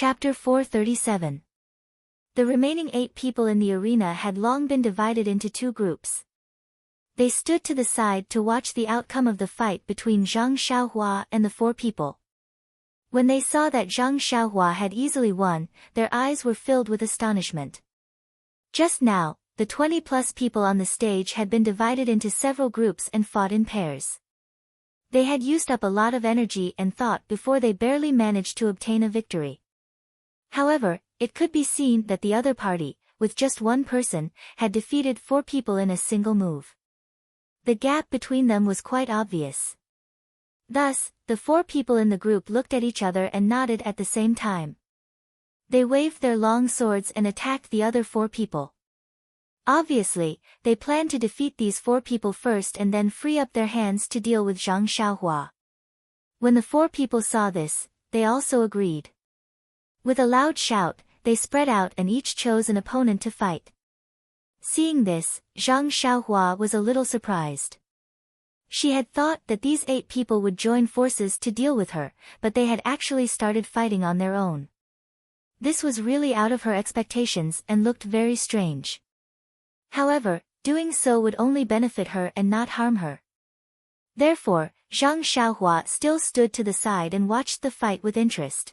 Chapter 437. The remaining 8 people in the arena had long been divided into 2 groups. They stood to the side to watch the outcome of the fight between Zhang Xiaohua and the 4 people. When they saw that Zhang Xiaohua had easily won, their eyes were filled with astonishment. Just now, the 20-plus people on the stage had been divided into several groups and fought in pairs. They had used up a lot of energy and thought before they barely managed to obtain a victory. However, it could be seen that the other party, with just 1 person, had defeated 4 people in a single move. The gap between them was quite obvious. Thus, the 4 people in the group looked at each other and nodded at the same time. They waved their long swords and attacked the other 4 people. Obviously, they planned to defeat these 4 people first and then free up their hands to deal with Zhang Xiaohua. When the 4 people saw this, they also agreed. With a loud shout, they spread out and each chose an opponent to fight. Seeing this, Zhang Xiaohua was a little surprised. She had thought that these 8 people would join forces to deal with her, but they had actually started fighting on their own. This was really out of her expectations and looked very strange. However, doing so would only benefit her and not harm her. Therefore, Zhang Xiaohua still stood to the side and watched the fight with interest.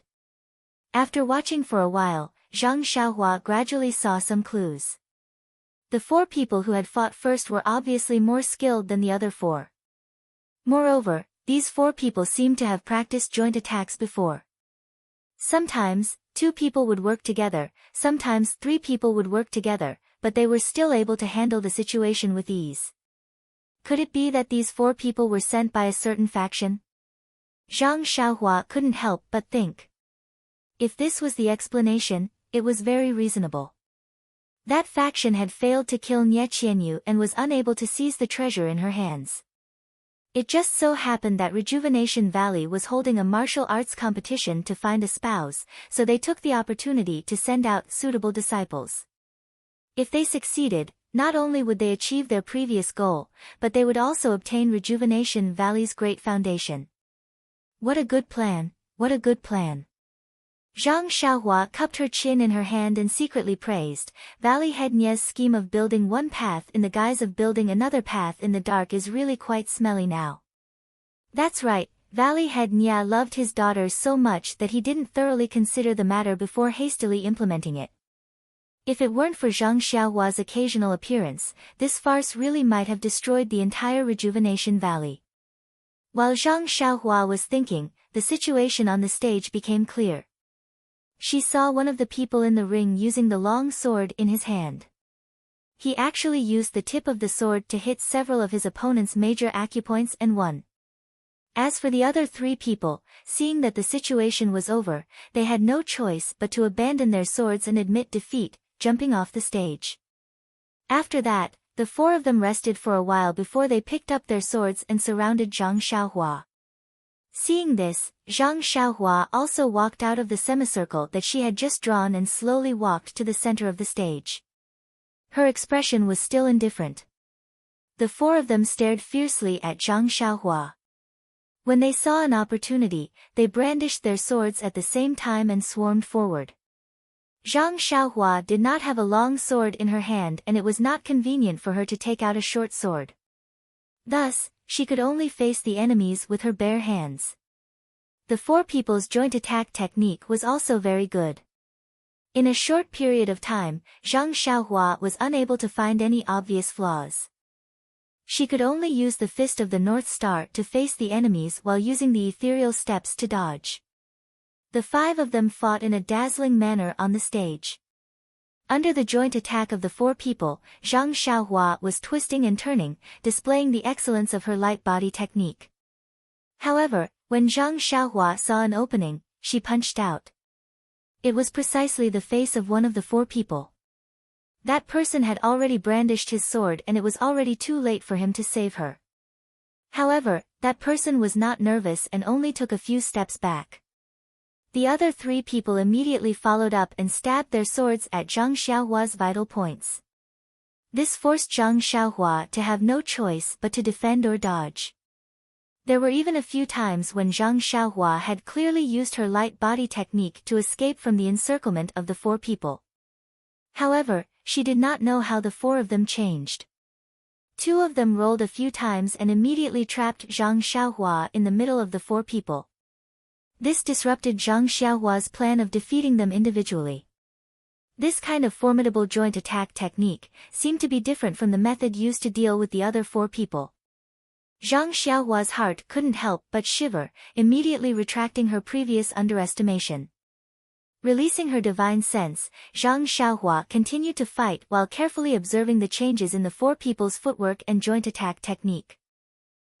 After watching for a while, Zhang Xiaohua gradually saw some clues. The 4 people who had fought first were obviously more skilled than the other 4. Moreover, these 4 people seemed to have practiced joint attacks before. Sometimes, 2 people would work together, sometimes 3 people would work together, but they were still able to handle the situation with ease. Could it be that these 4 people were sent by a certain faction? Zhang Xiaohua couldn't help but think. If this was the explanation, it was very reasonable. That faction had failed to kill Nie Qianyu and was unable to seize the treasure in her hands. It just so happened that Rejuvenation Valley was holding a martial arts competition to find a spouse, so they took the opportunity to send out suitable disciples. If they succeeded, not only would they achieve their previous goal, but they would also obtain Rejuvenation Valley's great foundation. What a good plan, what a good plan. Zhang Xiaohua cupped her chin in her hand and secretly praised, Valley Head Nie's scheme of building one path in the guise of building another path in the dark is really quite smelly now. That's right, Valley Head Nie loved his daughters so much that he didn't thoroughly consider the matter before hastily implementing it. If it weren't for Zhang Xiaohua's occasional appearance, this farce really might have destroyed the entire Rejuvenation Valley. While Zhang Xiaohua was thinking, the situation on the stage became clear. She saw one of the people in the ring using the long sword in his hand. He actually used the tip of the sword to hit several of his opponent's major acupoints and won. As for the other 3 people, seeing that the situation was over, they had no choice but to abandon their swords and admit defeat, jumping off the stage. After that, the 4 of them rested for a while before they picked up their swords and surrounded Zhang Xiaohua. Seeing this, Zhang Xiaohua also walked out of the semicircle that she had just drawn and slowly walked to the center of the stage. Her expression was still indifferent. The 4 of them stared fiercely at Zhang Xiaohua. When they saw an opportunity, they brandished their swords at the same time and swarmed forward. Zhang Xiaohua did not have a long sword in her hand and it was not convenient for her to take out a short sword. Thus, she could only face the enemies with her bare hands. The 4 people's joint attack technique was also very good. In a short period of time, Zhang Xiaohua was unable to find any obvious flaws. She could only use the Fist of the North Star to face the enemies while using the ethereal steps to dodge. The 5 of them fought in a dazzling manner on the stage. Under the joint attack of the 4 people, Zhang Xiaohua was twisting and turning, displaying the excellence of her light body technique. However, when Zhang Xiaohua saw an opening, she punched out. It was precisely the face of one of the 4 people. That person had already brandished his sword and it was already too late for him to save her. However, that person was not nervous and only took a few steps back. The other 3 people immediately followed up and stabbed their swords at Zhang Xiaohua's vital points. This forced Zhang Xiaohua to have no choice but to defend or dodge. There were even a few times when Zhang Xiaohua had clearly used her light body technique to escape from the encirclement of the four people. However, she did not know how the four of them changed. Two of them rolled a few times and immediately trapped Zhang Xiaohua in the middle of the four people. This disrupted Zhang Xiaohua's plan of defeating them individually. This kind of formidable joint attack technique seemed to be different from the method used to deal with the other four people. Zhang Xiaohua's heart couldn't help but shiver, immediately retracting her previous underestimation. Releasing her divine sense, Zhang Xiaohua continued to fight while carefully observing the changes in the four people's footwork and joint attack technique.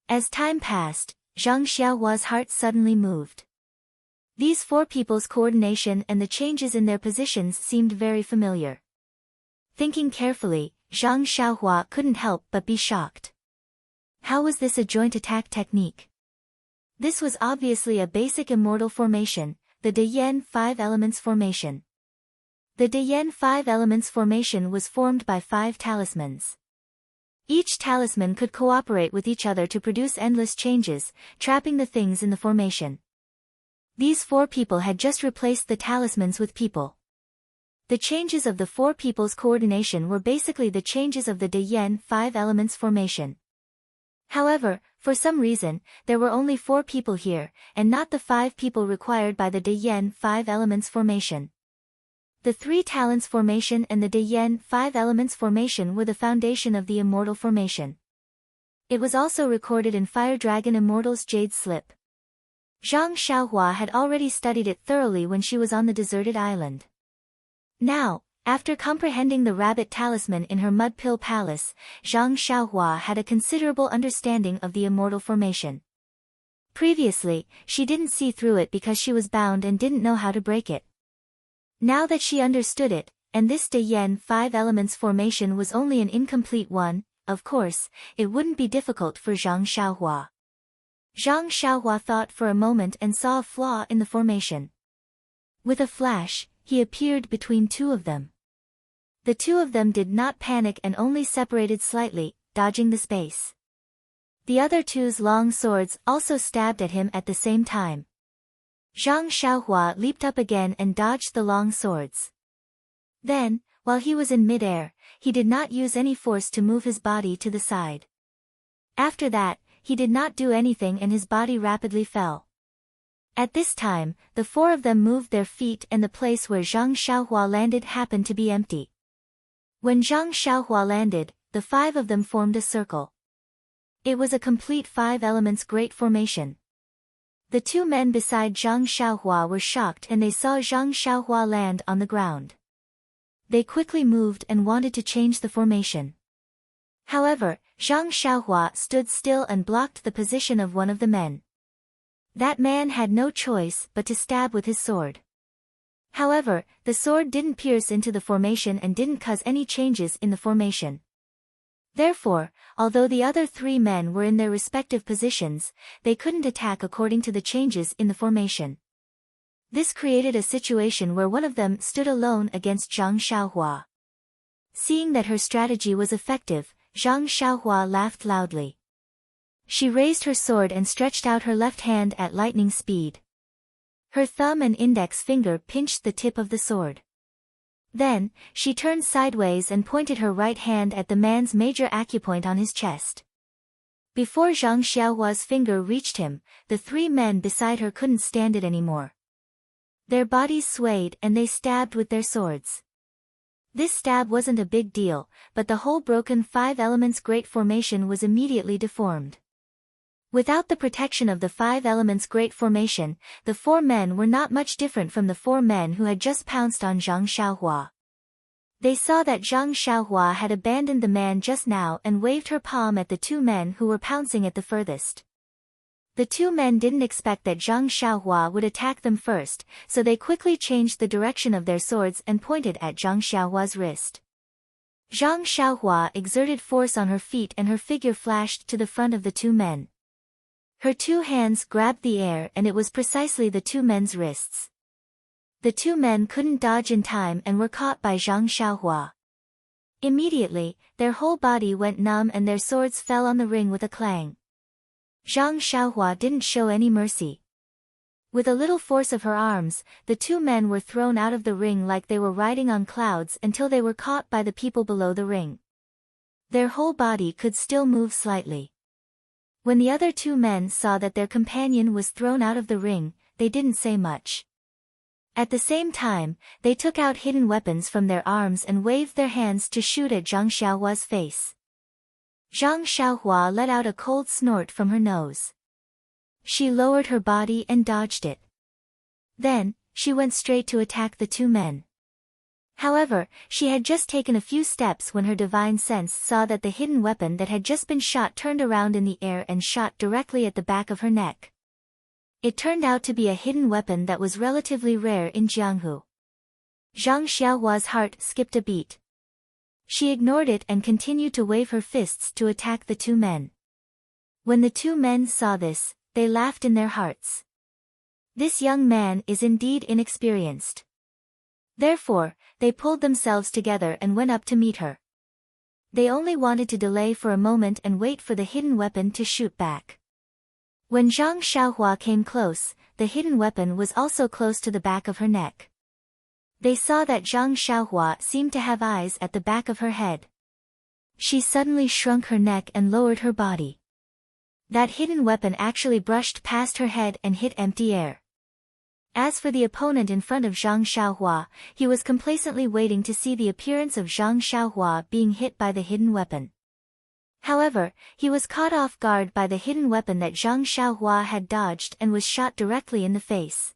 As time passed, Zhang Xiaohua's heart suddenly moved. These four people's coordination and the changes in their positions seemed very familiar. Thinking carefully, Zhang Xiaohua couldn't help but be shocked. How was this a joint attack technique? This was obviously a basic immortal formation, the Deyan 5 Elements Formation. The Deyan 5 Elements Formation was formed by 5 talismans. Each talisman could cooperate with each other to produce endless changes, trapping the things in the formation. These four people had just replaced the talismans with people. The changes of the four people's coordination were basically the changes of the Deyan 5 Elements Formation. However, for some reason, there were only 4 people here, and not the 5 people required by the Deyan 5 Elements Formation. The 3 Talents Formation and the Deyan 5 Elements Formation were the foundation of the Immortal Formation. It was also recorded in Fire Dragon Immortal's Jade Slip. Zhang Xiaohua had already studied it thoroughly when she was on the deserted island. Now, after comprehending the rabbit talisman in her mud pill palace, Zhang Xiaohua had a considerable understanding of the immortal formation. Previously, she didn't see through it because she was bound and didn't know how to break it. Now that she understood it, and this Deyan 5 Elements Formation was only an incomplete one, of course, it wouldn't be difficult for Zhang Xiaohua. Zhang Xiaohua thought for a moment and saw a flaw in the formation. With a flash, he appeared between two of them. The two of them did not panic and only separated slightly, dodging the space. The other two's long swords also stabbed at him at the same time. Zhang Xiaohua leaped up again and dodged the long swords. Then, while he was in mid-air, he did not use any force to move his body to the side. After that, he did not do anything and his body rapidly fell. At this time, the 4 of them moved their feet and the place where Zhang Xiaohua landed happened to be empty. When Zhang Xiaohua landed, the 5 of them formed a circle. It was a complete 5 elements great formation. The 2 men beside Zhang Xiaohua were shocked and they saw Zhang Xiaohua land on the ground. They quickly moved and wanted to change the formation. However, Zhang Xiaohua stood still and blocked the position of one of the men. That man had no choice but to stab with his sword. However, the sword didn't pierce into the formation and didn't cause any changes in the formation. Therefore, although the other 3 men were in their respective positions, they couldn't attack according to the changes in the formation. This created a situation where one of them stood alone against Zhang Xiaohua. Seeing that her strategy was effective, Zhang Xiaohua laughed loudly. She raised her sword and stretched out her left hand at lightning speed. Her thumb and index finger pinched the tip of the sword. Then, she turned sideways and pointed her right hand at the man's major acupoint on his chest. Before Zhang Xiaohua's finger reached him, the 3 men beside her couldn't stand it anymore. Their bodies swayed and they stabbed with their swords. This stab wasn't a big deal, but the whole broken 5 elements great formation was immediately deformed. Without the protection of the 5 elements great formation, the 4 men were not much different from the 4 men who had just pounced on Zhang Xiaohua. They saw that Zhang Xiaohua had abandoned the man just now and waved her palm at the 2 men who were pouncing at the furthest. The 2 men didn't expect that Zhang Xiaohua would attack them first, so they quickly changed the direction of their swords and pointed at Zhang Xiaohua's wrist. Zhang Xiaohua exerted force on her feet and her figure flashed to the front of the 2 men. Her 2 hands grabbed the air and it was precisely the 2 men's wrists. The 2 men couldn't dodge in time and were caught by Zhang Xiaohua. Immediately, their whole body went numb and their swords fell on the ring with a clang. Zhang Xiaohua didn't show any mercy. With a little force of her arms, the two men were thrown out of the ring like they were riding on clouds until they were caught by the people below the ring. Their whole body could still move slightly. When the other two men saw that their companion was thrown out of the ring, they didn't say much. At the same time, they took out hidden weapons from their arms and waved their hands to shoot at Zhang Xiaohua's face. Zhang Xiaohua let out a cold snort from her nose. She lowered her body and dodged it. Then, she went straight to attack the two men. However, she had just taken a few steps when her divine sense saw that the hidden weapon that had just been shot turned around in the air and shot directly at the back of her neck. It turned out to be a hidden weapon that was relatively rare in Jianghu. Zhang Xiaohua's heart skipped a beat. She ignored it and continued to wave her fists to attack the two men. When the two men saw this, they laughed in their hearts. This young man is indeed inexperienced. Therefore, they pulled themselves together and went up to meet her. They only wanted to delay for a moment and wait for the hidden weapon to shoot back. When Zhang Xiaohua came close, the hidden weapon was also close to the back of her neck. They saw that Zhang Xiaohua seemed to have eyes at the back of her head. She suddenly shrunk her neck and lowered her body. That hidden weapon actually brushed past her head and hit empty air. As for the opponent in front of Zhang Xiaohua, he was complacently waiting to see the appearance of Zhang Xiaohua being hit by the hidden weapon. However, he was caught off guard by the hidden weapon that Zhang Xiaohua had dodged and was shot directly in the face.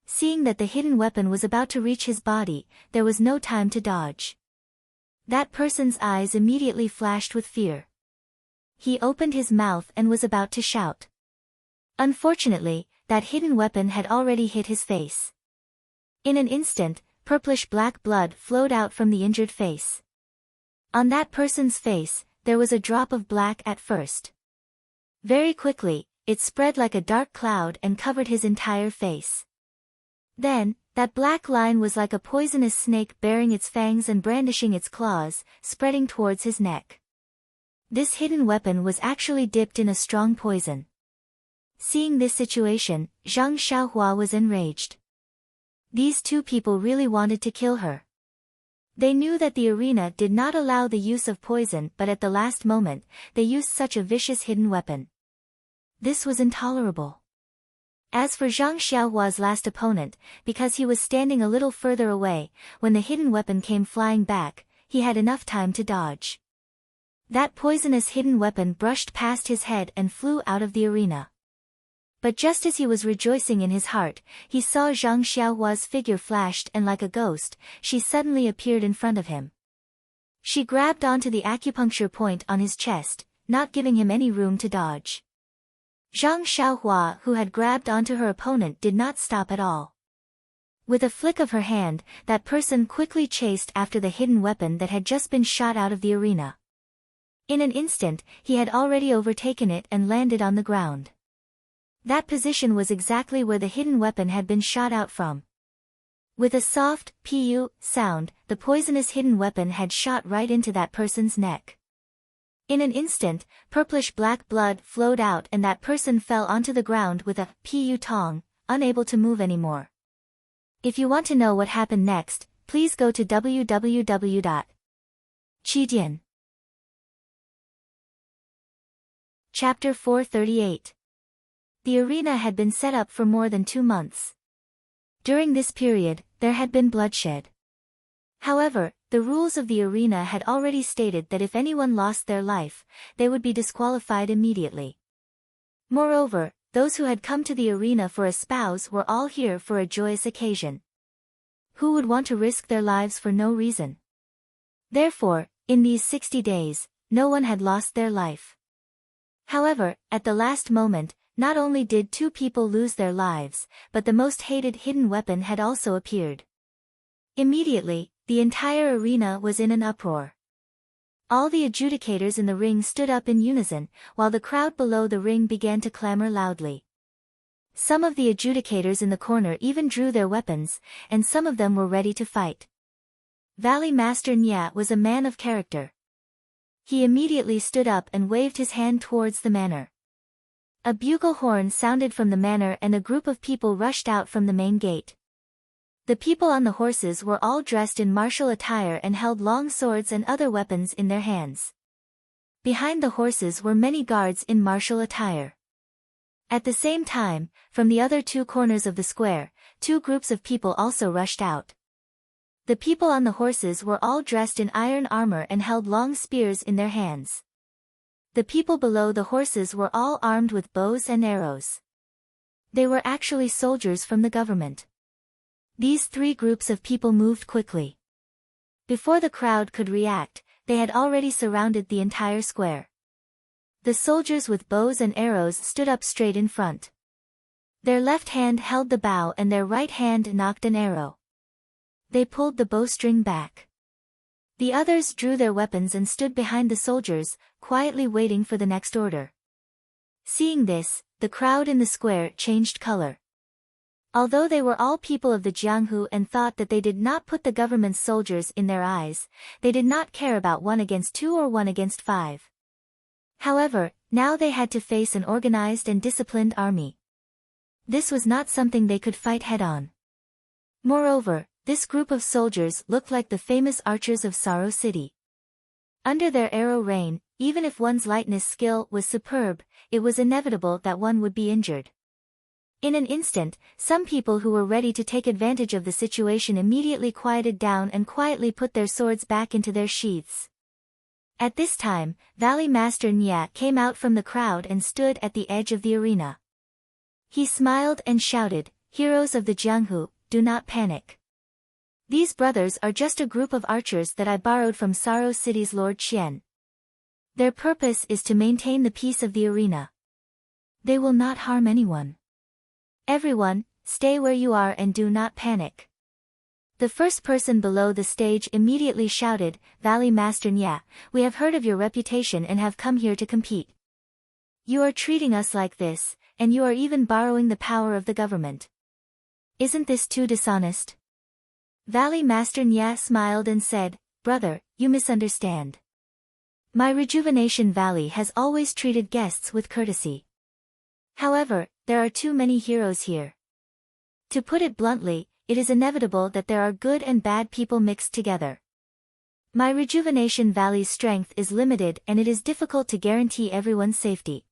Seeing that the hidden weapon was about to reach his body, there was no time to dodge. That person's eyes immediately flashed with fear. He opened his mouth and was about to shout. Unfortunately, that hidden weapon had already hit his face. In an instant, purplish-black blood flowed out from the injured face. On that person's face, there was a drop of black at first. Very quickly, it spread like a dark cloud and covered his entire face. Then, that black line was like a poisonous snake baring its fangs and brandishing its claws, spreading towards his neck. This hidden weapon was actually dipped in a strong poison. Seeing this situation, Zhang Xiaohua was enraged. These two people really wanted to kill her. They knew that the arena did not allow the use of poison, but at the last moment, they used such a vicious hidden weapon. This was intolerable. As for Zhang Xiaohua's last opponent, because he was standing a little further away, when the hidden weapon came flying back, he had enough time to dodge. That poisonous hidden weapon brushed past his head and flew out of the arena. But just as he was rejoicing in his heart, he saw Zhang Xiaohua's figure flashed and like a ghost, she suddenly appeared in front of him. She grabbed onto the acupuncture point on his chest, not giving him any room to dodge. Zhang Xiaohua, who had grabbed onto her opponent, did not stop at all. With a flick of her hand, that person quickly chased after the hidden weapon that had just been shot out of the arena. In an instant, he had already overtaken it and landed on the ground. That position was exactly where the hidden weapon had been shot out from. With a soft, pu sound, the poisonous hidden weapon had shot right into that person's neck. In an instant, purplish-black blood flowed out and that person fell onto the ground with a pu tong, unable to move anymore. If you want to know what happened next, please go to www.chidian. Chapter 438. The arena had been set up for more than 2 months. During this period, there had been bloodshed. However, the rules of the arena had already stated that if anyone lost their life, they would be disqualified immediately. Moreover, those who had come to the arena for a spouse were all here for a joyous occasion. Who would want to risk their lives for no reason? Therefore, in these 60 days, no one had lost their life. However, at the last moment, not only did 2 people lose their lives, but the most hated hidden weapon had also appeared. Immediately, the entire arena was in an uproar. All the adjudicators in the ring stood up in unison, while the crowd below the ring began to clamor loudly. Some of the adjudicators in the corner even drew their weapons, and some of them were ready to fight. Valley Master Nya was a man of character. He immediately stood up and waved his hand towards the manor. A bugle horn sounded from the manor and a group of people rushed out from the main gate. The people on the horses were all dressed in martial attire and held long swords and other weapons in their hands. Behind the horses were many guards in martial attire. At the same time, from the other two corners of the square, two groups of people also rushed out. The people on the horses were all dressed in iron armor and held long spears in their hands. The people below the horses were all armed with bows and arrows. They were actually soldiers from the government. These three groups of people moved quickly. Before the crowd could react, they had already surrounded the entire square. The soldiers with bows and arrows stood up straight in front. Their left hand held the bow and their right hand knocked an arrow. They pulled the bowstring back. The others drew their weapons and stood behind the soldiers, quietly waiting for the next order. Seeing this, the crowd in the square changed color. Although they were all people of the Jianghu and thought that they did not put the government's soldiers in their eyes, they did not care about 1 against 2 or 1 against 5. However, now they had to face an organized and disciplined army. This was not something they could fight head-on. Moreover, this group of soldiers looked like the famous archers of Sorrow City. Under their arrow rain, even if one's lightness skill was superb, it was inevitable that one would be injured. In an instant, some people who were ready to take advantage of the situation immediately quieted down and quietly put their swords back into their sheaths. At this time, Valley Master Nya came out from the crowd and stood at the edge of the arena. He smiled and shouted, "Heroes of the Jianghu, do not panic. These brothers are just a group of archers that I borrowed from Sorrow City's Lord Qian. Their purpose is to maintain the peace of the arena. They will not harm anyone. Everyone, stay where you are and do not panic." The first person below the stage immediately shouted, "Valley Master Nya, we have heard of your reputation and have come here to compete. You are treating us like this, and you are even borrowing the power of the government. Isn't this too dishonest?" Valley Master Nya smiled and said, "Brother, you misunderstand. My Rejuvenation Valley has always treated guests with courtesy. However, there are too many heroes here. To put it bluntly, it is inevitable that there are good and bad people mixed together. My Rejuvenation Valley's strength is limited and it is difficult to guarantee everyone's safety.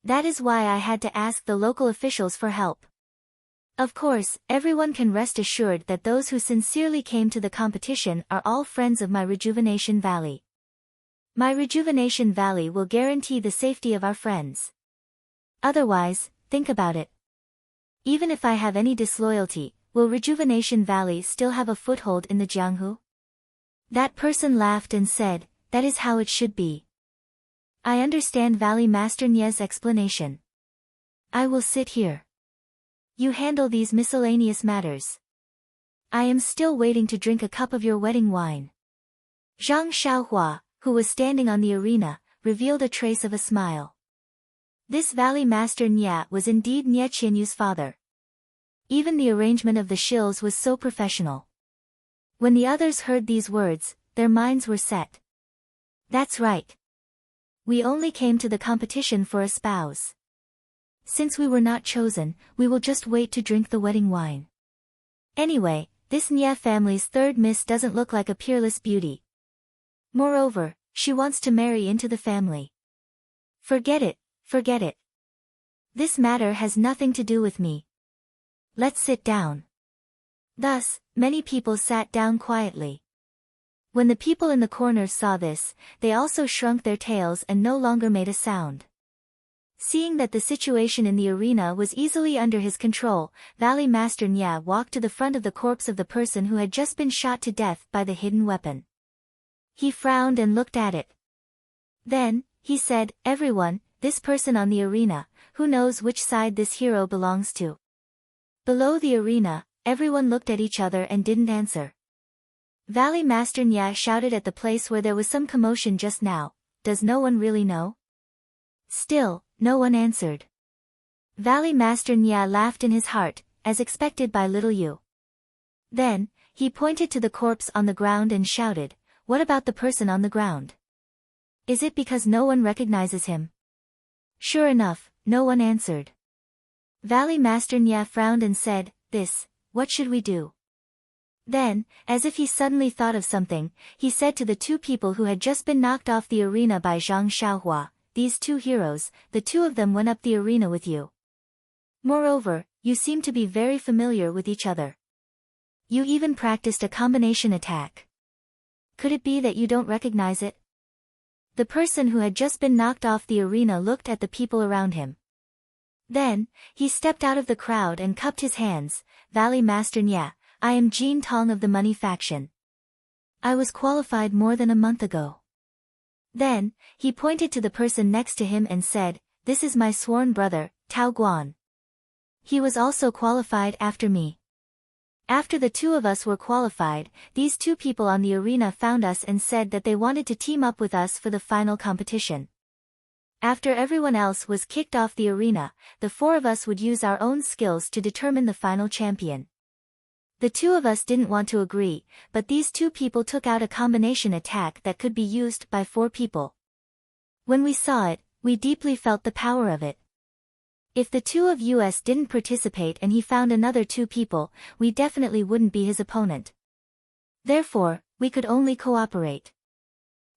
That is why I had to ask the local officials for help. Of course, everyone can rest assured that those who sincerely came to the competition are all friends of my Rejuvenation Valley. My Rejuvenation Valley will guarantee the safety of our friends. Otherwise, think about it. Even if I have any disloyalty, will Rejuvenation Valley still have a foothold in the Jianghu?" That person laughed and said, "That is how it should be. I understand Valley Master Nye's explanation. I will sit here. You handle these miscellaneous matters. I am still waiting to drink a cup of your wedding wine." Zhang Xiaohua, who was standing on the arena, revealed a trace of a smile. This Valley Master Nya was indeed Nye Qianyu's father. Even the arrangement of the shills was so professional. When the others heard these words, their minds were set. That's right. We only came to the competition for a spouse. Since we were not chosen, we will just wait to drink the wedding wine. Anyway, this Nya family's third miss doesn't look like a peerless beauty. Moreover, she wants to marry into the family. Forget it. Forget it. This matter has nothing to do with me. Let's sit down. Thus, many people sat down quietly. When the people in the corners saw this, they also shrunk their tails and no longer made a sound. Seeing that the situation in the arena was easily under his control, Valley Master Nya walked to the front of the corpse of the person who had just been shot to death by the hidden weapon. He frowned and looked at it. Then, he said, "Everyone, this person on the arena, who knows which side this hero belongs to?" Below the arena, everyone looked at each other and didn't answer. Valley Master Nya shouted at the place where there was some commotion just now, "Does no one really know?" Still, no one answered. Valley Master Nya laughed in his heart, as expected by little Yu. Then, he pointed to the corpse on the ground and shouted, "What about the person on the ground? Is it because no one recognizes him?" Sure enough, no one answered. Valley Master Nya frowned and said, what should we do? Then, as if he suddenly thought of something, he said to the two people who had just been knocked off the arena by Zhang Xiaohua, these two heroes, the two of them went up the arena with you. Moreover, you seem to be very familiar with each other. You even practiced a combination attack. Could it be that you don't recognize it? The person who had just been knocked off the arena looked at the people around him. Then, he stepped out of the crowd and cupped his hands. Valley Master Nya, I am Jin Tong of the Money Faction. I was qualified more than a month ago. Then, he pointed to the person next to him and said, this is my sworn brother, Tao Guan. He was also qualified after me. After the two of us were qualified, these two people on the arena found us and said that they wanted to team up with us for the final competition. After everyone else was kicked off the arena, the four of us would use our own skills to determine the final champion. The two of us didn't want to agree, but these two people took out a combination attack that could be used by four people. When we saw it, we deeply felt the power of it. If the two of us didn't participate and he found another two people, we definitely wouldn't be his opponent. Therefore, we could only cooperate.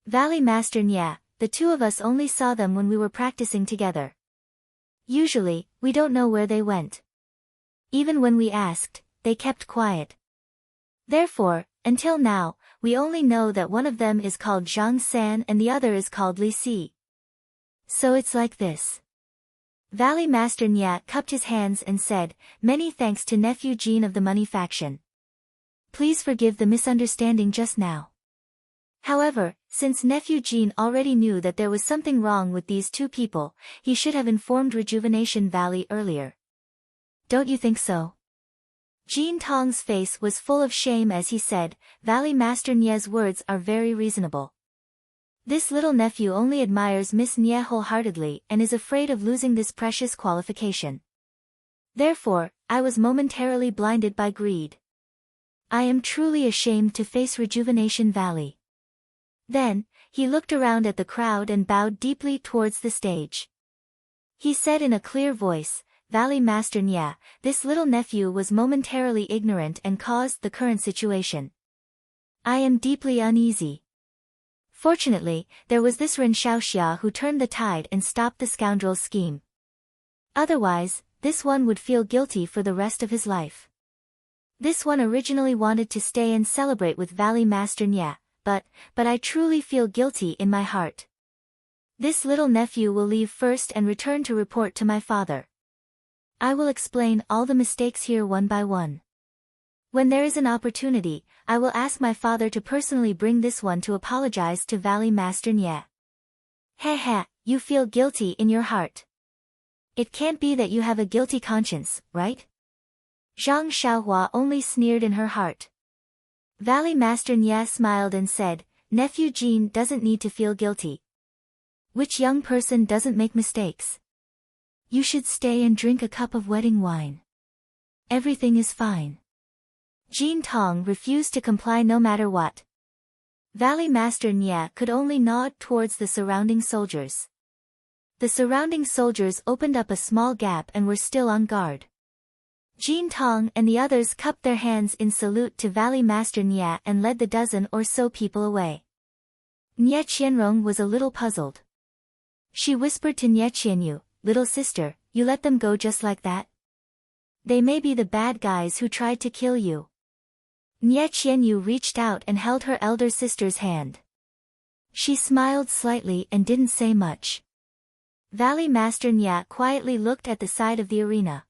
Valley Master Nya, the two of us only saw them when we were practicing together. Usually, we don't know where they went. Even when we asked, they kept quiet. Therefore, until now, we only know that one of them is called Zhang San and the other is called Li Si. So it's like this. Valley Master Nya cupped his hands and said, many thanks to nephew Jin of the Money Faction. Please forgive the misunderstanding just now. However, since nephew Jin already knew that there was something wrong with these two people, he should have informed Rejuvenation Valley earlier. Don't you think so? Jin Tong's face was full of shame as he said, Valley Master Nye's words are very reasonable. This little nephew only admires Miss Nye wholeheartedly and is afraid of losing this precious qualification. Therefore, I was momentarily blinded by greed. I am truly ashamed to face Rejuvenation Valley. Then, he looked around at the crowd and bowed deeply towards the stage. He said in a clear voice, Valley Master Nya, this little nephew was momentarily ignorant and caused the current situation. I am deeply uneasy. Fortunately, there was this Ren Xiaoxia who turned the tide and stopped the scoundrel's scheme. Otherwise, this one would feel guilty for the rest of his life. This one originally wanted to stay and celebrate with Valley Master Nya, but I truly feel guilty in my heart. This little nephew will leave first and return to report to my father. I will explain all the mistakes here one by one. When there is an opportunity, I will ask my father to personally bring this one to apologize to Valley Master Nya. Heh, you feel guilty in your heart. It can't be that you have a guilty conscience, right? Zhang Xiaohua only sneered in her heart. Valley Master Nya smiled and said, Nephew Jin doesn't need to feel guilty. Which young person doesn't make mistakes? You should stay and drink a cup of wedding wine. Everything is fine. Jin Tong refused to comply no matter what. Valley Master Nya could only nod towards the surrounding soldiers. The surrounding soldiers opened up a small gap and were still on guard. Jin Tong and the others cupped their hands in salute to Valley Master Nya and led the dozen or so people away. Nye Qianrong was a little puzzled. She whispered to Nye Qianyu, little sister, you let them go just like that? They may be the bad guys who tried to kill you. Nye Qianyu reached out and held her elder sister's hand. She smiled slightly and didn't say much. Valley Master Nya quietly looked at the side of the arena.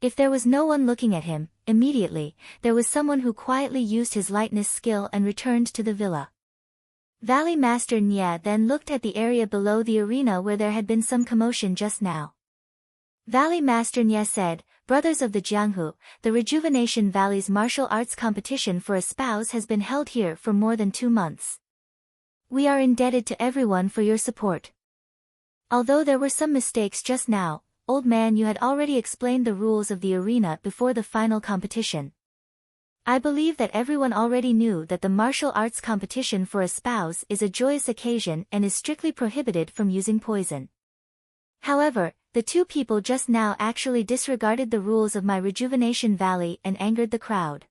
If there was no one looking at him, immediately, there was someone who quietly used his lightness skill and returned to the villa. Valley Master Nya then looked at the area below the arena where there had been some commotion just now. Valley Master Nya said, Brothers of the Jianghu, the Rejuvenation Valley's martial arts competition for a spouse has been held here for more than 2 months. We are indebted to everyone for your support. Although there were some mistakes just now, old man, you had already explained the rules of the arena before the final competition. I believe that everyone already knew that the martial arts competition for a spouse is a joyous occasion and is strictly prohibited from using poison. However, the two people just now actually disregarded the rules of my rejuvenation valley and angered the crowd.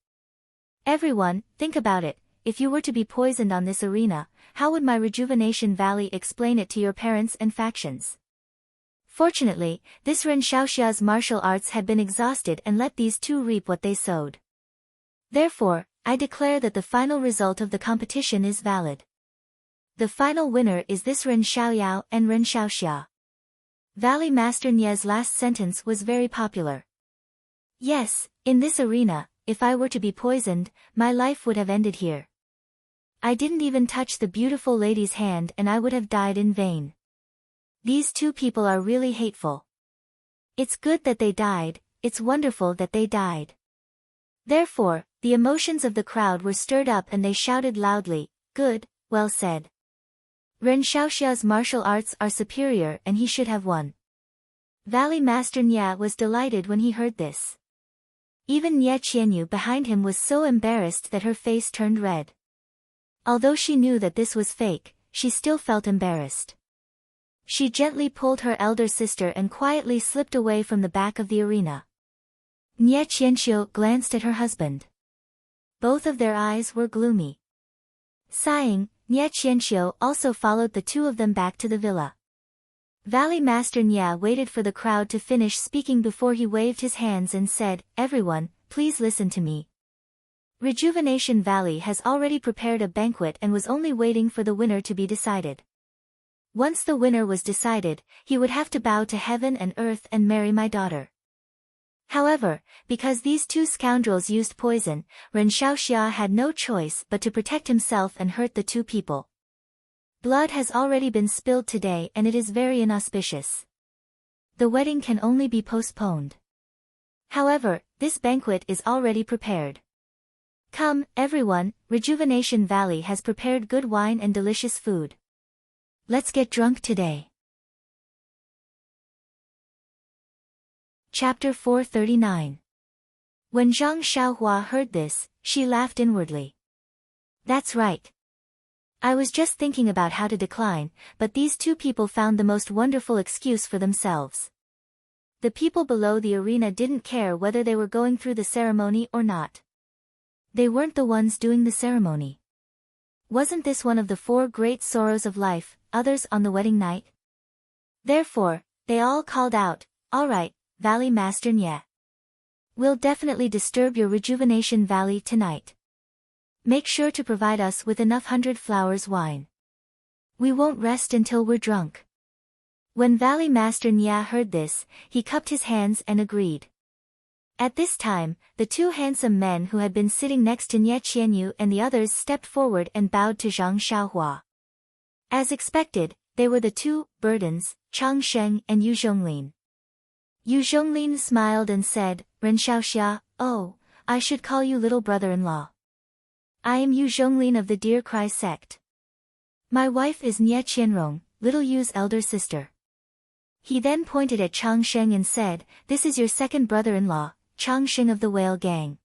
Everyone, think about it, if you were to be poisoned on this arena, how would my rejuvenation valley explain it to your parents and factions? Fortunately, this Ren Xiaoxia's martial arts had been exhausted and let these two reap what they sowed. Therefore, I declare that the final result of the competition is valid. The final winner is this Ren Xiaoyao and Ren Xiaoxia. Valley Master Nie's last sentence was very popular. Yes, in this arena, if I were to be poisoned, my life would have ended here. I didn't even touch the beautiful lady's hand and I would have died in vain. These two people are really hateful. It's good that they died, it's wonderful that they died. Therefore, the emotions of the crowd were stirred up and they shouted loudly, "Good, well said. Ren Xiaoxia's martial arts are superior and he should have won." Valley Master Nie was delighted when he heard this. Even Nie Qianyu behind him was so embarrassed that her face turned red. Although she knew that this was fake, she still felt embarrassed. She gently pulled her elder sister and quietly slipped away from the back of the arena. Nie Qianxiu glanced at her husband. Both of their eyes were gloomy. Sighing, Nie Qianxiu also followed the two of them back to the villa. Valley Master Nie waited for the crowd to finish speaking before he waved his hands and said, "Everyone, please listen to me. Rejuvenation Valley has already prepared a banquet and was only waiting for the winner to be decided. Once the winner was decided, he would have to bow to heaven and earth and marry my daughter." However, because these two scoundrels used poison, Ren Xiaoxia had no choice but to protect himself and hurt the two people. Blood has already been spilled today and it is very inauspicious. The wedding can only be postponed. However, this banquet is already prepared. Come, everyone, Rejuvenation Valley has prepared good wine and delicious food. Let's get drunk today. Chapter 439. When Zhang Xiaohua heard this, she laughed inwardly. That's right. I was just thinking about how to decline, but these two people found the most wonderful excuse for themselves. The people below the arena didn't care whether they were going through the ceremony or not. They weren't the ones doing the ceremony. Wasn't this one of the four great sorrows of life, others on the wedding night? Therefore, they all called out, "All right, Valley Master Nie. We'll definitely disturb your Rejuvenation Valley tonight. Make sure to provide us with enough 100 flowers wine. We won't rest until we're drunk." When Valley Master Nie heard this, he cupped his hands and agreed. At this time, the two handsome men who had been sitting next to Nie Qianyu and the others stepped forward and bowed to Zhang Xiaohua. As expected, they were the two burdens, Chang Sheng and Yu Zhonglin. Yu Zhonglin smiled and said, "Ren Xiaoxia, oh, I should call you little brother-in-law. I am Yu Zhonglin of the Deer Cry sect. My wife is Nie Qianrong, little Yu's elder sister." He then pointed at Chang Sheng and said, "This is your second brother-in-law, Chang Sheng of the Whale Gang."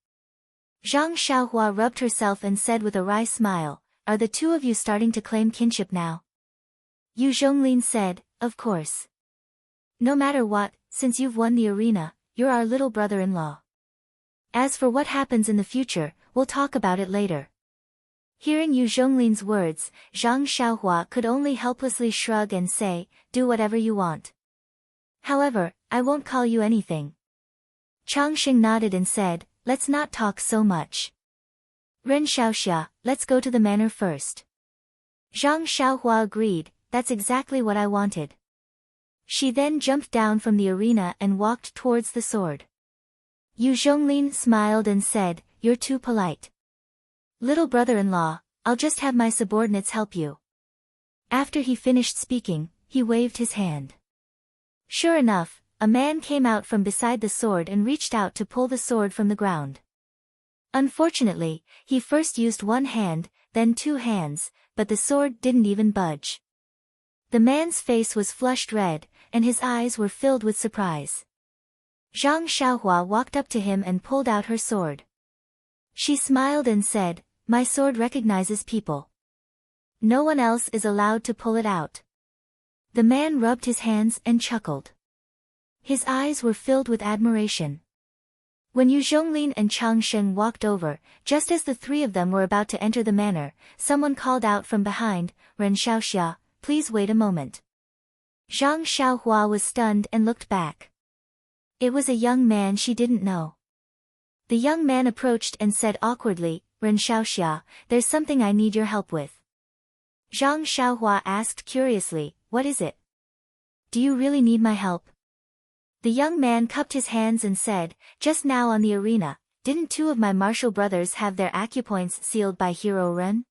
Zhang Xiaohua rubbed herself and said with a wry smile, "Are the two of you starting to claim kinship now?" Yu Zhonglin said, "Of course. No matter what, since you've won the arena, you're our little brother-in-law. As for what happens in the future, we'll talk about it later." Hearing Yu Zhonglin's words, Zhang Xiaohua could only helplessly shrug and say, "Do whatever you want. However, I won't call you anything." Chang Sheng nodded and said, "Let's not talk so much. Ren Xiaoxia, let's go to the manor first." Zhang Xiaohua agreed, "That's exactly what I wanted." She then jumped down from the arena and walked towards the sword. Yu Zhonglin smiled and said, "You're too polite. Little brother-in-law, I'll just have my subordinates help you." After he finished speaking, he waved his hand. Sure enough, a man came out from beside the sword and reached out to pull the sword from the ground. Unfortunately, he first used one hand, then two hands, but the sword didn't even budge. The man's face was flushed red, and his eyes were filled with surprise. Zhang Xiaohua walked up to him and pulled out her sword. She smiled and said, "My sword recognizes people. No one else is allowed to pull it out." The man rubbed his hands and chuckled. His eyes were filled with admiration. When Yu Zhonglin and Chang Sheng walked over, just as the three of them were about to enter the manor, someone called out from behind, "Ren Xiaoxia, please wait a moment." Zhang Xiaohua was stunned and looked back. It was a young man she didn't know. The young man approached and said awkwardly, "Ren Xiaoxia, there's something I need your help with." Zhang Xiaohua asked curiously, "What is it? Do you really need my help?" The young man cupped his hands and said, "Just now on the arena, didn't two of my martial brothers have their acupoints sealed by Hero Ren?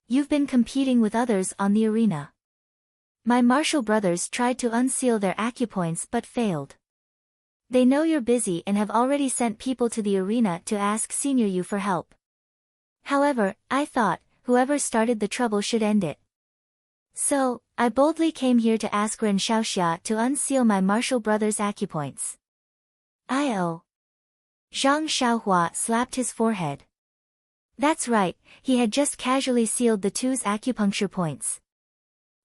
You've been competing with others on the arena. My martial brothers tried to unseal their acupoints but failed. They know you're busy and have already sent people to the arena to ask Senior Yu for help. However, I thought, whoever started the trouble should end it. So, I boldly came here to ask Ren Xiaoxia to unseal my martial brother's acupoints." "I-oh." Zhang Xiaohua slapped his forehead. That's right, he had just casually sealed the two's acupuncture points.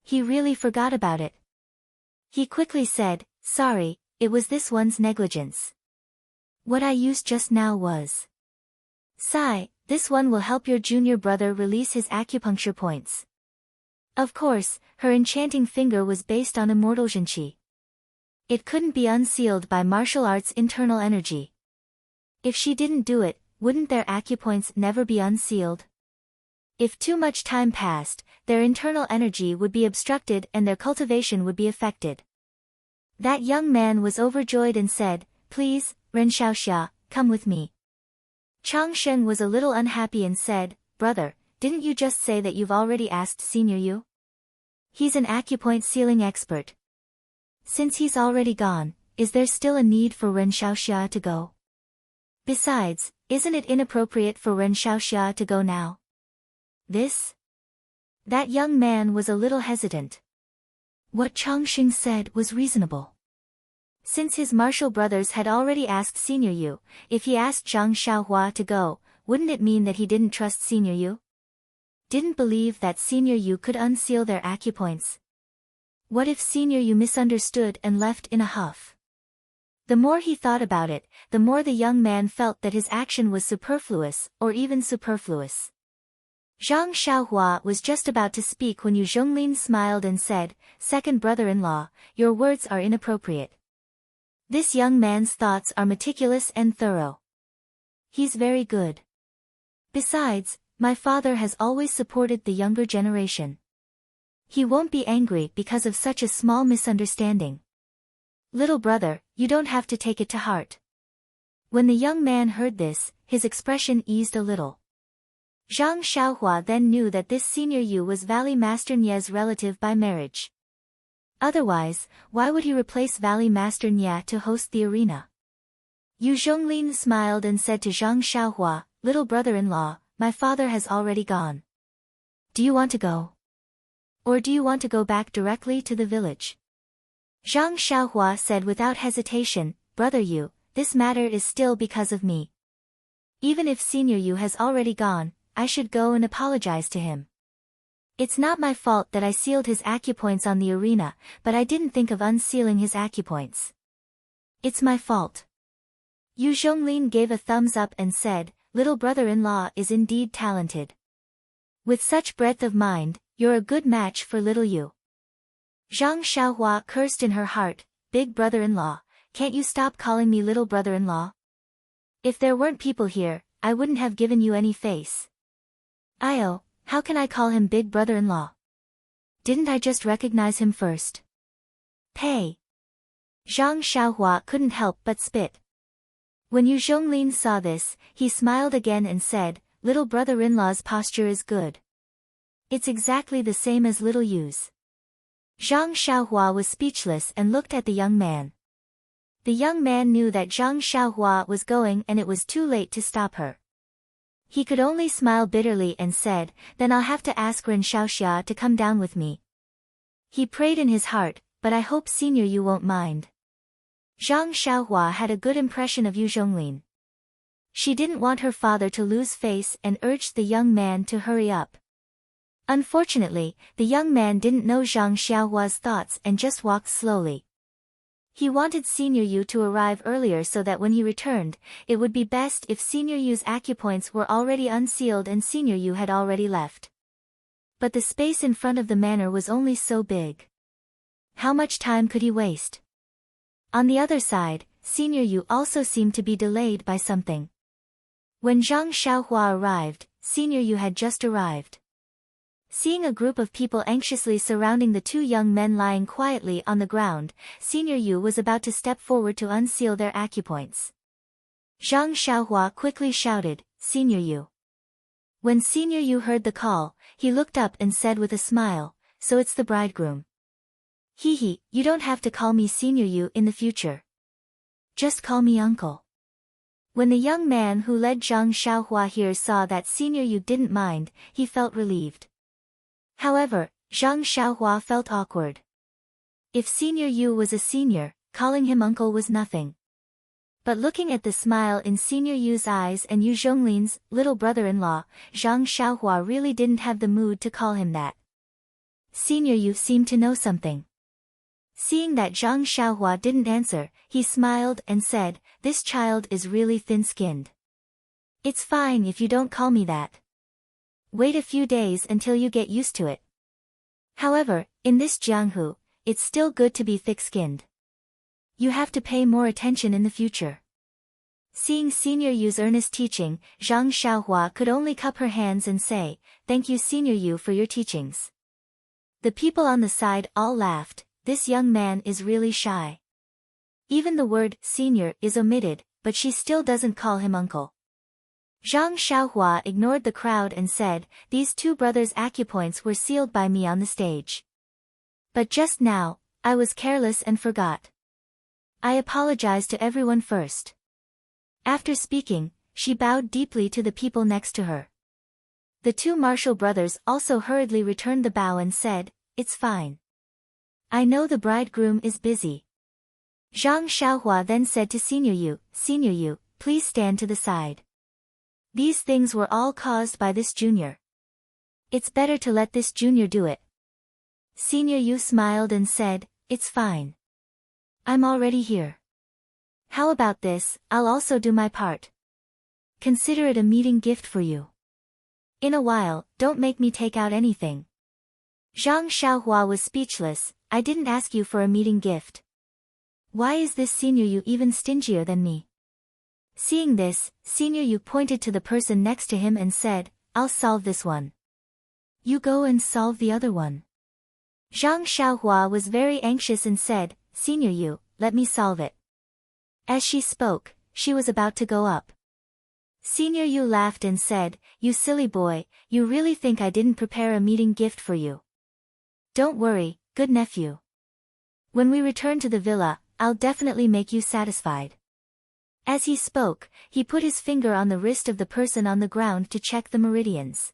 He really forgot about it. He quickly said, "Sorry, it was this one's negligence. What I used just now was. Sigh, this one will help your junior brother release his acupuncture points." Of course, her enchanting finger was based on immortal Zhenqi. It couldn't be unsealed by martial arts' internal energy. If she didn't do it, wouldn't their acupoints never be unsealed? If too much time passed, their internal energy would be obstructed and their cultivation would be affected. That young man was overjoyed and said, "Please, Ren Xiaoxia, come with me." Chang Sheng was a little unhappy and said, "Brother, didn't you just say that you've already asked Senior Yu? He's an acupoint sealing expert. Since he's already gone, is there still a need for Ren Xiaoxia to go? Besides, isn't it inappropriate for Ren Xiaoxia to go now?" That young man was a little hesitant. What Chang Sheng said was reasonable. Since his martial brothers had already asked Senior Yu, if he asked Zhang Xiaohua to go, wouldn't it mean that he didn't trust Senior Yu? Didn't believe that Senior Yu could unseal their acupoints? What if Senior Yu misunderstood and left in a huff? The more he thought about it, the more the young man felt that his action was superfluous, or even superfluous. Zhang Xiaohua was just about to speak when Yu Zhonglin smiled and said, "Second brother-in-law, your words are inappropriate. This young man's thoughts are meticulous and thorough. He's very good. Besides, my father has always supported the younger generation. He won't be angry because of such a small misunderstanding. Little brother, you don't have to take it to heart." When the young man heard this, his expression eased a little. Zhang Xiaohua then knew that this Senior Yu was Valley Master Nie's relative by marriage. Otherwise, why would he replace Valley Master Nie to host the arena? Yu Zhonglin smiled and said to Zhang Xiaohua, "Little brother-in-law, my father has already gone. Do you want to go? Or do you want to go back directly to the village?" Zhang Xiaohua said without hesitation, "Brother Yu, this matter is still because of me. Even if Senior Yu has already gone, I should go and apologize to him. It's not my fault that I sealed his acupoints on the arena, but I didn't think of unsealing his acupoints. It's my fault." Yu Zhonglin gave a thumbs up and said, "Little brother-in-law is indeed talented. With such breadth of mind, you're a good match for little Yu." Zhang Xiaohua cursed in her heart, "Big brother-in-law, can't you stop calling me little brother-in-law? If there weren't people here, I wouldn't have given you any face. I-oh, how can I call him big brother-in-law? Didn't I just recognize him first? Pay." Zhang Xiaohua couldn't help but spit. When Yu Zhonglin saw this, he smiled again and said, "Little brother-in-law's posture is good. It's exactly the same as little Yu's." Zhang Xiaohua was speechless and looked at the young man. The young man knew that Zhang Xiaohua was going and it was too late to stop her. He could only smile bitterly and said, "Then I'll have to ask Ren Xiaoxia to come down with me." He prayed in his heart, "But I hope Senior Yu won't mind." Zhang Xiaohua had a good impression of Yu Zhonglin. She didn't want her father to lose face and urged the young man to hurry up. Unfortunately, the young man didn't know Zhang Xiaohua's thoughts and just walked slowly. He wanted Senior Yu to arrive earlier so that when he returned, it would be best if Senior Yu's acupoints were already unsealed and Senior Yu had already left. But the space in front of the manor was only so big. How much time could he waste? On the other side, Senior Yu also seemed to be delayed by something. When Zhang Xiaohua arrived, Senior Yu had just arrived. Seeing a group of people anxiously surrounding the two young men lying quietly on the ground, Senior Yu was about to step forward to unseal their acupoints. Zhang Xiaohua quickly shouted, "Senior Yu." When Senior Yu heard the call, he looked up and said with a smile, "So it's the bridegroom." "Hee, you don't have to call me Senior Yu in the future. Just call me uncle." When the young man who led Zhang Xiaohua here saw that Senior Yu didn't mind, he felt relieved. However, Zhang Xiaohua felt awkward. If Senior Yu was a senior, calling him uncle was nothing. But looking at the smile in Senior Yu's eyes and Yu Zhonglin's little brother-in-law, Zhang Xiaohua really didn't have the mood to call him that. Senior Yu seemed to know something. Seeing that Zhang Xiaohua didn't answer, he smiled and said, "This child is really thin-skinned. It's fine if you don't call me that. Wait a few days until you get used to it. However, in this Jianghu, it's still good to be thick-skinned. You have to pay more attention in the future." Seeing Senior Yu's earnest teaching, Zhang Xiaohua could only cup her hands and say, "Thank you Senior Yu for your teachings." The people on the side all laughed. This young man is really shy. Even the word senior is omitted, but she still doesn't call him uncle. Zhang Xiaohua ignored the crowd and said, "These two brothers' acupoints were sealed by me on the stage. But just now, I was careless and forgot. I apologize to everyone first." After speaking, she bowed deeply to the people next to her. The two Marshall brothers also hurriedly returned the bow and said, "It's fine. I know the bridegroom is busy." Zhang Xiaohua then said to Senior Yu, "Senior Yu, please stand to the side. These things were all caused by this junior. It's better to let this junior do it." Senior Yu smiled and said, "It's fine. I'm already here. How about this, I'll also do my part. Consider it a meeting gift for you. In a while, don't make me take out anything." Zhang Xiaohua was speechless. "I didn't ask you for a meeting gift. Why is this Senior Yu even stingier than me?" Seeing this, Senior Yu pointed to the person next to him and said, "I'll solve this one. You go and solve the other one." Zhang Xiaohua was very anxious and said, "Senior Yu, let me solve it." As she spoke, she was about to go up. Senior Yu laughed and said, "You silly boy, you really think I didn't prepare a meeting gift for you? Don't worry, good nephew. When we return to the villa, I'll definitely make you satisfied." As he spoke, he put his finger on the wrist of the person on the ground to check the meridians.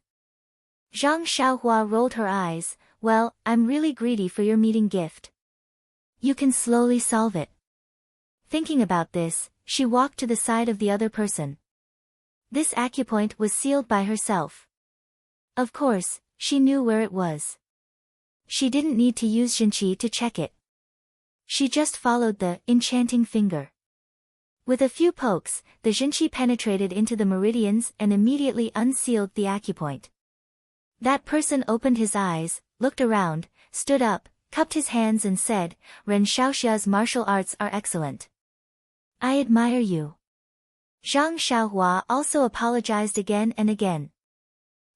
Zhang Xiaohua rolled her eyes. "Well, I'm really greedy for your meeting gift. You can slowly solve it." Thinking about this, she walked to the side of the other person. This acupoint was sealed by herself. Of course, she knew where it was. She didn't need to use Xinqi to check it. She just followed the enchanting finger. With a few pokes, the Xinqi penetrated into the meridians and immediately unsealed the acupoint. That person opened his eyes, looked around, stood up, cupped his hands and said, "Ren Xiaoxia's martial arts are excellent. I admire you." Zhang Xiaohua also apologized again and again.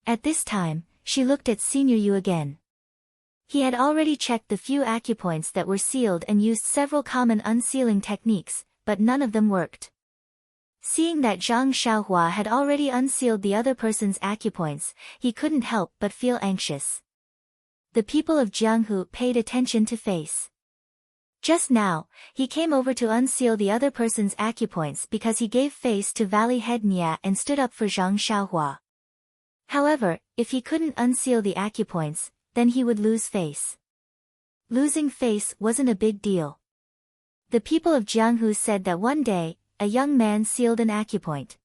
At this time, she looked at Senior Yu again. He had already checked the few acupoints that were sealed and used several common unsealing techniques, but none of them worked. Seeing that Zhang Xiaohua had already unsealed the other person's acupoints, he couldn't help but feel anxious. The people of Jianghu paid attention to Face. Just now, he came over to unseal the other person's acupoints because he gave Face to Valley Head Nia and stood up for Zhang Xiaohua. However, if he couldn't unseal the acupoints, then he would lose Face. Losing Face wasn't a big deal. The people of Jianghu said that one day, a young man sealed an acupoint.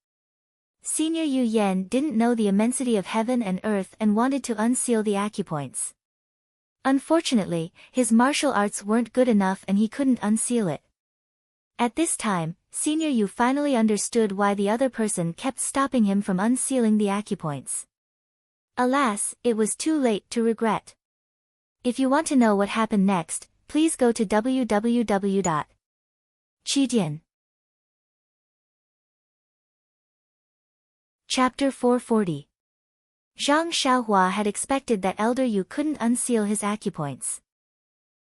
Senior Yu Yan didn't know the immensity of heaven and earth and wanted to unseal the acupoints. Unfortunately, his martial arts weren't good enough and he couldn't unseal it. At this time, Senior Yu finally understood why the other person kept stopping him from unsealing the acupoints. Alas, it was too late to regret. If you want to know what happened next, please go to www.chidian. Chapter 440. Zhang Xiaohua had expected that Elder Yu couldn't unseal his acupoints.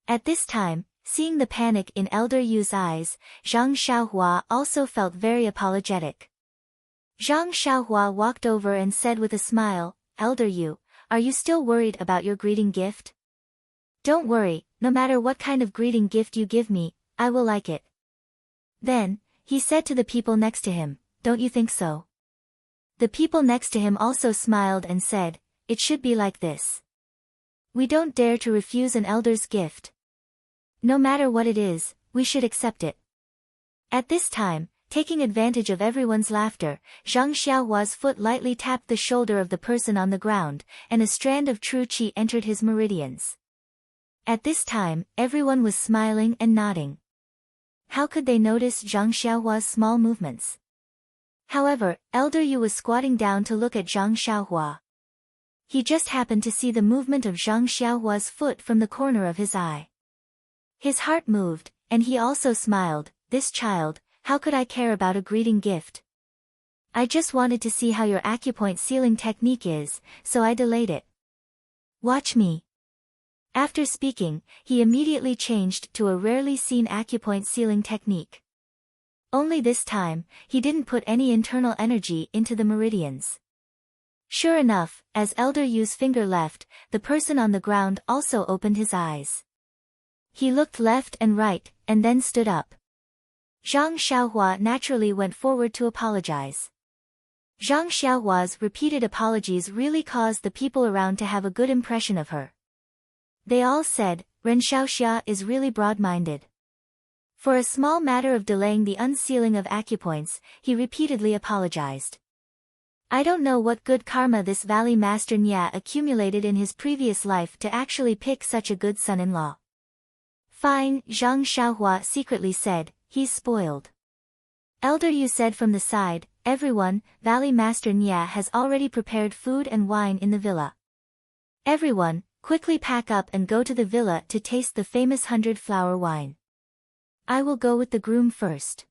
At this time, seeing the panic in Elder Yu's eyes, Zhang Xiaohua also felt very apologetic. Zhang Xiaohua walked over and said with a smile, "Elder Yu, are you still worried about your greeting gift? Don't worry, no matter what kind of greeting gift you give me, I will like it." Then, he said to the people next to him, "Don't you think so?" The people next to him also smiled and said, "It should be like this. We don't dare to refuse an elder's gift. No matter what it is, we should accept it." At this time, taking advantage of everyone's laughter, Zhang Xiaohua's foot lightly tapped the shoulder of the person on the ground, and a strand of true qi entered his meridians. At this time, everyone was smiling and nodding. How could they notice Zhang Xiaohua's small movements? However, Elder Yu was squatting down to look at Zhang Xiaohua. He just happened to see the movement of Zhang Xiaohua's foot from the corner of his eye. His heart moved, and he also smiled. "This child, how could I care about a greeting gift? I just wanted to see how your acupoint sealing technique is, so I delayed it. Watch me." After speaking, he immediately changed to a rarely seen acupoint sealing technique. Only this time, he didn't put any internal energy into the meridians. Sure enough, as Elder Yu's finger left, the person on the ground also opened his eyes. He looked left and right, and then stood up. Zhang Xiaohua naturally went forward to apologize. Zhang Xiaohua's repeated apologies really caused the people around to have a good impression of her. They all said, "Ren Xiaoxia is really broad-minded." For a small matter of delaying the unsealing of acupoints, he repeatedly apologized. I don't know what good karma this Valley Master Nya accumulated in his previous life to actually pick such a good son-in-law. Fine, Zhang Xiaohua secretly said, "He's spoiled." Elder Yu said from the side, "Everyone, Valley Master Nya has already prepared food and wine in the villa. Everyone, quickly pack up and go to the villa to taste the famous 100-flower wine. I will go with the groom first."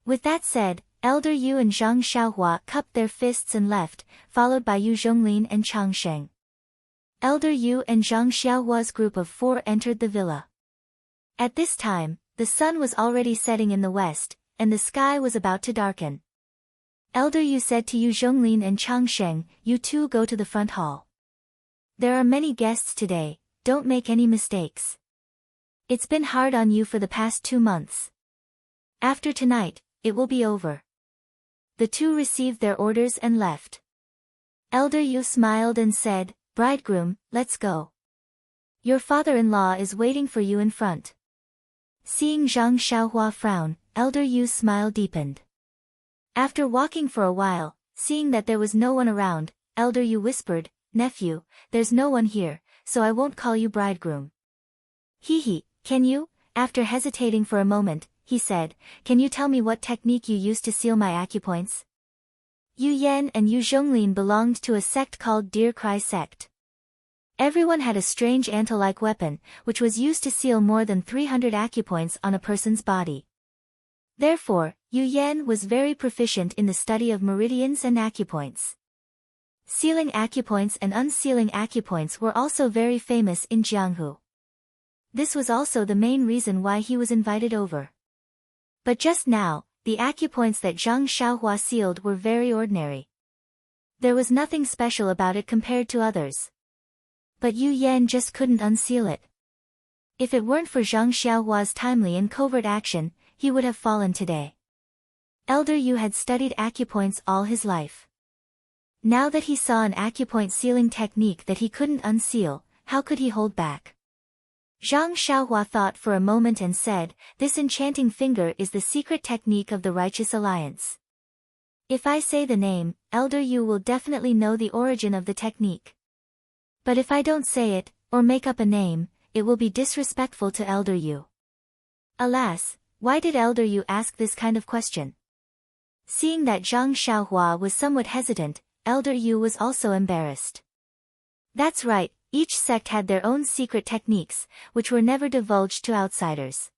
With that said, Elder Yu and Zhang Xiaohua cupped their fists and left, followed by Yu Zhonglin and Chang Sheng. Elder Yu and Zhang Xiaohua's group of 4 entered the villa. At this time, the sun was already setting in the west, and the sky was about to darken. Elder Yu said to Yu Zhonglin and Chang Sheng, "You two go to the front hall. There are many guests today, don't make any mistakes. It's been hard on you for the past 2 months. After tonight, it will be over." The two received their orders and left. Elder Yu smiled and said, "Bridegroom, let's go. Your father-in-law is waiting for you in front." Seeing Zhang Xiaohua frown, Elder Yu's smile deepened. After walking for a while, seeing that there was no one around, Elder Yu whispered, "Nephew, there's no one here, so I won't call you bridegroom." "Hee, can you?" After hesitating for a moment, he said, "Can you tell me what technique you used to seal my acupoints?" Yu Yan and Yu Zhonglin belonged to a sect called Deer Cry Sect. Everyone had a strange ant-like weapon, which was used to seal more than 300 acupoints on a person's body. Therefore, Yu Yan was very proficient in the study of meridians and acupoints. Sealing acupoints and unsealing acupoints were also very famous in Jianghu. This was also the main reason why he was invited over. But just now, the acupoints that Zhang Xiaohua sealed were very ordinary. There was nothing special about it compared to others. But Yu Yan just couldn't unseal it. If it weren't for Zhang Xiaohua's timely and covert action, he would have fallen today. Elder Yu had studied acupoints all his life. Now that he saw an acupoint sealing technique that he couldn't unseal, how could he hold back? Zhang Xiaohua thought for a moment and said, "This enchanting finger is the secret technique of the Righteous Alliance. If I say the name, Elder Yu will definitely know the origin of the technique. But if I don't say it, or make up a name, it will be disrespectful to Elder Yu. Alas, why did Elder Yu ask this kind of question? Seeing that Zhang Xiaohua was somewhat hesitant, Elder Yu was also embarrassed. That's right, each sect had their own secret techniques, which were never divulged to outsiders.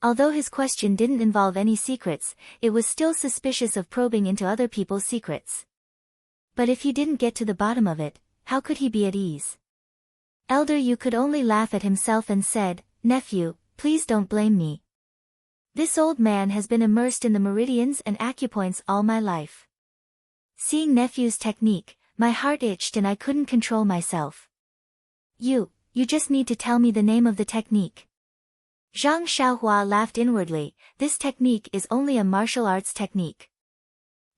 Although his question didn't involve any secrets, it was still suspicious of probing into other people's secrets. But if he didn't get to the bottom of it, how could he be at ease? Elder Yu could only laugh at himself and said, "Nephew, please don't blame me. This old man has been immersed in the meridians and acupoints all my life." Seeing nephew's technique, my heart itched and I couldn't control myself. You just need to tell me the name of the technique." Zhang Xiaohua laughed inwardly. "This technique is only a martial arts technique.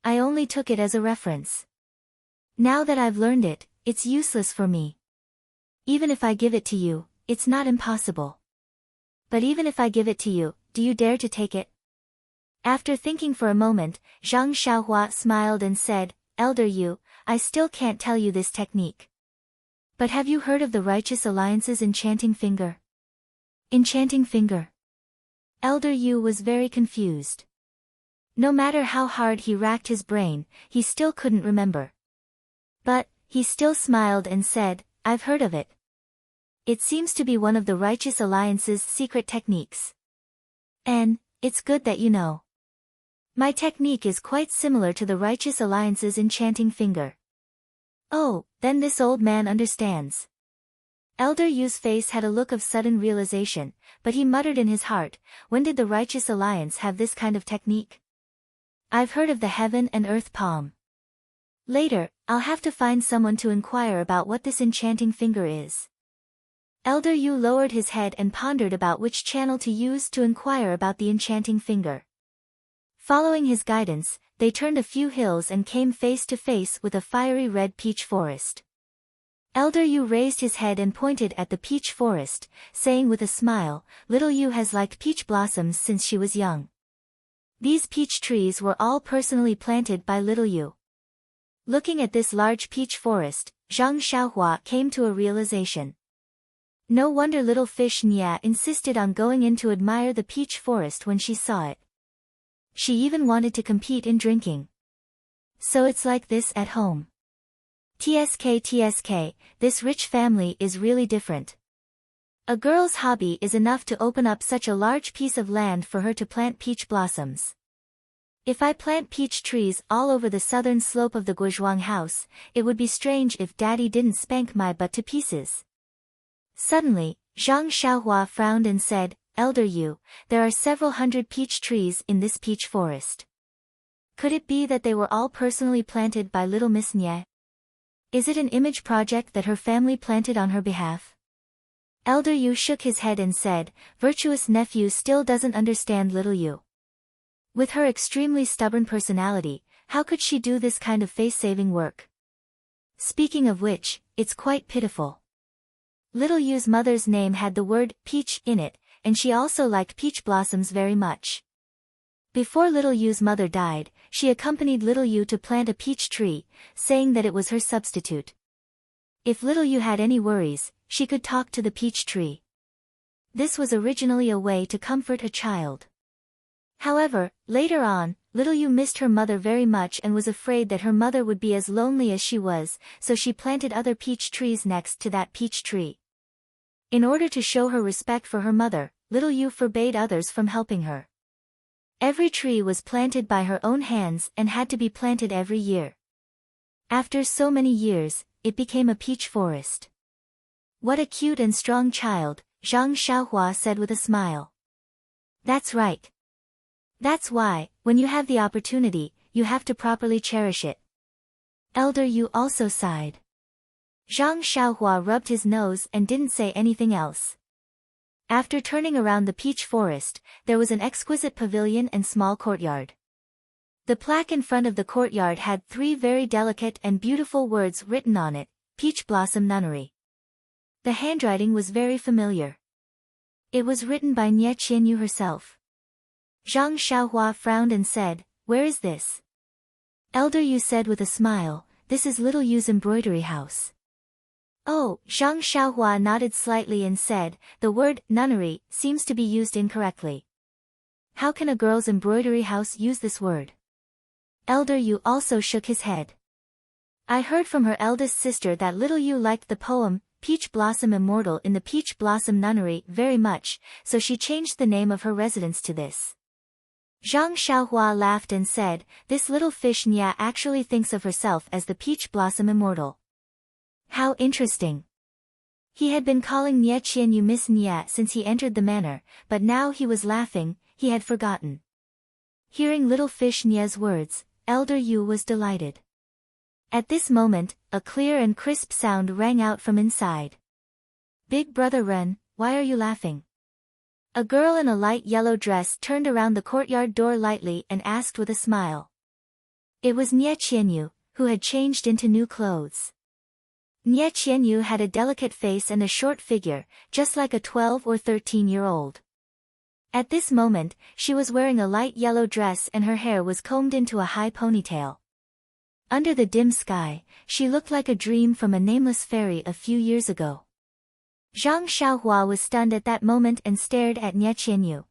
I only took it as a reference. Now that I've learned it, it's useless for me. Even if I give it to you, it's not impossible. But even if I give it to you, do you dare to take it?" After thinking for a moment, Zhang Xiaohua smiled and said, "Elder Yu, I still can't tell you this technique. But have you heard of the Righteous Alliance's enchanting finger?" Enchanting finger? Elder Yu was very confused. No matter how hard he racked his brain, he still couldn't remember. But, he still smiled and said, "I've heard of it. It seems to be one of the Righteous Alliance's secret techniques. And, it's good that you know. My technique is quite similar to the Righteous Alliance's enchanting finger." "Oh, then this old man understands." Elder Yu's face had a look of sudden realization, but he muttered in his heart, "When did the Righteous Alliance have this kind of technique? I've heard of the Heaven and Earth Palm. Later, I'll have to find someone to inquire about what this enchanting finger is." Elder Yu lowered his head and pondered about which channel to use to inquire about the enchanting finger. Following his guidance, they turned a few hills and came face to face with a fiery red peach forest. Elder Yu raised his head and pointed at the peach forest, saying with a smile, "Little Yu has liked peach blossoms since she was young. These peach trees were all personally planted by Little Yu." Looking at this large peach forest, Zhang Xiaohua came to a realization. No wonder little fish Nya insisted on going in to admire the peach forest when she saw it. She even wanted to compete in drinking. So it's like this at home. TSK, this rich family is really different. A girl's hobby is enough to open up such a large piece of land for her to plant peach blossoms. If I plant peach trees all over the southern slope of the Guozhuang house, it would be strange if Daddy didn't spank my butt to pieces." Suddenly, Zhang Xiaohua frowned and said, "Elder Yu, there are several hundred peach trees in this peach forest. Could it be that they were all personally planted by little Miss Nye? Is it an image project that her family planted on her behalf?" Elder Yu shook his head and said, "Virtuous nephew still doesn't understand Little Yu. With her extremely stubborn personality, how could she do this kind of face-saving work? Speaking of which, it's quite pitiful. Little Yu's mother's name had the word peach in it, and she also liked peach blossoms very much. Before Little Yu's mother died, she accompanied Little Yu to plant a peach tree, saying that it was her substitute. If Little Yu had any worries, she could talk to the peach tree. This was originally a way to comfort a child. However, later on, Little Yu missed her mother very much and was afraid that her mother would be as lonely as she was, so she planted other peach trees next to that peach tree. In order to show her respect for her mother, Little Yu forbade others from helping her. Every tree was planted by her own hands and had to be planted every year. After so many years, it became a peach forest. "What a cute and strong child," Zhang Xiaohua said with a smile. "That's right. That's why, when you have the opportunity, you have to properly cherish it." Elder Yu also sighed. Zhang Xiaohua rubbed his nose and didn't say anything else. After turning around the peach forest, there was an exquisite pavilion and small courtyard. The plaque in front of the courtyard had 3 very delicate and beautiful words written on it, "Peach Blossom Nunnery." The handwriting was very familiar. It was written by Nye Qianyu herself. Zhang Xiaohua frowned and said, "Where is this?" Elder Yu said with a smile, "This is little Yu's embroidery house." Oh, Zhang Xiaohua nodded slightly and said, "The word nunnery seems to be used incorrectly. How can a girl's embroidery house use this word?" Elder Yu also shook his head. "I heard from her eldest sister that little Yu liked the poem, Peach Blossom Immortal in the Peach Blossom Nunnery very much, so she changed the name of her residence to this." Zhang Xiaohua laughed and said, "This little fish Nya actually thinks of herself as the Peach Blossom Immortal. How interesting." He had been calling Nye Qianyu Miss Nya since he entered the manor, but now he was laughing, he had forgotten. Hearing little fish Nya's words, Elder Yu was delighted. At this moment, a clear and crisp sound rang out from inside. "Big brother Ren, why are you laughing?" A girl in a light yellow dress turned around the courtyard door lightly and asked with a smile. It was Nye Qianyu, who had changed into new clothes. Nye Qianyu had a delicate face and a short figure, just like a 12 or 13-year-old. At this moment, she was wearing a light yellow dress and her hair was combed into a high ponytail. Under the dim sky, she looked like a dream from a nameless fairy a few years ago. Zhang Xiaohua was stunned at that moment and stared at Nye Qianyu.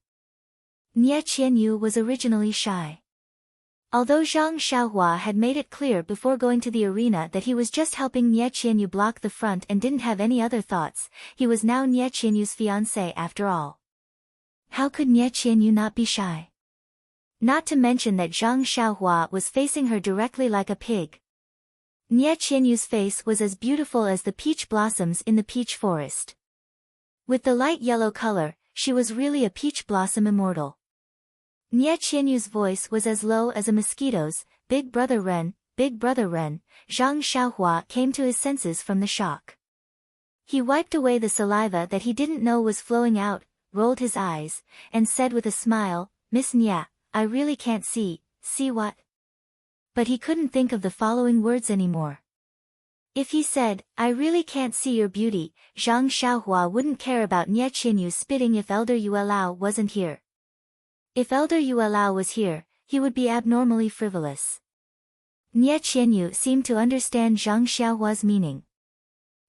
Nye Qianyu was originally shy. Although Zhang Xiaohua had made it clear before going to the arena that he was just helping Nye Qianyu block the front and didn't have any other thoughts, he was now Nye Qianyu's fiancé after all. How could Nye Qianyu not be shy? Not to mention that Zhang Xiaohua was facing her directly like a pig. Nye Qianyu's face was as beautiful as the peach blossoms in the peach forest. With the light yellow color, she was really a peach blossom immortal. Nye Qianyu's voice was as low as a mosquito's, "Big brother Ren, big brother Ren." Zhang Xiaohua came to his senses from the shock. He wiped away the saliva that he didn't know was flowing out, rolled his eyes, and said with a smile, "Miss Nya, I really can't see what?" But he couldn't think of the following words anymore. If he said, "I really can't see your beauty," Zhang Xiaohua wouldn't care about Nye Qianyu spitting if Elder Yuelao wasn't here. If Elder Yuelao was here, he would be abnormally frivolous. Nye Qianyu seemed to understand Zhang Xiaohua's meaning.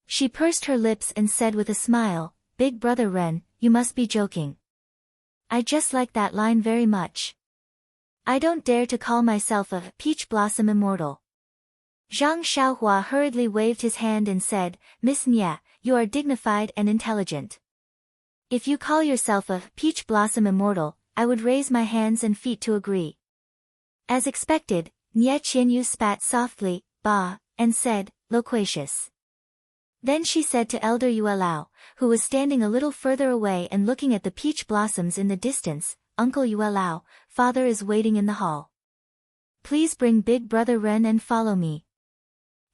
She pursed her lips and said with a smile, "Big brother Ren, you must be joking. I just like that line very much. I don't dare to call myself a peach blossom immortal." Zhang Xiaohua hurriedly waved his hand and said, "Miss Nya, you are dignified and intelligent. If you call yourself a peach blossom immortal, I would raise my hands and feet to agree." As expected, Nye Qianyu spat softly, "Bah," and said, "Loquacious." Then she said to Elder Yuelao, who was standing a little further away and looking at the peach blossoms in the distance, "Uncle Yuelao, father is waiting in the hall. Please bring big brother Ren and follow me."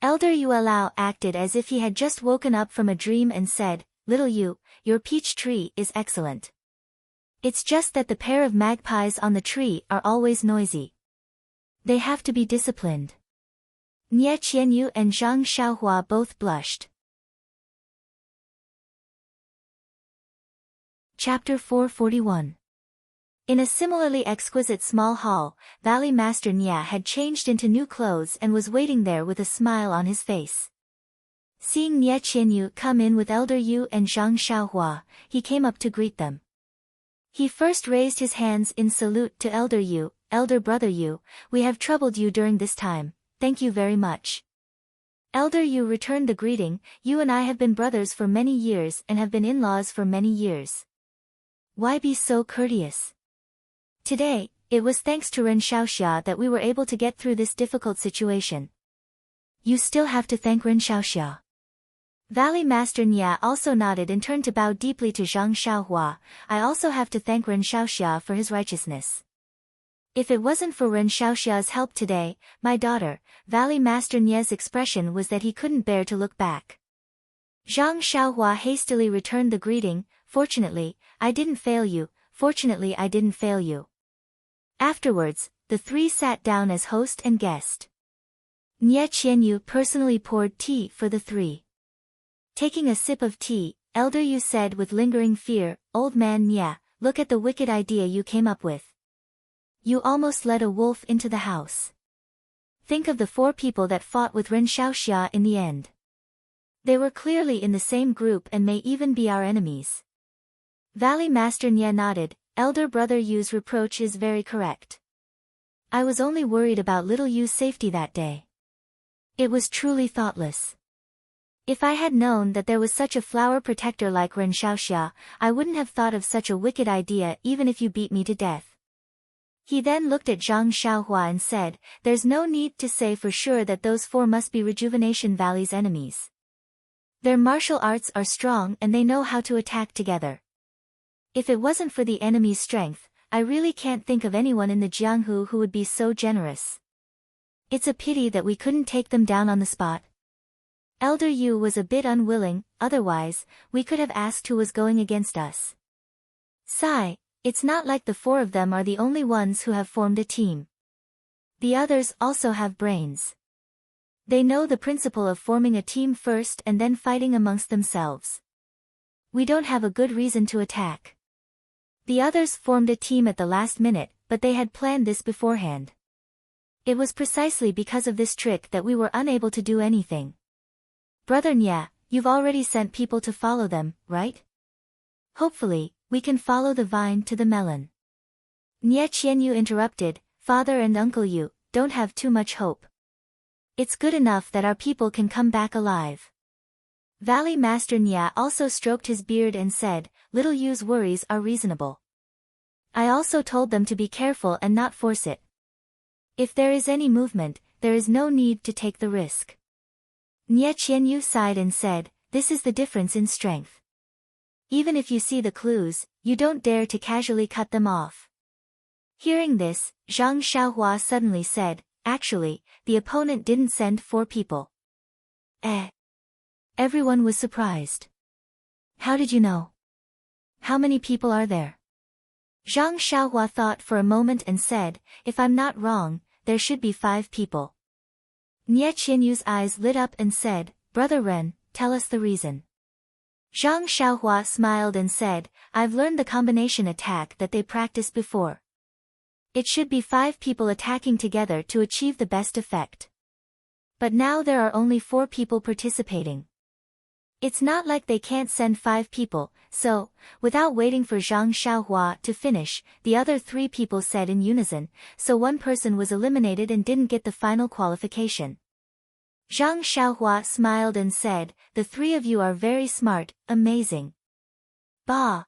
Elder Yuelao acted as if he had just woken up from a dream and said, "Little Yu, your peach tree is excellent. It's just that the pair of magpies on the tree are always noisy. They have to be disciplined." Nye Qianyu and Zhang Xiaohua both blushed. Chapter 441. In a similarly exquisite small hall, Valley Master Nya had changed into new clothes and was waiting there with a smile on his face. Seeing Nye Qianyu come in with Elder Yu and Zhang Xiaohua, he came up to greet them. He first raised his hands in salute to Elder Yu, "Elder brother Yu, we have troubled you during this time, thank you very much." Elder Yu returned the greeting, "You and I have been brothers for many years and have been in-laws for many years. Why be so courteous? Today, it was thanks to Ren Xiaoxia that we were able to get through this difficult situation." "You still have to thank Ren Xiaoxia." Valley Master Nya also nodded and turned to bow deeply to Zhang Xiaohua. "I also have to thank Ren Xiaoxia for his righteousness. If it wasn't for Ren Xiaoxia's help today, my daughter," Valley Master Nya's expression was that he couldn't bear to look back. Zhang Xiaohua hastily returned the greeting, "Fortunately, I didn't fail you, fortunately I didn't fail you." Afterwards, the three sat down as host and guest. Nye Qianyu personally poured tea for the three. Taking a sip of tea, Elder Yu said with lingering fear, "Old man Nye, look at the wicked idea you came up with. You almost led a wolf into the house. Think of the 4 people that fought with Ren Xiaoxia in the end. They were clearly in the same group and may even be our enemies. Valley Master Nye nodded. Elder Brother Yu's reproach is very correct. I was only worried about little Yu's safety that day. It was truly thoughtless. If I had known that there was such a flower protector like Ren Xiaoxia, I wouldn't have thought of such a wicked idea even if you beat me to death. He then looked at Zhang Xiaohua and said, there's no need to say for sure that those 4 must be Rejuvenation Valley's enemies. Their martial arts are strong and they know how to attack together. If it wasn't for the enemy's strength, I really can't think of anyone in the Jianghu who would be so generous. It's a pity that we couldn't take them down on the spot. Elder Yu was a bit unwilling, otherwise, we could have asked who was going against us. Sigh, it's not like the 4 of them are the only ones who have formed a team. The others also have brains. They know the principle of forming a team first and then fighting amongst themselves. We don't have a good reason to attack. The others formed a team at the last minute, but they had planned this beforehand. It was precisely because of this trick that we were unable to do anything. Brother Nya, you've already sent people to follow them, right? Hopefully, we can follow the vine to the melon. Nye Qianyu interrupted, Father and Uncle Yu, don't have too much hope. It's good enough that our people can come back alive. Valley Master Nya also stroked his beard and said, little Yu's worries are reasonable. I also told them to be careful and not force it. If there is any movement, there is no need to take the risk. Nye Qianyu sighed and said, this is the difference in strength. Even if you see the clues, you don't dare to casually cut them off. Hearing this, Zhang Xiaohua suddenly said, actually, the opponent didn't send 4 people. Everyone was surprised. How did you know? How many people are there? Zhang Xiaohua thought for a moment and said, if I'm not wrong, there should be 5 people. Nye Qianyu's eyes lit up and said, Brother Ren, tell us the reason. Zhang Xiaohua smiled and said, I've learned the combination attack that they practiced before. It should be 5 people attacking together to achieve the best effect. But now there are only 4 people participating. It's not like they can't send 5 people, so, without waiting for Zhang Xiaohua to finish, the other 3 people said in unison, so 1 person was eliminated and didn't get the final qualification. Zhang Xiaohua smiled and said, the 3 of you are very smart, amazing. Bah!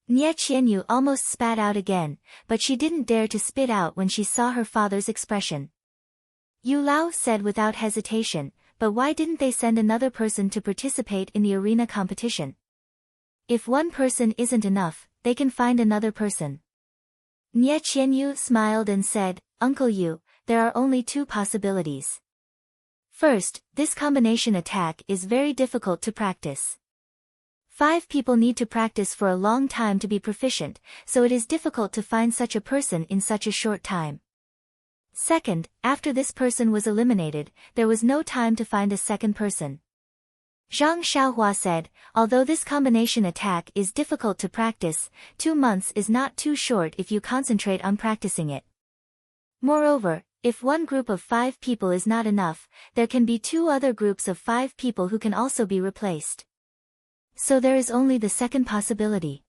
Nye Qianyu almost spat out again, but she didn't dare to spit out when she saw her father's expression. Yu Lao said without hesitation, but why didn't they send another person to participate in the arena competition? If 1 person isn't enough, they can find another person. Nye Qianyu smiled and said, Uncle Yu, there are only 2 possibilities. First, this combination attack is very difficult to practice. 5 people need to practice for a long time to be proficient, so it is difficult to find such a person in such a short time. Second, after this person was eliminated, there was no time to find a second person. Zhang Xiaohua said, although this combination attack is difficult to practice, 2 months is not too short if you concentrate on practicing it. Moreover, if 1 group of 5 people is not enough, there can be 2 other groups of 5 people who can also be replaced. So there is only the second possibility.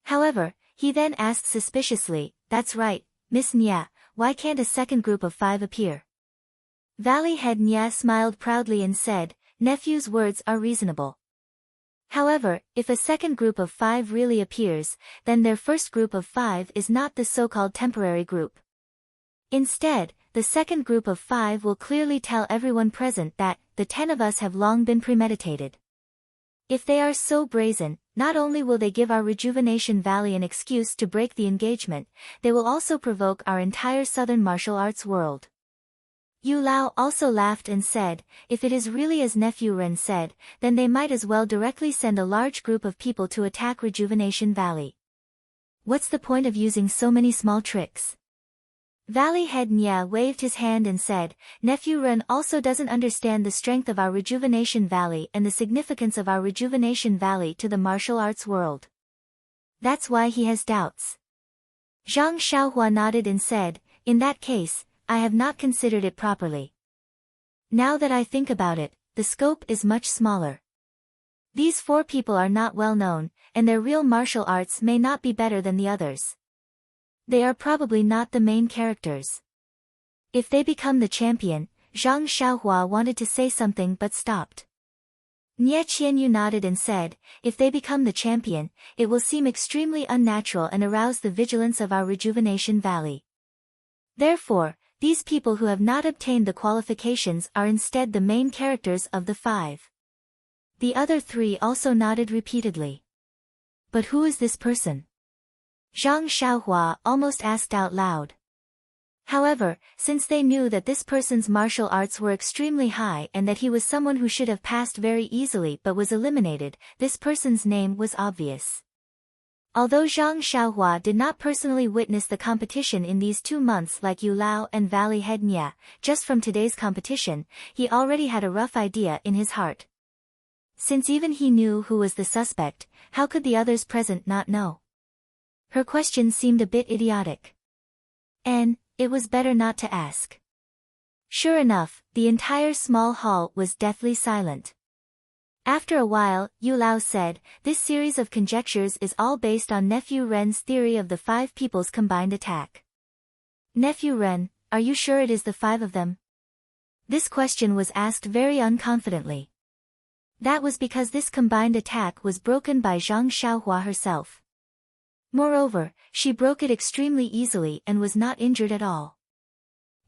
However, he then asked suspiciously, that's right, Miss Nya, why can't a second group of 5 appear? Valley Head Nya smiled proudly and said, Nephew's words are reasonable. However, if a second group of 5 really appears, then their first group of 5 is not the so-called temporary group. Instead, the second group of 5 will clearly tell everyone present that, the 10 of us have long been premeditated. If they are so brazen, not only will they give our Rejuvenation Valley an excuse to break the engagement, they will also provoke our entire southern martial arts world. Yu Lao also laughed and said, if it is really as Nephew Ren said, then they might as well directly send a large group of people to attack Rejuvenation Valley. What's the point of using so many small tricks? Valley Head Nya waved his hand and said, Nephew Ren also doesn't understand the strength of our Rejuvenation Valley and the significance of our Rejuvenation Valley to the martial arts world. That's why he has doubts. Zhang Xiaohua nodded and said, in that case, I have not considered it properly. Now that I think about it, the scope is much smaller. These 4 people are not well known, and their real martial arts may not be better than the others. They are probably not the main characters. If they become the champion, Zhang Xiaohua wanted to say something but stopped. Nie Qianyu nodded and said, if they become the champion, it will seem extremely unnatural and arouse the vigilance of our Rejuvenation Valley. Therefore, these people who have not obtained the qualifications are instead the main characters of the 5. The other 3 also nodded repeatedly. But who is this person? Zhang Xiaohua almost asked out loud. However, since they knew that this person's martial arts were extremely high and that he was someone who should have passed very easily but was eliminated, this person's name was obvious. Although Zhang Xiaohua did not personally witness the competition in these 2 months like Yu Lao and Valley Head Nya, just from today's competition, he already had a rough idea in his heart. Since even he knew who was the suspect, how could the others present not know? Her question seemed a bit idiotic. And it was better not to ask. Sure enough, the entire small hall was deathly silent. After a while, Yu Lao said, this series of conjectures is all based on Nephew Ren's theory of the 5 people's combined attack. Nephew Ren, are you sure it is the 5 of them? This question was asked very unconfidently. That was because this combined attack was broken by Zhang Xiaohua herself. Moreover, she broke it extremely easily and was not injured at all.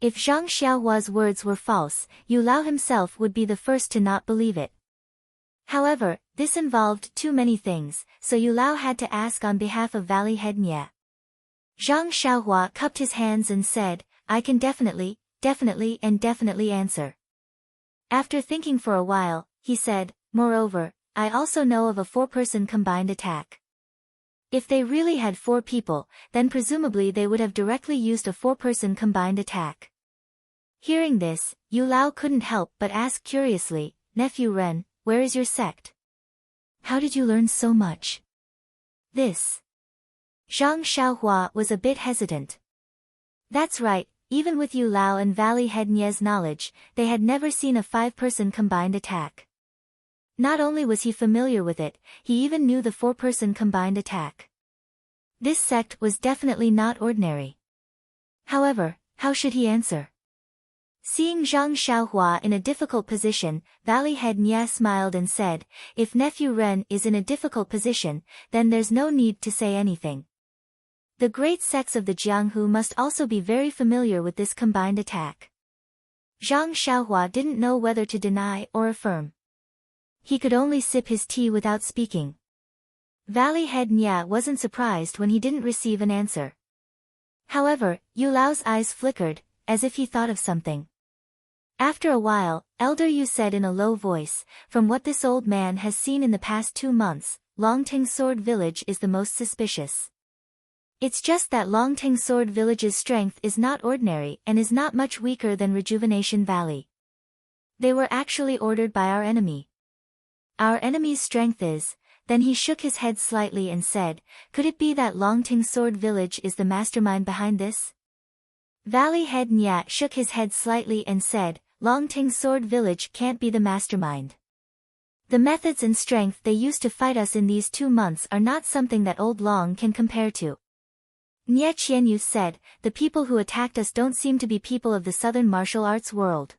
If Zhang Xiaohua's words were false, Yu Lao himself would be the first to not believe it. However, this involved too many things, so Yu Lao had to ask on behalf of Valley Head Nye. Zhang Xiaohua cupped his hands and said, I can definitely answer. After thinking for a while, he said, moreover, I also know of a 4-person combined attack. If they really had 4 people, then presumably they would have directly used a 4-person combined attack. Hearing this, Yu Lao couldn't help but ask curiously, Nephew Ren, where is your sect? How did you learn so much? This. Zhang Xiaohua was a bit hesitant. That's right, even with Yu Lao and Valley Head Nye's knowledge, they had never seen a 5-person combined attack. Not only was he familiar with it, he even knew the 4-person combined attack. This sect was definitely not ordinary. However, how should he answer? Seeing Zhang Xiaohua in a difficult position, Valley Head Nye smiled and said, if Nephew Ren is in a difficult position, then there's no need to say anything. The great sects of the Jianghu must also be very familiar with this combined attack. Zhang Xiaohua didn't know whether to deny or affirm. He could only sip his tea without speaking. Valley Head Nye wasn't surprised when he didn't receive an answer. However, Yu Lao's eyes flickered, as if he thought of something. After a while, Elder Yu said in a low voice, from what this old man has seen in the past 2 months, Longting Sword Village is the most suspicious. It's just that Longting Sword Village's strength is not ordinary and is not much weaker than Rejuvenation Valley. They were actually ordered by our enemy. Our enemy's strength is, then he shook his head slightly and said, could it be that Longting Sword Village is the mastermind behind this? Valley Head Nye shook his head slightly and said, Longting Sword Village can't be the mastermind. The methods and strength they used to fight us in these 2 months are not something that old Long can compare to. Nie Qianyu said, the people who attacked us don't seem to be people of the southern martial arts world.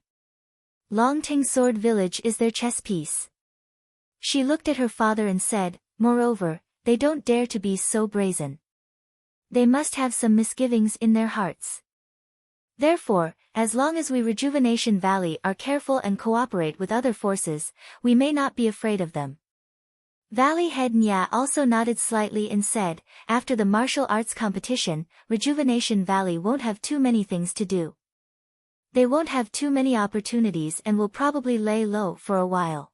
Longting Sword Village is their chess piece. She looked at her father and said, moreover, they don't dare to be so brazen. They must have some misgivings in their hearts. Therefore, as long as we Rejuvenation Valley are careful and cooperate with other forces, we may not be afraid of them. Valley Head Nye also nodded slightly and said, after the martial arts competition, Rejuvenation Valley won't have too many things to do. They won't have too many opportunities and will probably lay low for a while.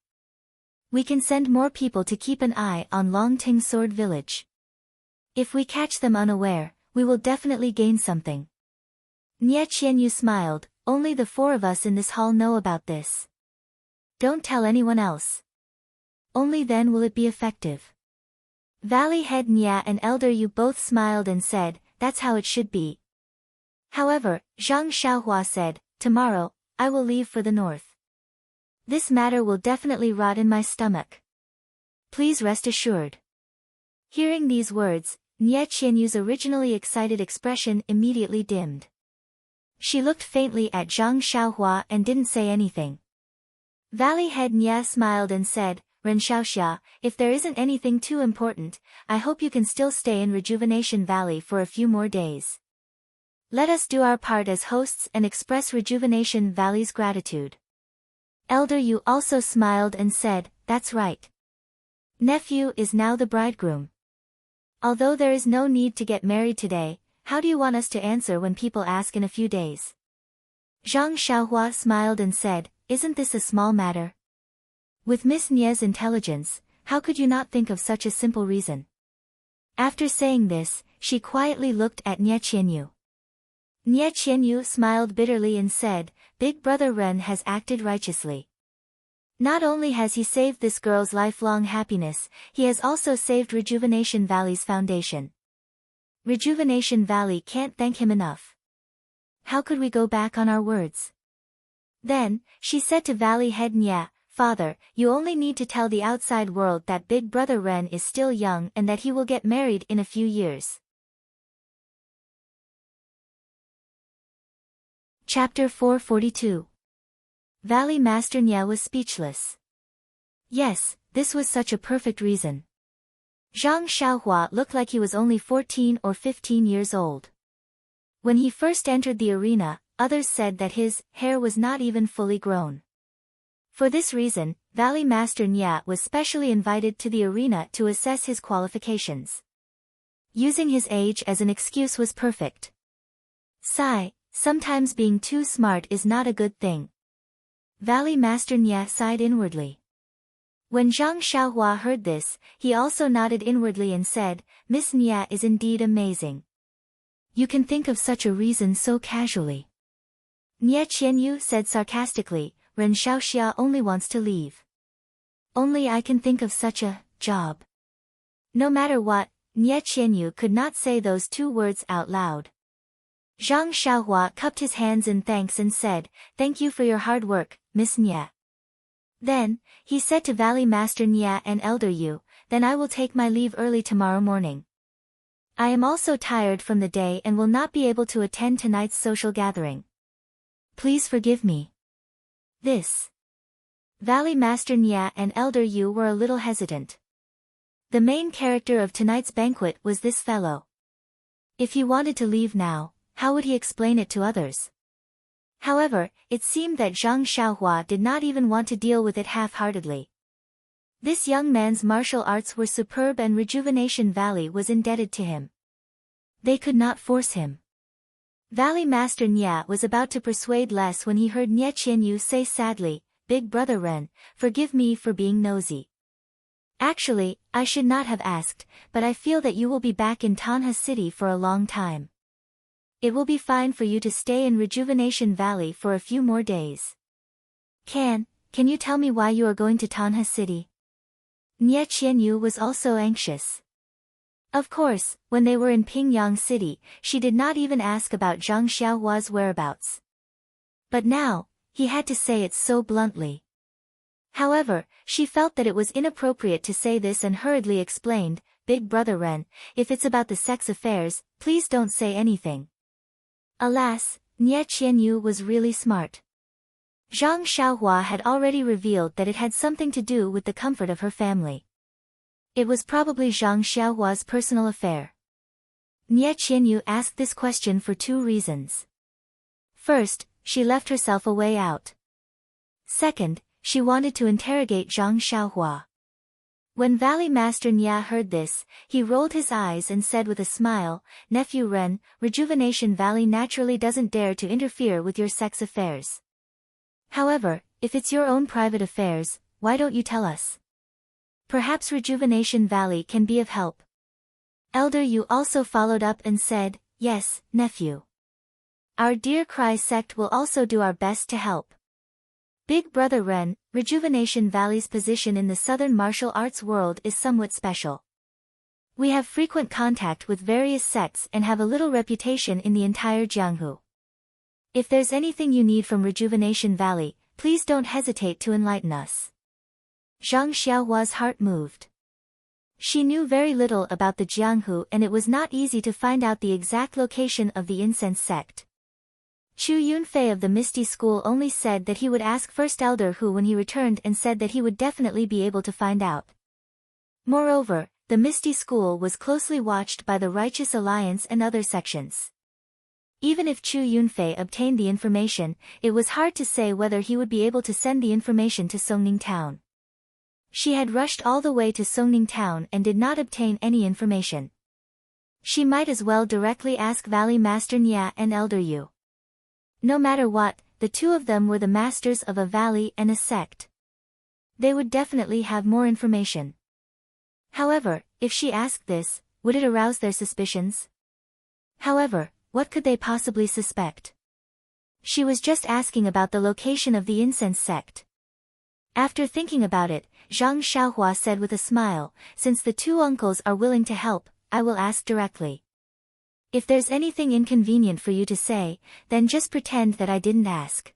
We can send more people to keep an eye on Longting Sword Village. If we catch them unaware, we will definitely gain something. Nie Qianyu smiled, only the 4 of us in this hall know about this. Don't tell anyone else. Only then will it be effective. Valley Head Nye and Elder Yu both smiled and said, that's how it should be. However, Zhang Xiaohua said, tomorrow, I will leave for the north. This matter will definitely rot in my stomach. Please rest assured. Hearing these words, Nie Qianyu's originally excited expression immediately dimmed. She looked faintly at Zhang Xiaohua and didn't say anything. Valley Head Nie smiled and said, Ren Xiaoxia, if there isn't anything too important, I hope you can still stay in Rejuvenation Valley for a few more days. Let us do our part as hosts and express Rejuvenation Valley's gratitude. Elder Yu also smiled and said, that's right. Nephew is now the bridegroom. Although there is no need to get married today, how do you want us to answer when people ask in a few days? Zhang Xiaohua smiled and said, isn't this a small matter? With Miss Nie's intelligence, how could you not think of such a simple reason? After saying this, she quietly looked at Nie Qianyu. Nie Qianyu smiled bitterly and said, Big Brother Ren has acted righteously. Not only has he saved this girl's lifelong happiness, he has also saved Rejuvenation Valley's foundation. Rejuvenation Valley can't thank him enough. How could we go back on our words? Then, she said to Valley Head Nie, Father, you only need to tell the outside world that Big Brother Ren is still young and that he will get married in a few years. Chapter 442. Valley Master Nie was speechless. Yes, this was such a perfect reason. Zhang Xiaohua looked like he was only 14 or 15 years old. When he first entered the arena, others said that his hair was not even fully grown. For this reason, Valley Master Nie was specially invited to the arena to assess his qualifications. Using his age as an excuse was perfect. Sigh, sometimes being too smart is not a good thing. Valley Master Nie sighed inwardly. When Zhang Xiaohua heard this, he also nodded inwardly and said, Miss Nie is indeed amazing. You can think of such a reason so casually. Nie Qianyu said sarcastically, Ren Xiaoxia only wants to leave. Only I can think of such a job. No matter what, Nie Qianyu could not say those two words out loud. Zhang Xiaohua cupped his hands in thanks and said, Thank you for your hard work, Miss Nie. Then, he said to Valley Master Nie and Elder Yu, Then I will take my leave early tomorrow morning. I am also tired from the day and will not be able to attend tonight's social gathering. Please forgive me. This. Valley Master Nie and Elder Yu were a little hesitant. The main character of tonight's banquet was this fellow. If he wanted to leave now, how would he explain it to others? However, it seemed that Zhang Xiaohua did not even want to deal with it half-heartedly. This young man's martial arts were superb and Rejuvenation Valley was indebted to him. They could not force him. Valley Master Nie was about to persuade less when he heard Nie Qianyu say sadly, Big Brother Ren, forgive me for being nosy. Actually, I should not have asked, but I feel that you will be back in Tanha City for a long time. It will be fine for you to stay in Rejuvenation Valley for a few more days. Can you tell me why you are going to Tanha City? Nie Qianyu was also anxious. Of course, when they were in Pingyang City, she did not even ask about Zhang Xiaohua's whereabouts. But now, he had to say it so bluntly. However, she felt that it was inappropriate to say this and hurriedly explained, Big Brother Ren, if it's about the sex affairs, please don't say anything. Alas, Nie Qianyu was really smart. Zhang Xiaohua had already revealed that it had something to do with the comfort of her family. It was probably Zhang Xiaohua's personal affair. Nie Qianyu asked this question for two reasons. First, she left herself a way out. Second, she wanted to interrogate Zhang Xiaohua. When Valley Master Nie heard this, he rolled his eyes and said with a smile, Nephew Ren, Rejuvenation Valley naturally doesn't dare to interfere with your sex affairs. However, if it's your own private affairs, why don't you tell us? Perhaps Rejuvenation Valley can be of help. Elder Yu also followed up and said, Yes, nephew. Our dear Cry sect will also do our best to help. Big Brother Ren, Rejuvenation Valley's position in the southern martial arts world is somewhat special. We have frequent contact with various sects and have a little reputation in the entire Jianghu. If there's anything you need from Rejuvenation Valley, please don't hesitate to enlighten us. Zhang Xiaohua's heart moved. She knew very little about the Jianghu and it was not easy to find out the exact location of the incense sect. Chu Yunfei of the Misty School only said that he would ask First Elder Hu when he returned and said that he would definitely be able to find out. Moreover, the Misty School was closely watched by the Righteous Alliance and other sections. Even if Chu Yunfei obtained the information, it was hard to say whether he would be able to send the information to Songning Town. She had rushed all the way to Songning Town and did not obtain any information. She might as well directly ask Valley Master Nya and Elder Yu. No matter what, the two of them were the masters of a valley and a sect. They would definitely have more information. However, if she asked this, would it arouse their suspicions? However, what could they possibly suspect? She was just asking about the location of the incense sect. After thinking about it, Zhang Xiaohua said with a smile, since the two uncles are willing to help, I will ask directly. If there's anything inconvenient for you to say, then just pretend that I didn't ask.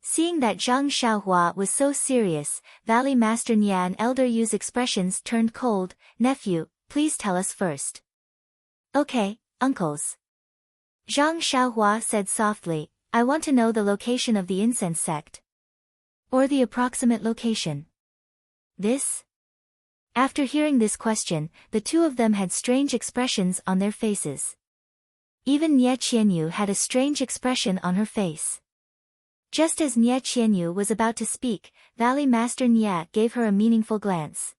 Seeing that Zhang Xiaohua was so serious, Valley Master Nya and Elder Yu's expressions turned cold. Nephew, please tell us first. Okay, uncles. Zhang Xiaohua said softly, I want to know the location of the incense sect. Or the approximate location. This? After hearing this question, the two of them had strange expressions on their faces. Even Nie Qianyu had a strange expression on her face. Just as Nie Qianyu was about to speak, Valley Master Nya gave her a meaningful glance.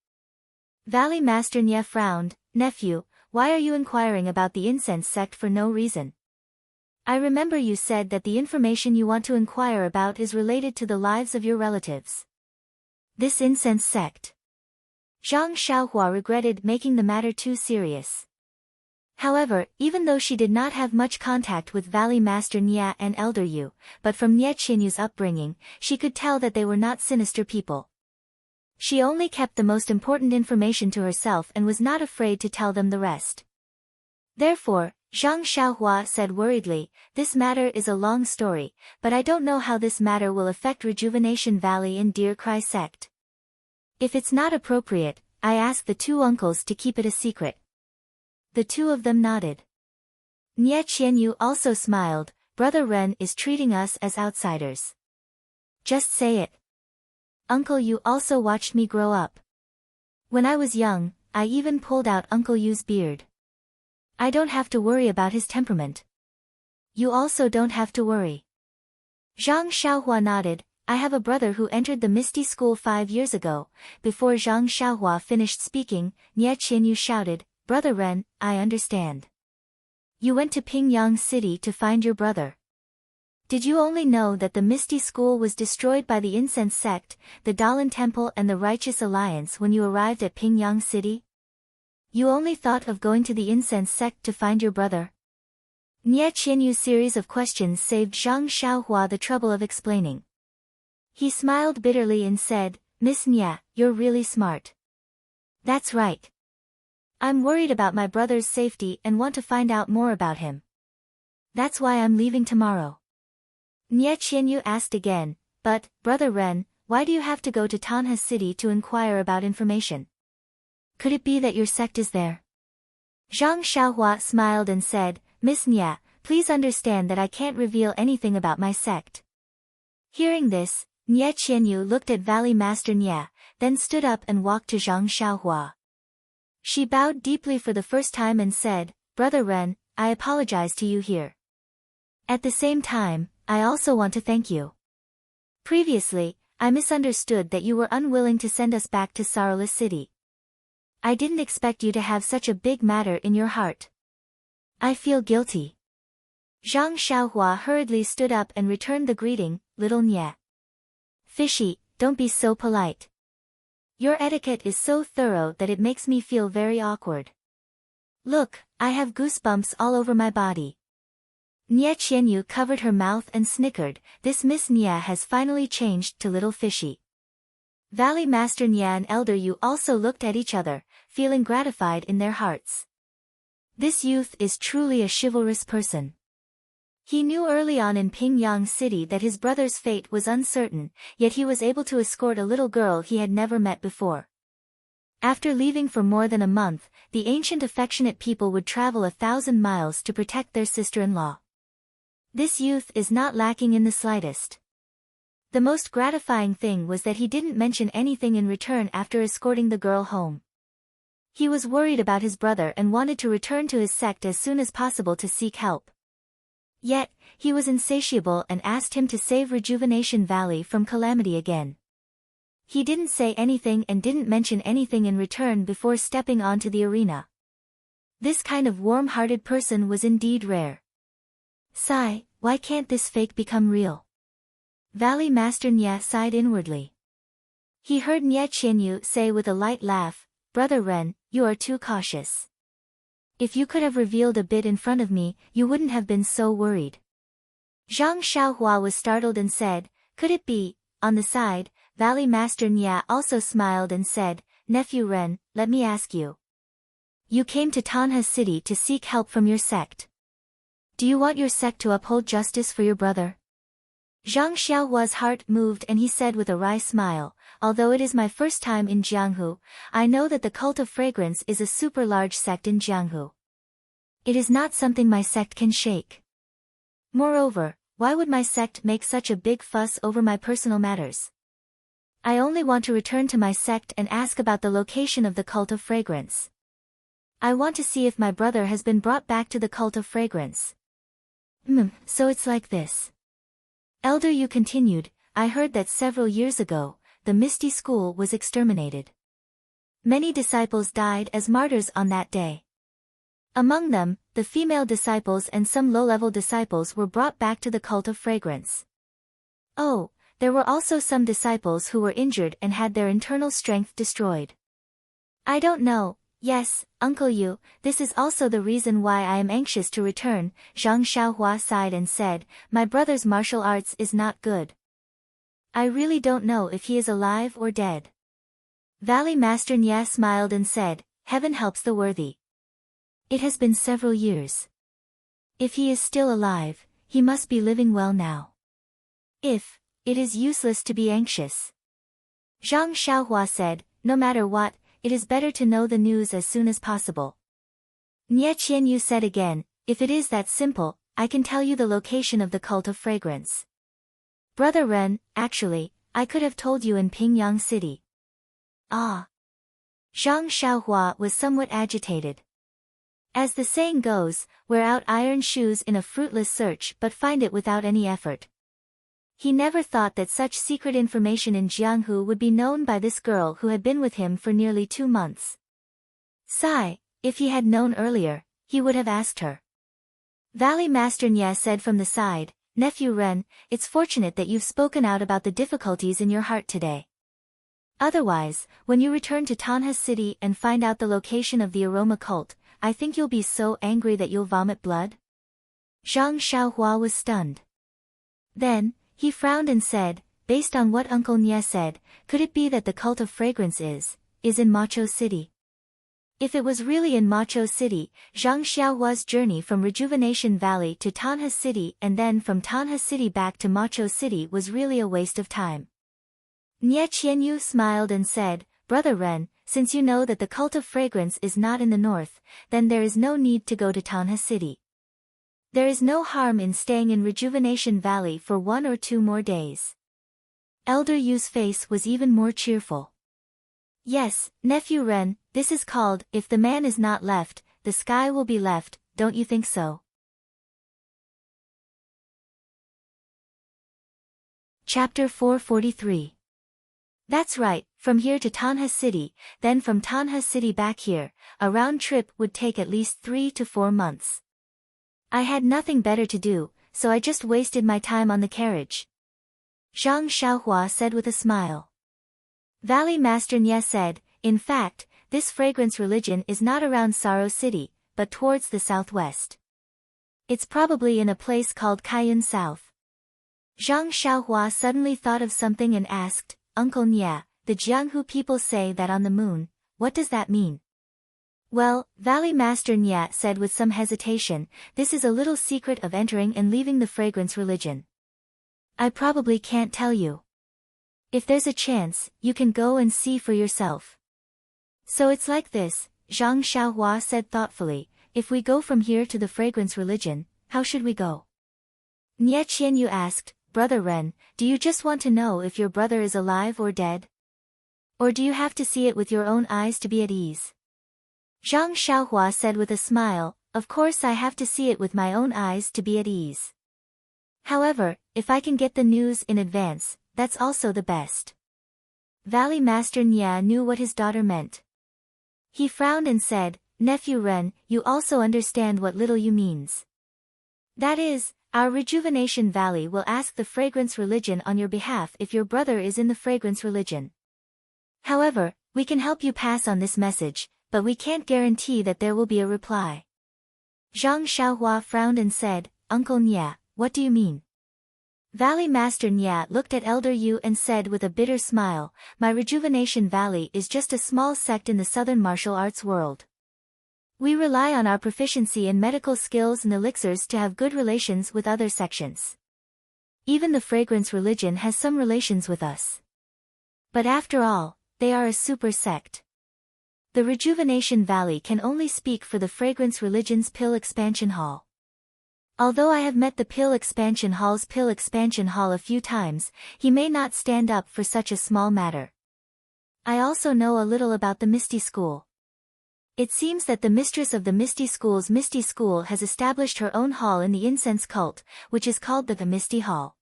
Valley Master Nya frowned, Nephew, why are you inquiring about the incense sect for no reason? I remember you said that the information you want to inquire about is related to the lives of your relatives. This incense sect. Zhang Xiaohua regretted making the matter too serious. However, even though she did not have much contact with Valley Master Nya and Elder Yu, but from Nie Qianyu's upbringing, she could tell that they were not sinister people. She only kept the most important information to herself and was not afraid to tell them the rest. Therefore, Zhang Xiaohua said worriedly, this matter is a long story, but I don't know how this matter will affect Rejuvenation Valley and Deer Cry sect. If it's not appropriate, I ask the two uncles to keep it a secret. The two of them nodded. Nie Qianyu also smiled, Brother Ren is treating us as outsiders. Just say it. Uncle Yu also watched me grow up. When I was young, I even pulled out Uncle Yu's beard. I don't have to worry about his temperament. You also don't have to worry. Zhang Xiaohua nodded, I have a brother who entered the Misty School 5 years ago. Before Zhang Xiaohua finished speaking, Nie Qianyu shouted, Brother Ren, I understand. You went to Pingyang City to find your brother. Did you only know that the Misty School was destroyed by the Incense Sect, the Dalan Temple and the Righteous Alliance when you arrived at Pingyang City? You only thought of going to the Incense Sect to find your brother? Nie Qianyu's series of questions saved Zhang Xiaohua the trouble of explaining. He smiled bitterly and said, Miss Nya, you're really smart. That's right. I'm worried about my brother's safety and want to find out more about him. That's why I'm leaving tomorrow. Nie Qianyu asked again, but, Brother Ren, why do you have to go to Tanha City to inquire about information? Could it be that your sect is there? Zhang Xiaohua smiled and said, Miss Nya, please understand that I can't reveal anything about my sect. Hearing this, Nie Qianyu looked at Valley Master Nya, then stood up and walked to Zhang Xiaohua. She bowed deeply for the first time and said, Brother Ren, I apologize to you here. At the same time, I also want to thank you. Previously, I misunderstood that you were unwilling to send us back to Sarala City. I didn't expect you to have such a big matter in your heart. I feel guilty. Zhang Xiaohua hurriedly stood up and returned the greeting, Little Nye. Fishy, don't be so polite. Your etiquette is so thorough that it makes me feel very awkward. Look, I have goosebumps all over my body. Nie Qianyu covered her mouth and snickered, this Miss Nya has finally changed to Little Fishy. Valley Master Nya and Elder Yu also looked at each other, feeling gratified in their hearts. This youth is truly a chivalrous person. He knew early on in Pingyang City that his brother's fate was uncertain, yet he was able to escort a little girl he had never met before. After leaving for more than a month, the ancient affectionate people would travel 1,000 miles to protect their sister-in-law. This youth is not lacking in the slightest. The most gratifying thing was that he didn't mention anything in return after escorting the girl home. He was worried about his brother and wanted to return to his sect as soon as possible to seek help. Yet, he was insatiable and asked him to save Rejuvenation Valley from calamity again. He didn't say anything and didn't mention anything in return before stepping onto the arena. This kind of warm-hearted person was indeed rare. Sigh, why can't this fake become real? Valley Master Nya sighed inwardly. He heard Nye Qianyu say with a light laugh, "Brother Ren, you are too cautious. If you could have revealed a bit in front of me, you wouldn't have been so worried." Zhang Xiaohua was startled and said, "Could it be?" On the side, Valley Master Nya also smiled and said, "Nephew Ren, let me ask you. You came to Tanha City to seek help from your sect. Do you want your sect to uphold justice for your brother?" Zhang Xiaohua's heart moved and he said with a wry smile, "Although it is my first time in Jianghu, I know that the cult of fragrance is a super large sect in Jianghu. It is not something my sect can shake. Moreover, why would my sect make such a big fuss over my personal matters? I only want to return to my sect and ask about the location of the cult of fragrance. I want to see if my brother has been brought back to the cult of fragrance." So it's like this. Elder Yu continued, "I heard that several years ago, the Misty School was exterminated. Many disciples died as martyrs on that day. Among them, the female disciples and some low-level disciples were brought back to the cult of fragrance. Oh, there were also some disciples who were injured and had their internal strength destroyed. I don't know. Yes, Uncle Yu, this is also the reason why I am anxious to return." Zhang Xiaohua sighed and said, "My brother's martial arts is not good. I really don't know if he is alive or dead." Valley Master Nya smiled and said, "Heaven helps the worthy. It has been several years. If he is still alive, he must be living well now. If, it is useless to be anxious." Zhang Xiaohua said, "No matter what, it is better to know the news as soon as possible." Nye Qianyu said again, "If it is that simple, I can tell you the location of the cult of fragrance. Brother Ren, actually, I could have told you in Pingyang City." Ah. Zhang Xiaohua was somewhat agitated. As the saying goes, wear out iron shoes in a fruitless search but find it without any effort. He never thought that such secret information in Jianghu would be known by this girl who had been with him for nearly 2 months. Sigh, if he had known earlier, he would have asked her. Valley Master Nya said from the side, "Nephew Ren, it's fortunate that you've spoken out about the difficulties in your heart today. Otherwise, when you return to Tanha City and find out the location of the aroma cult, I think you'll be so angry that you'll vomit blood." Zhang Xiaohua was stunned. Then, he frowned and said, "Based on what Uncle Nya said, could it be that the cult of fragrance is in Macho City?" If it was really in Macho City, Zhang Xiaohua's journey from Rejuvenation Valley to Tanha City and then from Tanha City back to Macho City was really a waste of time. Nye Qianyu smiled and said, "Brother Ren, since you know that the cult of fragrance is not in the north, then there is no need to go to Tanha City. There is no harm in staying in Rejuvenation Valley for 1 or 2 more days." Elder Yu's face was even more cheerful. "Yes, Nephew Ren, this is called, if the man is not left, the sky will be left, don't you think so?" Chapter 443. That's right, from here to Tanha City, then from Tanha City back here, a round trip would take at least 3 to 4 months. I had nothing better to do, so I just wasted my time on the carriage." Zhang Xiaohua said with a smile. Valley Master Nya said, "In fact, this fragrance religion is not around Saro City, but towards the southwest. It's probably in a place called Kaiyun South." Zhang Xiaohua suddenly thought of something and asked, "Uncle Nya, the Jianghu people say that on the moon. What does that mean? Well, Valley Master Nyat said with some hesitation, this is a little secret of entering and leaving the fragrance religion. I probably can't tell you. If there's a chance, you can go and see for yourself. So it's like this, Zhang Xiaohua said thoughtfully, if we go from here to the fragrance religion, how should we go? Nie Qianyu asked, Brother Ren, do you just want to know if your brother is alive or dead? Or do you have to see it with your own eyes to be at ease? Zhang Xiaohua said with a smile, of course I have to see it with my own eyes to be at ease. However, if I can get the news in advance, that's also the best. Valley Master Nya knew what his daughter meant. He frowned and said, Nephew Ren, you also understand what little you means. That is, our Rejuvenation Valley will ask the fragrance religion on your behalf if your brother is in the fragrance religion. However, we can help you pass on this message, but we can't guarantee that there will be a reply. Zhang Xiaohua frowned and said, Uncle Nya, what do you mean? Valley Master Nya looked at Elder Yu and said with a bitter smile, my Rejuvenation Valley is just a small sect in the southern martial arts world. We rely on our proficiency in medical skills and elixirs to have good relations with other sections. Even the fragrance religion has some relations with us. But after all, they are a super sect. The Rejuvenation Valley can only speak for the fragrance religion's Pill Expansion Hall. Although I have met the Pill Expansion Hall's Pill Expansion Hall a few times, he may not stand up for such a small matter. I also know a little about the Misty School. It seems that the mistress of the Misty School's Misty School has established her own hall in the incense cult, which is called the Misty Hall.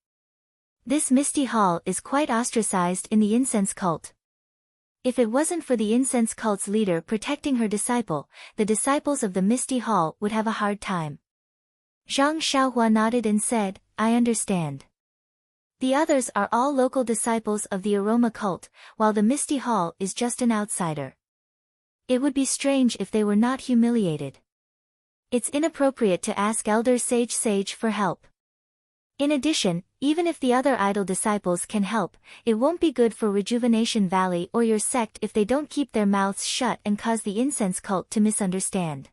This Misty Hall is quite ostracized in the incense cult. If it wasn't for the incense cult's leader protecting her disciple, the disciples of the Misty Hall would have a hard time. Zhang Xiaohua nodded and said, I understand. The others are all local disciples of the aroma cult, while the Misty Hall is just an outsider. It would be strange if they were not humiliated. It's inappropriate to ask Elder Sage for help. In addition, even if the other idol disciples can help, it won't be good for Rejuvenation Valley or your sect if they don't keep their mouths shut and cause the incense cult to misunderstand.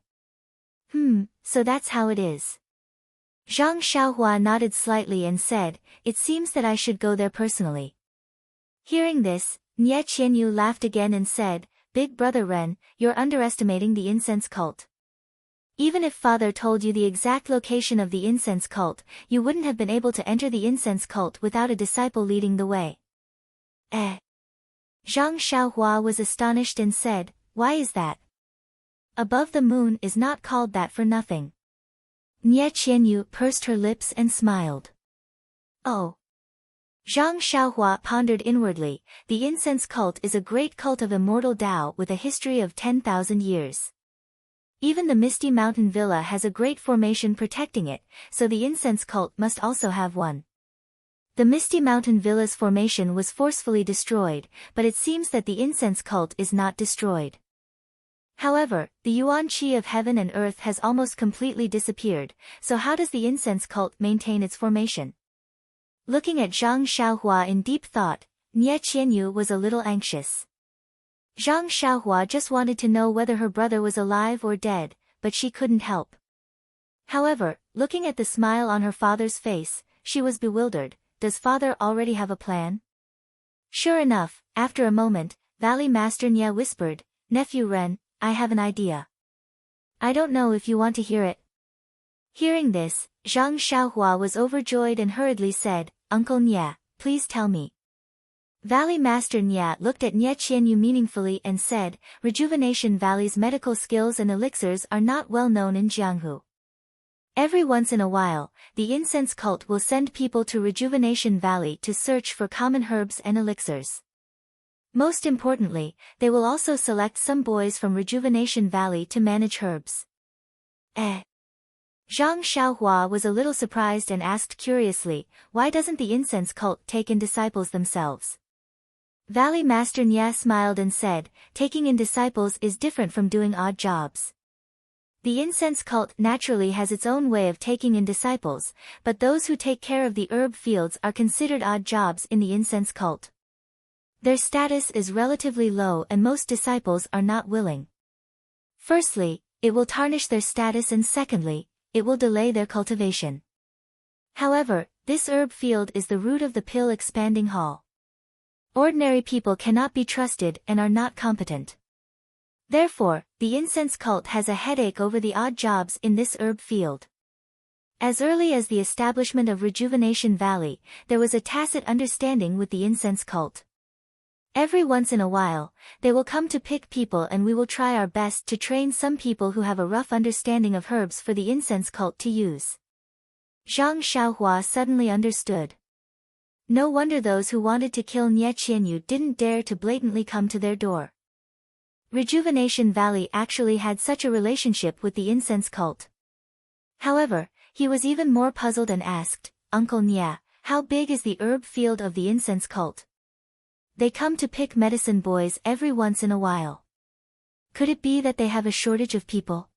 So that's how it is. Zhang Xiaohua nodded slightly and said, it seems that I should go there personally. Hearing this, Nie Qianyu laughed again and said, Big Brother Ren, you're underestimating the incense cult. Even if Father told you the exact location of the incense cult, you wouldn't have been able to enter the incense cult without a disciple leading the way. Zhang Xiaohua was astonished and said, why is that? Above the moon is not called that for nothing. Nie Qianyu pursed her lips and smiled. Oh. Zhang Xiaohua pondered inwardly, the incense cult is a great cult of immortal Tao with a history of 10,000 years. Even the Misty Mountain Villa has a great formation protecting it, so the incense cult must also have one. The Misty Mountain Villa's formation was forcefully destroyed, but it seems that the incense cult is not destroyed. However, the Yuan Qi of heaven and earth has almost completely disappeared, so how does the incense cult maintain its formation? Looking at Zhang Xiaohua in deep thought, Nie Qianyu was a little anxious. Zhang Xiaohua just wanted to know whether her brother was alive or dead, but she couldn't help. However, looking at the smile on her father's face, she was bewildered. Does father already have a plan? Sure enough, after a moment, Valley Master Nya whispered, Nephew Ren, I have an idea. I don't know if you want to hear it. Hearing this, Zhang Xiaohua was overjoyed and hurriedly said, Uncle Nya, please tell me. Valley Master Nya looked at Nie Qianyu meaningfully and said, Rejuvenation Valley's medical skills and elixirs are not well known in Jianghu. Every once in a while, the incense cult will send people to Rejuvenation Valley to search for common herbs and elixirs. Most importantly, they will also select some boys from Rejuvenation Valley to manage herbs. Zhang Xiaohua was a little surprised and asked curiously, why doesn't the incense cult take in disciples themselves? Valley Master Nya smiled and said, taking in disciples is different from doing odd jobs. The incense cult naturally has its own way of taking in disciples, but those who take care of the herb fields are considered odd jobs in the incense cult. Their status is relatively low and most disciples are not willing. Firstly, it will tarnish their status, and secondly, it will delay their cultivation. However, this herb field is the root of the pill expanding hall. Ordinary people cannot be trusted and are not competent. Therefore, the incense cult has a headache over the odd jobs in this herb field. As early as the establishment of Rejuvenation Valley, there was a tacit understanding with the incense cult. Every once in a while, they will come to pick people, and we will try our best to train some people who have a rough understanding of herbs for the incense cult to use. Zhang Xiaohua suddenly understood. No wonder those who wanted to kill Nie Qianyu didn't dare to blatantly come to their door. Rejuvenation Valley actually had such a relationship with the incense cult. However, he was even more puzzled and asked, "Uncle Nie, how big is the herb field of the incense cult?" "They come to pick medicine boys every once in a while." "Could it be that they have a shortage of people?"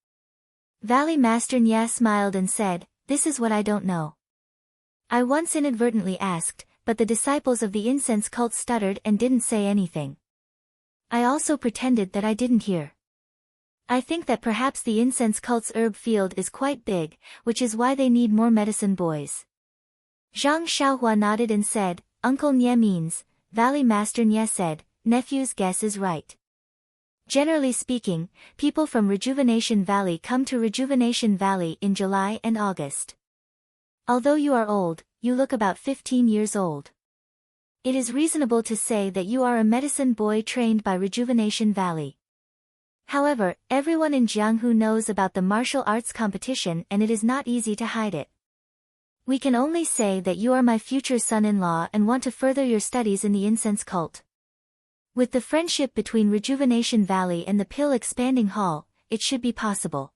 Valley Master Nie smiled and said, "This is what I don't know. I once inadvertently asked, but the disciples of the incense cult stuttered and didn't say anything. I also pretended that I didn't hear. I think that perhaps the incense cult's herb field is quite big, which is why they need more medicine boys." Zhang Xiaohua nodded and said, "Uncle Nie means," Valley Master Nie said, "Nephew's guess is right. Generally speaking, people from Rejuvenation Valley come to Rejuvenation Valley in July and August. Although you are old, you look about 15 years old. It is reasonable to say that you are a medicine boy trained by Rejuvenation Valley. However, everyone in Jianghu knows about the martial arts competition, and it is not easy to hide it. We can only say that you are my future son-in-law and want to further your studies in the incense cult. With the friendship between Rejuvenation Valley and the pill expanding hall, it should be possible."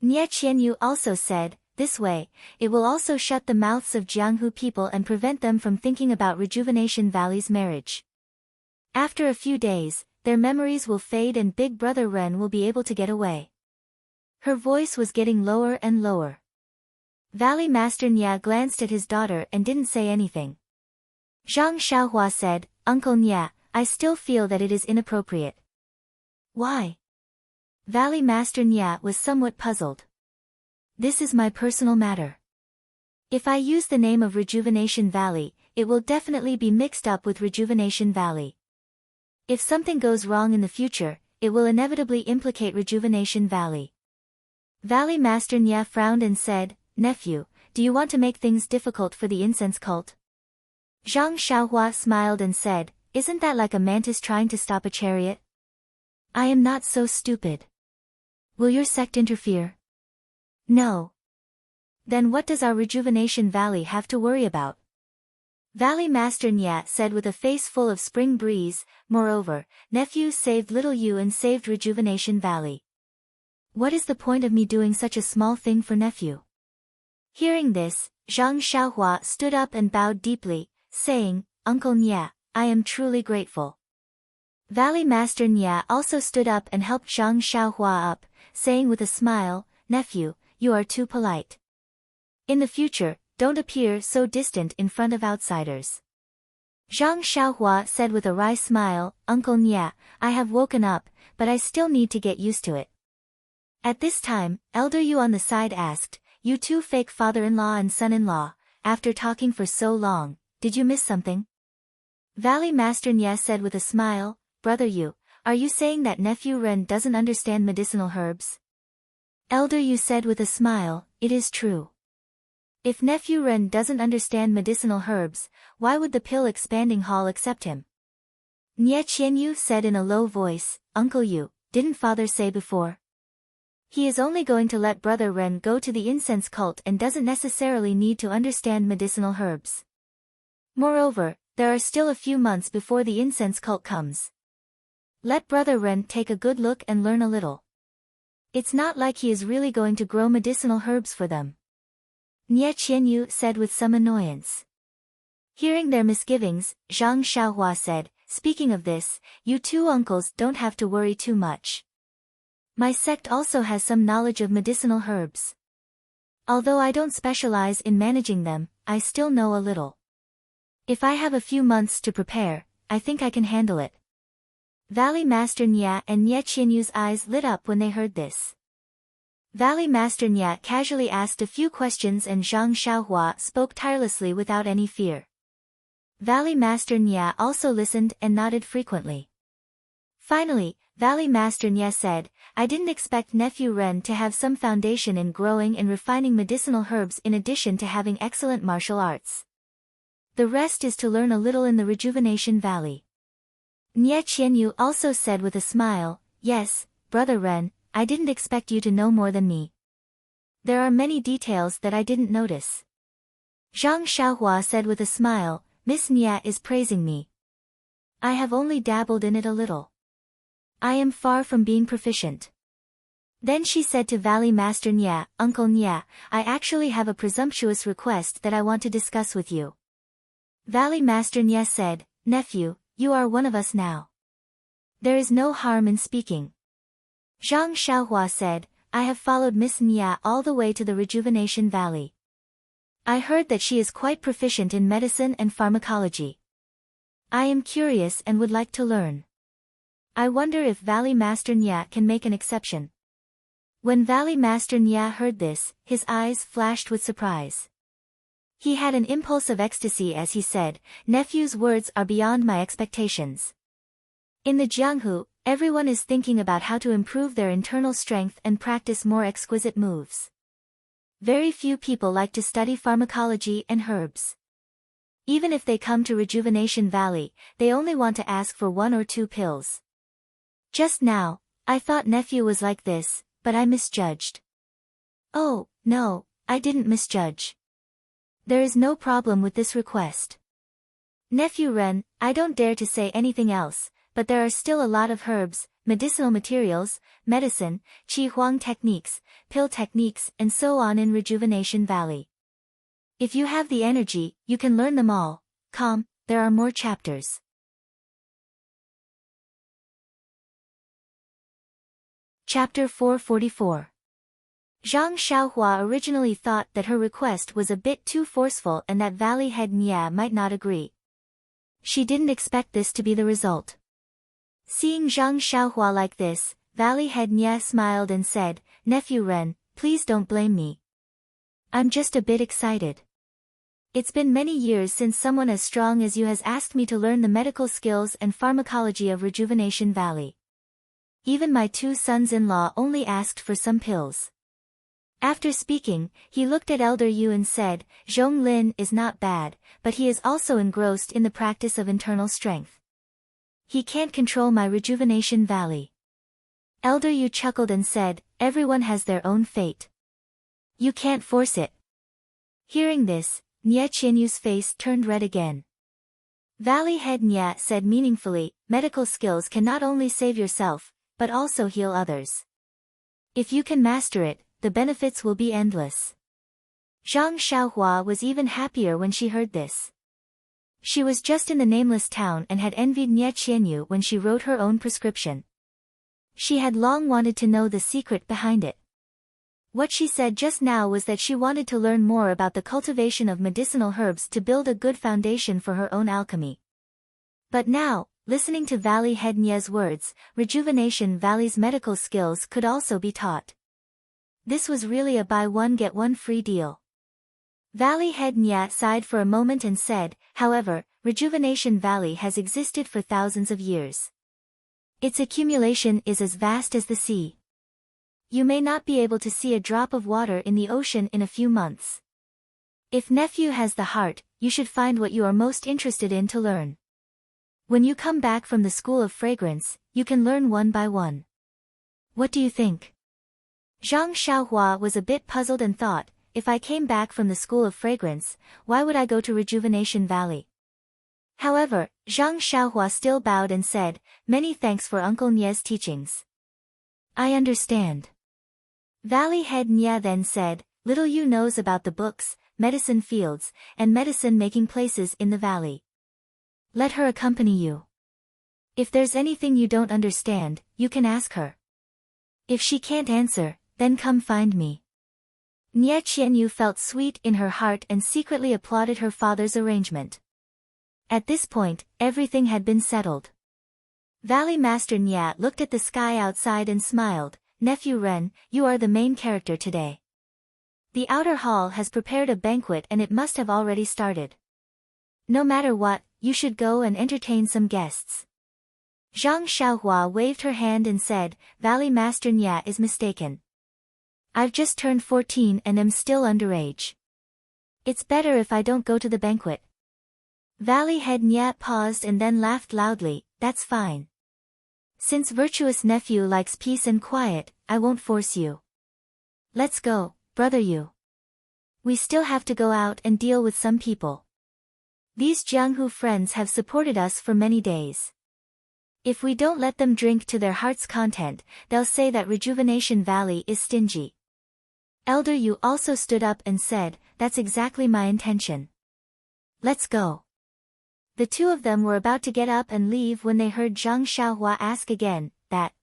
Nie Qianyu also said, "This way, it will also shut the mouths of Jianghu people and prevent them from thinking about Rejuvenation Valley's marriage. After a few days, their memories will fade and Big Brother Ren will be able to get away." Her voice was getting lower and lower. Valley Master Nie glanced at his daughter and didn't say anything. Zhang Xiaohua said, "Uncle Nie, I still feel that it is inappropriate." "Why?" Valley Master Nie was somewhat puzzled. "This is my personal matter. If I use the name of Rejuvenation Valley, it will definitely be mixed up with Rejuvenation Valley. If something goes wrong in the future, it will inevitably implicate Rejuvenation Valley." Valley Master Nie frowned and said, "Nephew, do you want to make things difficult for the incense cult?" Zhang Xiaohua smiled and said, "Isn't that like a mantis trying to stop a chariot? I am not so stupid. Will your sect interfere?" "No." "Then what does our Rejuvenation Valley have to worry about?" Valley Master Nie said with a face full of spring breeze, "Moreover, nephew saved little you and saved Rejuvenation Valley. What is the point of me doing such a small thing for nephew?" Hearing this, Zhang Xiaohua stood up and bowed deeply, saying, "Uncle Nie, I am truly grateful." Valley Master Nie also stood up and helped Zhang Xiaohua up, saying with a smile, "Nephew, you are too polite. In the future, don't appear so distant in front of outsiders." Zhang Xiaohua said with a wry smile, "Uncle Nie, I have woken up, but I still need to get used to it." At this time, Elder Yu on the side asked, "You two fake father-in-law and son-in-law, after talking for so long, did you miss something?" Valley Master Nie said with a smile, "Brother Yu, are you saying that nephew Ren doesn't understand medicinal herbs?" Elder Yu said with a smile, "It is true. If nephew Ren doesn't understand medicinal herbs, why would the pill expanding hall accept him?" Nie Qianyu said in a low voice, "Uncle Yu, didn't father say before? He is only going to let Brother Ren go to the incense cult and doesn't necessarily need to understand medicinal herbs. Moreover, there are still a few months before the incense cult comes. Let Brother Ren take a good look and learn a little. It's not like he is really going to grow medicinal herbs for them." Nie Qianyu said with some annoyance. Hearing their misgivings, Zhang Xiaohua said, "Speaking of this, you two uncles don't have to worry too much. My sect also has some knowledge of medicinal herbs. Although I don't specialize in managing them, I still know a little. If I have a few months to prepare, I think I can handle it. Valley Master Nya and Nye Qianyu's eyes lit up when they heard this. Valley Master Nya casually asked a few questions and Zhang Xiaohua spoke tirelessly without any fear. Valley Master Nya also listened and nodded frequently. Finally, Valley Master Nya said, I didn't expect Nephew Ren to have some foundation in growing and refining medicinal herbs in addition to having excellent martial arts. The rest is to learn a little in the Rejuvenation Valley. Nye Qianyu also said with a smile, Yes, Brother Ren, I didn't expect you to know more than me. There are many details that I didn't notice. Zhang Xiaohua said with a smile, Miss Nya is praising me. I have only dabbled in it a little. I am far from being proficient. Then she said to Valley Master Nya, Uncle Nya, I actually have a presumptuous request that I want to discuss with you. Valley Master Nya said, Nephew, you are one of us now. There is no harm in speaking. Zhang Xiaohua said, I have followed Miss Nya all the way to the Rejuvenation Valley. I heard that she is quite proficient in medicine and pharmacology. I am curious and would like to learn. I wonder if Valley Master Nya can make an exception. When Valley Master Nya heard this, his eyes flashed with surprise. He had an impulse of ecstasy as he said, Nephew's words are beyond my expectations. In the Jianghu, everyone is thinking about how to improve their internal strength and practice more exquisite moves. Very few people like to study pharmacology and herbs. Even if they come to Rejuvenation Valley, they only want to ask for 1 or 2 pills. Just now, I thought Nephew was like this, but I misjudged. Oh, no, I didn't misjudge. There is no problem with this request. Nephew Ren, I don't dare to say anything else, but there are still a lot of herbs, medicinal materials, medicine, qi huang techniques, pill techniques and so on in Rejuvenation Valley. If you have the energy, you can learn them all. There are more chapters. Chapter 444. Zhang Xiaohua originally thought that her request was a bit too forceful and that Valley Head Nya might not agree. She didn't expect this to be the result. Seeing Zhang Xiaohua like this, Valley Head Nya smiled and said, Nephew Ren, please don't blame me. I'm just a bit excited. It's been many years since someone as strong as you has asked me to learn the medical skills and pharmacology of Rejuvenation Valley. Even my 2 sons-in-law only asked for some pills. After speaking, he looked at Elder Yu and said, Zhong Lin is not bad, but he is also engrossed in the practice of internal strength. He can't control my Rejuvenation Valley. Elder Yu chuckled and said, Everyone has their own fate. You can't force it. Hearing this, Nye Qianyu's face turned red again. Valley Head Nya said meaningfully, medical skills can not only save yourself, but also heal others. If you can master it, the benefits will be endless. Zhang Xiaohua was even happier when she heard this. She was just in the nameless town and had envied Nye Qianyu when she wrote her own prescription. She had long wanted to know the secret behind it. What she said just now was that she wanted to learn more about the cultivation of medicinal herbs to build a good foundation for her own alchemy. But now, listening to Valley Head Nya's words, Rejuvenation Valley's medical skills could also be taught. This was really a buy one get one free deal. Valley Head Nya sighed for a moment and said, however, Rejuvenation Valley has existed for thousands of years. Its accumulation is as vast as the sea. You may not be able to see a drop of water in the ocean in a few months. If Nephew has the heart, you should find what you are most interested in to learn. When you come back from the School of Fragrance, you can learn one by one. What do you think? Zhang Xiaohua was a bit puzzled and thought, if I came back from the School of Fragrance, why would I go to Rejuvenation Valley? However, Zhang Xiaohua still bowed and said, many thanks for Uncle Nye's teachings. I understand. Valley Head Nya then said, little you knows about the books, medicine fields, and medicine-making places in the valley. Let her accompany you. If there's anything you don't understand, you can ask her. If she can't answer, then come find me. Nye Qianyu felt sweet in her heart and secretly applauded her father's arrangement. At this point, everything had been settled. Valley Master Nya looked at the sky outside and smiled. Nephew Ren, you are the main character today. The outer hall has prepared a banquet and it must have already started. No matter what, you should go and entertain some guests. Zhang Xiaohua waved her hand and said, Valley Master Nya is mistaken. I've just turned 14 and am still underage. It's better if I don't go to the banquet. Valley Head Nya paused and then laughed loudly. That's fine. Since virtuous nephew likes peace and quiet, I won't force you. Let's go, brother Yu. We still have to go out and deal with some people. These Jianghu friends have supported us for many days. If we don't let them drink to their heart's content, they'll say that Rejuvenation Valley is stingy. Elder Yu also stood up and said, that's exactly my intention. Let's go. The two of them were about to get up and leave when they heard Zhang Xiaohua ask again, that.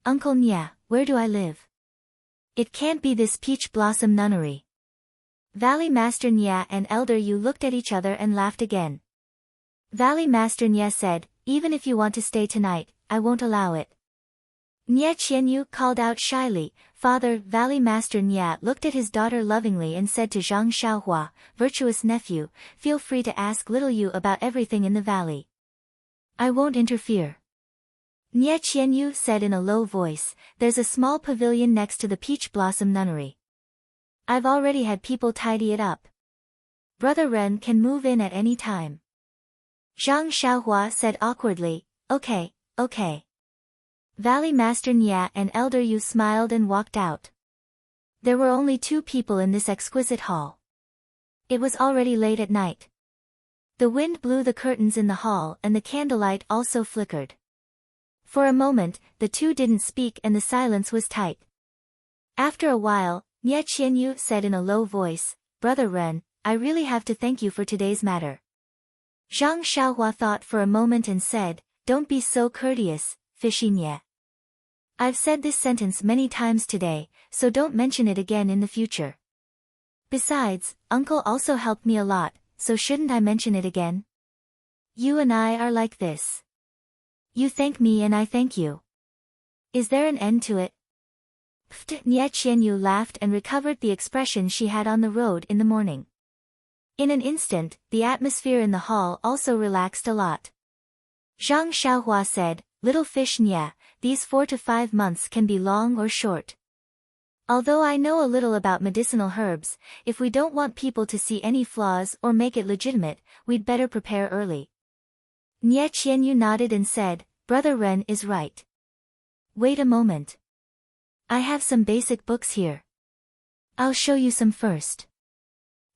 Uncle Nya, where do I live? It can't be this Peach Blossom Nunnery. Valley Master Nya and Elder Yu looked at each other and laughed again. Valley Master Nya said, even if you want to stay tonight, I won't allow it. Nya Qianyu called out shyly. Father, Valley Master Nya looked at his daughter lovingly and said to Zhang Xiaohua, virtuous nephew, feel free to ask little Yu about everything in the valley. I won't interfere. Nya Qianyu said in a low voice, there's a small pavilion next to the Peach Blossom Nunnery. I've already had people tidy it up. Brother Ren can move in at any time. Zhang Xiaohua said awkwardly, okay. Valley Master Nya and Elder Yu smiled and walked out. There were only two people in this exquisite hall. It was already late at night. The wind blew the curtains in the hall and the candlelight also flickered. For a moment, the two didn't speak and the silence was tight. After a while, Nya Qianyu said in a low voice, Brother Ren, I really have to thank you for today's matter. Zhang Xiaohua thought for a moment and said, don't be so courteous, fishy Nya. I've said this sentence many times today, so don't mention it again in the future. Besides, Uncle also helped me a lot, so shouldn't I mention it again? You and I are like this. You thank me and I thank you. Is there an end to it? Pft! Nya Qianyu laughed and recovered the expression she had on the road in the morning. In an instant, the atmosphere in the hall also relaxed a lot. Zhang Xiaohua said, Little fish Nya, these 4 to 5 months can be long or short. Although I know a little about medicinal herbs, if we don't want people to see any flaws or make it legitimate, we'd better prepare early. Nya Qianyu nodded and said, Brother Ren is right. Wait a moment. I have some basic books here. I'll show you some first.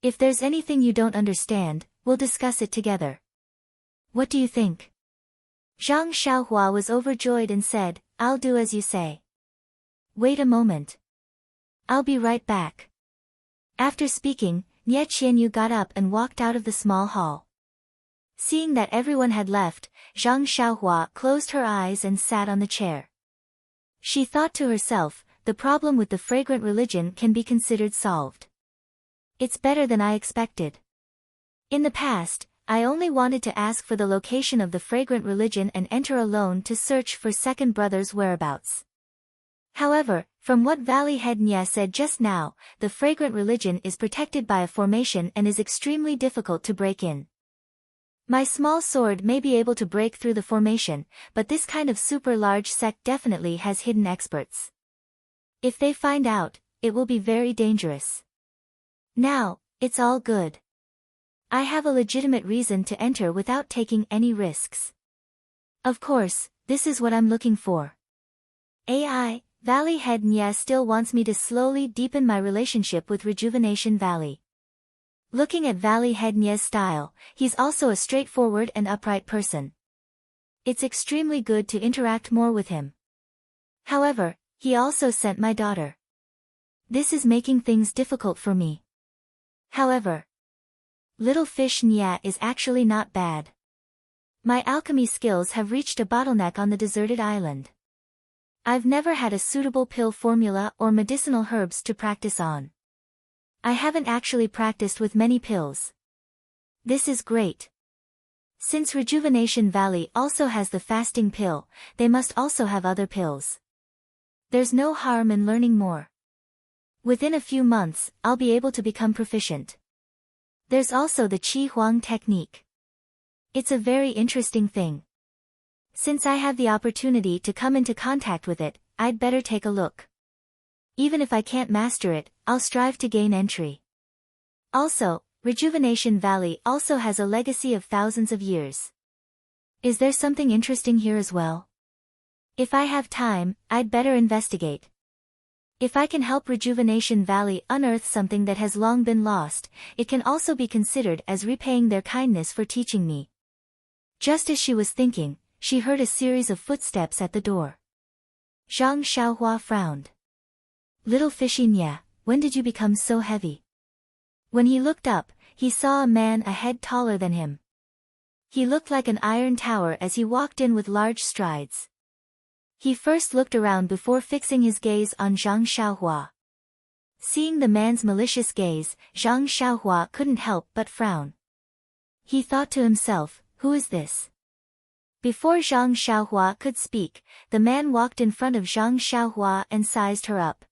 If there's anything you don't understand, we'll discuss it together. What do you think? Zhang Xiaohua was overjoyed and said, I'll do as you say. Wait a moment. I'll be right back. After speaking, Nya Qianyu got up and walked out of the small hall. Seeing that everyone had left, Zhang Xiaohua closed her eyes and sat on the chair. She thought to herself, the problem with the fragrant religion can be considered solved. It's better than I expected. In the past, I only wanted to ask for the location of the fragrant religion and enter alone to search for second brother's whereabouts. However, from what Valley Head Nya said just now, the fragrant religion is protected by a formation and is extremely difficult to break in. My small sword may be able to break through the formation, but this kind of super large sect definitely has hidden experts. If they find out, it will be very dangerous. Now, it's all good. I have a legitimate reason to enter without taking any risks. Of course, this is what I'm looking for. AI, Valley Head Nya still wants me to slowly deepen my relationship with Rejuvenation Valley. Looking at Valley Head Nya's style, he's also a straightforward and upright person. It's extremely good to interact more with him. However, he also sent my daughter. This is making things difficult for me. However, Little Fish Nya is actually not bad. My alchemy skills have reached a bottleneck on the deserted island. I've never had a suitable pill formula or medicinal herbs to practice on. I haven't actually practiced with many pills. This is great. Since Rejuvenation Valley also has the fasting pill, they must also have other pills. There's no harm in learning more. Within a few months, I'll be able to become proficient. There's also the Qi Huang technique. It's a very interesting thing. Since I have the opportunity to come into contact with it, I'd better take a look. Even if I can't master it, I'll strive to gain entry. Also, Rejuvenation Valley also has a legacy of thousands of years. Is there something interesting here as well? If I have time, I'd better investigate. If I can help Rejuvenation Valley unearth something that has long been lost, it can also be considered as repaying their kindness for teaching me. Just as she was thinking, she heard a series of footsteps at the door. Zhang Xiaohua frowned. Little fishy Nye, when did you become so heavy? When he looked up, he saw a man a head taller than him. He looked like an iron tower as he walked in with large strides. He first looked around before fixing his gaze on Zhang Xiaohua. Seeing the man's malicious gaze, Zhang Xiaohua couldn't help but frown. He thought to himself, who is this? Before Zhang Xiaohua could speak, the man walked in front of Zhang Xiaohua and sized her up.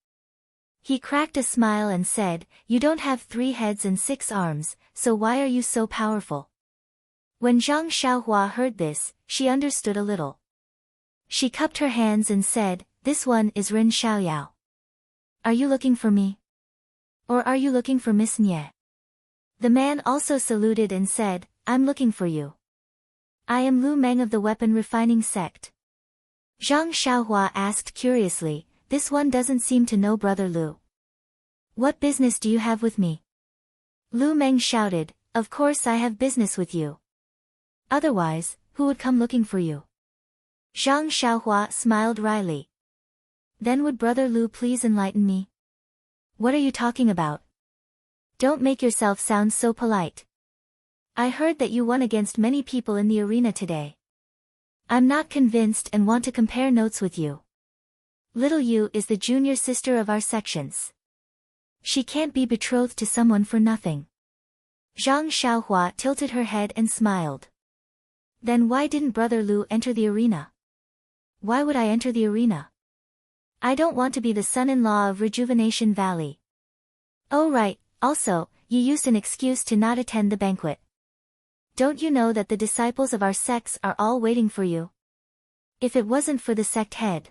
He cracked a smile and said, you don't have 3 heads and 6 arms, so why are you so powerful? When Zhang Xiaohua heard this, she understood a little. She cupped her hands and said, this one is Ren Xiaoyao. Are you looking for me? Or are you looking for Miss Nye? The man also saluted and said, I'm looking for you. I am Lu Meng of the weapon refining sect. Zhang Xiaohua asked curiously, this one doesn't seem to know Brother Lu. What business do you have with me? Lu Meng shouted, of course I have business with you. Otherwise, who would come looking for you? Zhang Xiaohua smiled wryly. Then would Brother Lu please enlighten me? What are you talking about? Don't make yourself sound so polite. I heard that you won against many people in the arena today. I'm not convinced and want to compare notes with you. Little Yu is the junior sister of our sections. She can't be betrothed to someone for nothing. Zhang Xiaohua tilted her head and smiled. Then why didn't Brother Lu enter the arena? Why would I enter the arena? I don't want to be the son-in-law of Rejuvenation Valley. Oh right, also, you used an excuse to not attend the banquet. Don't you know that the disciples of our sects are all waiting for you? If it wasn't for the sect head.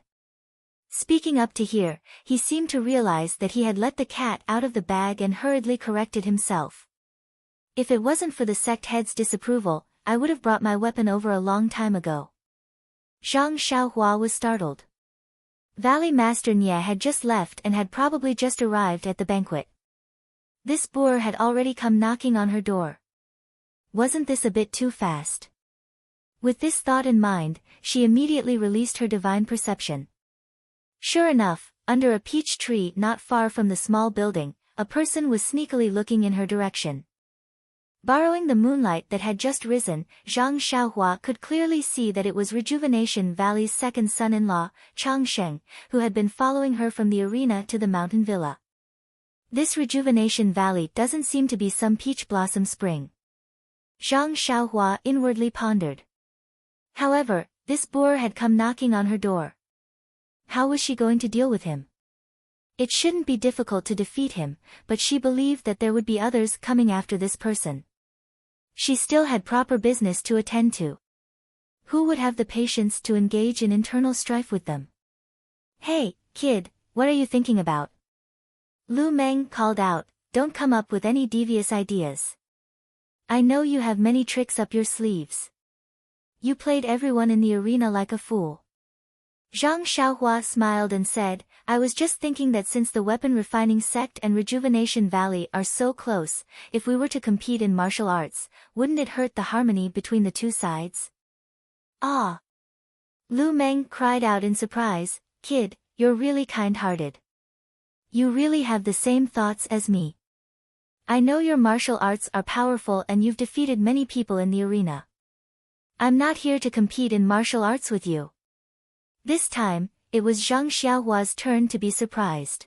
Speaking up to here, he seemed to realize that he had let the cat out of the bag and hurriedly corrected himself. If it wasn't for the sect head's disapproval, I would have brought my weapon over a long time ago. Zhang Xiaohua was startled. Valley Master Nye had just left and had probably just arrived at the banquet. This boor had already come knocking on her door. Wasn't this a bit too fast? With this thought in mind, she immediately released her divine perception. Sure enough, under a peach tree not far from the small building, a person was sneakily looking in her direction. Borrowing the moonlight that had just risen, Zhang Xiaohua could clearly see that it was Rejuvenation Valley's second son-in-law, Changsheng, who had been following her from the arena to the mountain villa. This Rejuvenation Valley doesn't seem to be some peach blossom spring. Zhang Xiaohua inwardly pondered. However, this boor had come knocking on her door. How was she going to deal with him? It shouldn't be difficult to defeat him, but she believed that there would be others coming after this person. She still had proper business to attend to. Who would have the patience to engage in internal strife with them? Hey, kid, what are you thinking about? Lu Meng called out, don't come up with any devious ideas. I know you have many tricks up your sleeves. You played everyone in the arena like a fool. Zhang Xiaohua smiled and said, I was just thinking that since the weapon refining sect and Rejuvenation Valley are so close, if we were to compete in martial arts, wouldn't it hurt the harmony between the two sides? Ah! Lu Meng cried out in surprise, kid, you're really kind-hearted. You really have the same thoughts as me. I know your martial arts are powerful and you've defeated many people in the arena. I'm not here to compete in martial arts with you. This time, it was Zhang Xiaohua's turn to be surprised.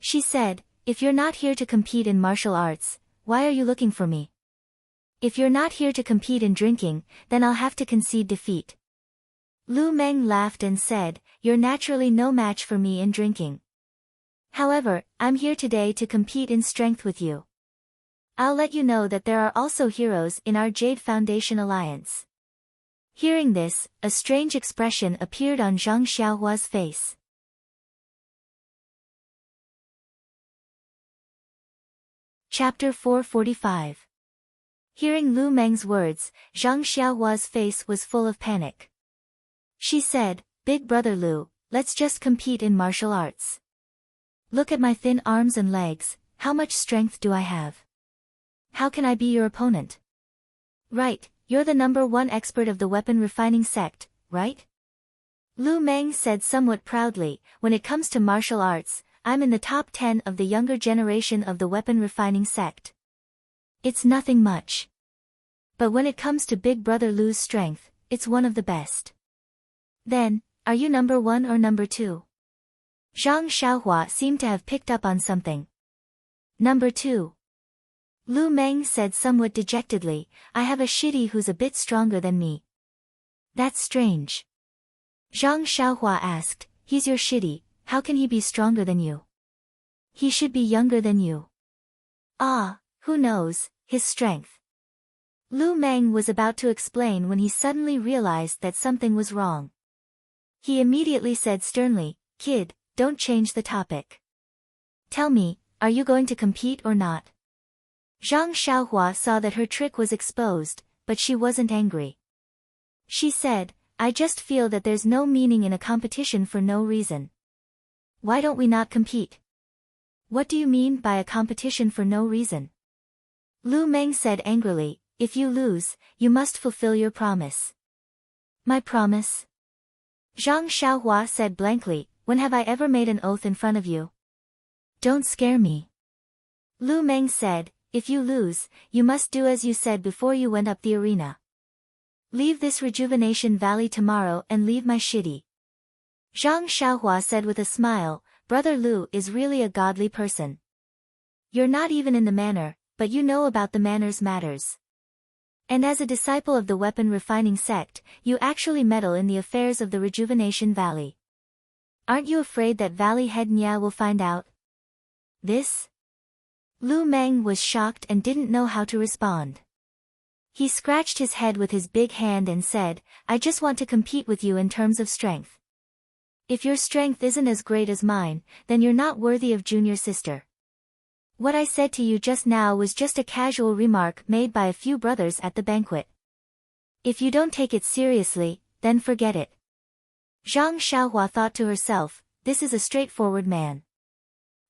She said, if you're not here to compete in martial arts, why are you looking for me? If you're not here to compete in drinking, then I'll have to concede defeat. Lu Meng laughed and said, you're naturally no match for me in drinking. However, I'm here today to compete in strength with you. I'll let you know that there are also heroes in our Jade Foundation alliance. Hearing this, a strange expression appeared on Zhang Xiaohua's face. Chapter 445. Hearing Lu Meng's words, Zhang Xiaohua's face was full of panic. She said, Big brother Lu, let's just compete in martial arts. Look at my thin arms and legs, how much strength do I have? How can I be your opponent? Right, you're the #1 expert of the weapon refining sect, right? Lu Meng said somewhat proudly, when it comes to martial arts, I'm in the top 10 of the younger generation of the weapon refining sect. It's nothing much. But when it comes to Big brother Lu's strength, it's one of the best. Then, are you #1 or #2? Zhang Xiaohua seemed to have picked up on something. #2. Lu Meng said somewhat dejectedly, I have a shitty who's a bit stronger than me. That's strange. Zhang Xiaohua asked, he's your shitty, how can he be stronger than you? He should be younger than you. Ah, who knows, his strength. Lu Meng was about to explain when he suddenly realized that something was wrong. He immediately said sternly, kid, don't change the topic. Tell me, are you going to compete or not? Zhang Xiaohua saw that her trick was exposed, but she wasn't angry. She said, I just feel that there's no meaning in a competition for no reason. Why don't we not compete? What do you mean by a competition for no reason? Lu Meng said angrily, if you lose, you must fulfill your promise. My promise? Zhang Xiaohua said blankly, when have I ever made an oath in front of you? Don't scare me. Lu Meng said, if you lose, you must do as you said before you went up the arena. Leave this rejuvenation valley tomorrow and leave my shitty. Zhang Xiaohua said with a smile, Brother Lu is really a godly person. You're not even in the manor, but you know about the manor's matters. And as a disciple of the weapon refining sect, you actually meddle in the affairs of the rejuvenation valley. Aren't you afraid that Valley Head Nya will find out? This? Lu Meng was shocked and didn't know how to respond. He scratched his head with his big hand and said, I just want to compete with you in terms of strength. If your strength isn't as great as mine, then you're not worthy of junior sister. What I said to you just now was just a casual remark made by a few brothers at the banquet. If you don't take it seriously, then forget it. Zhang Xiaohua thought to herself, this is a straightforward man.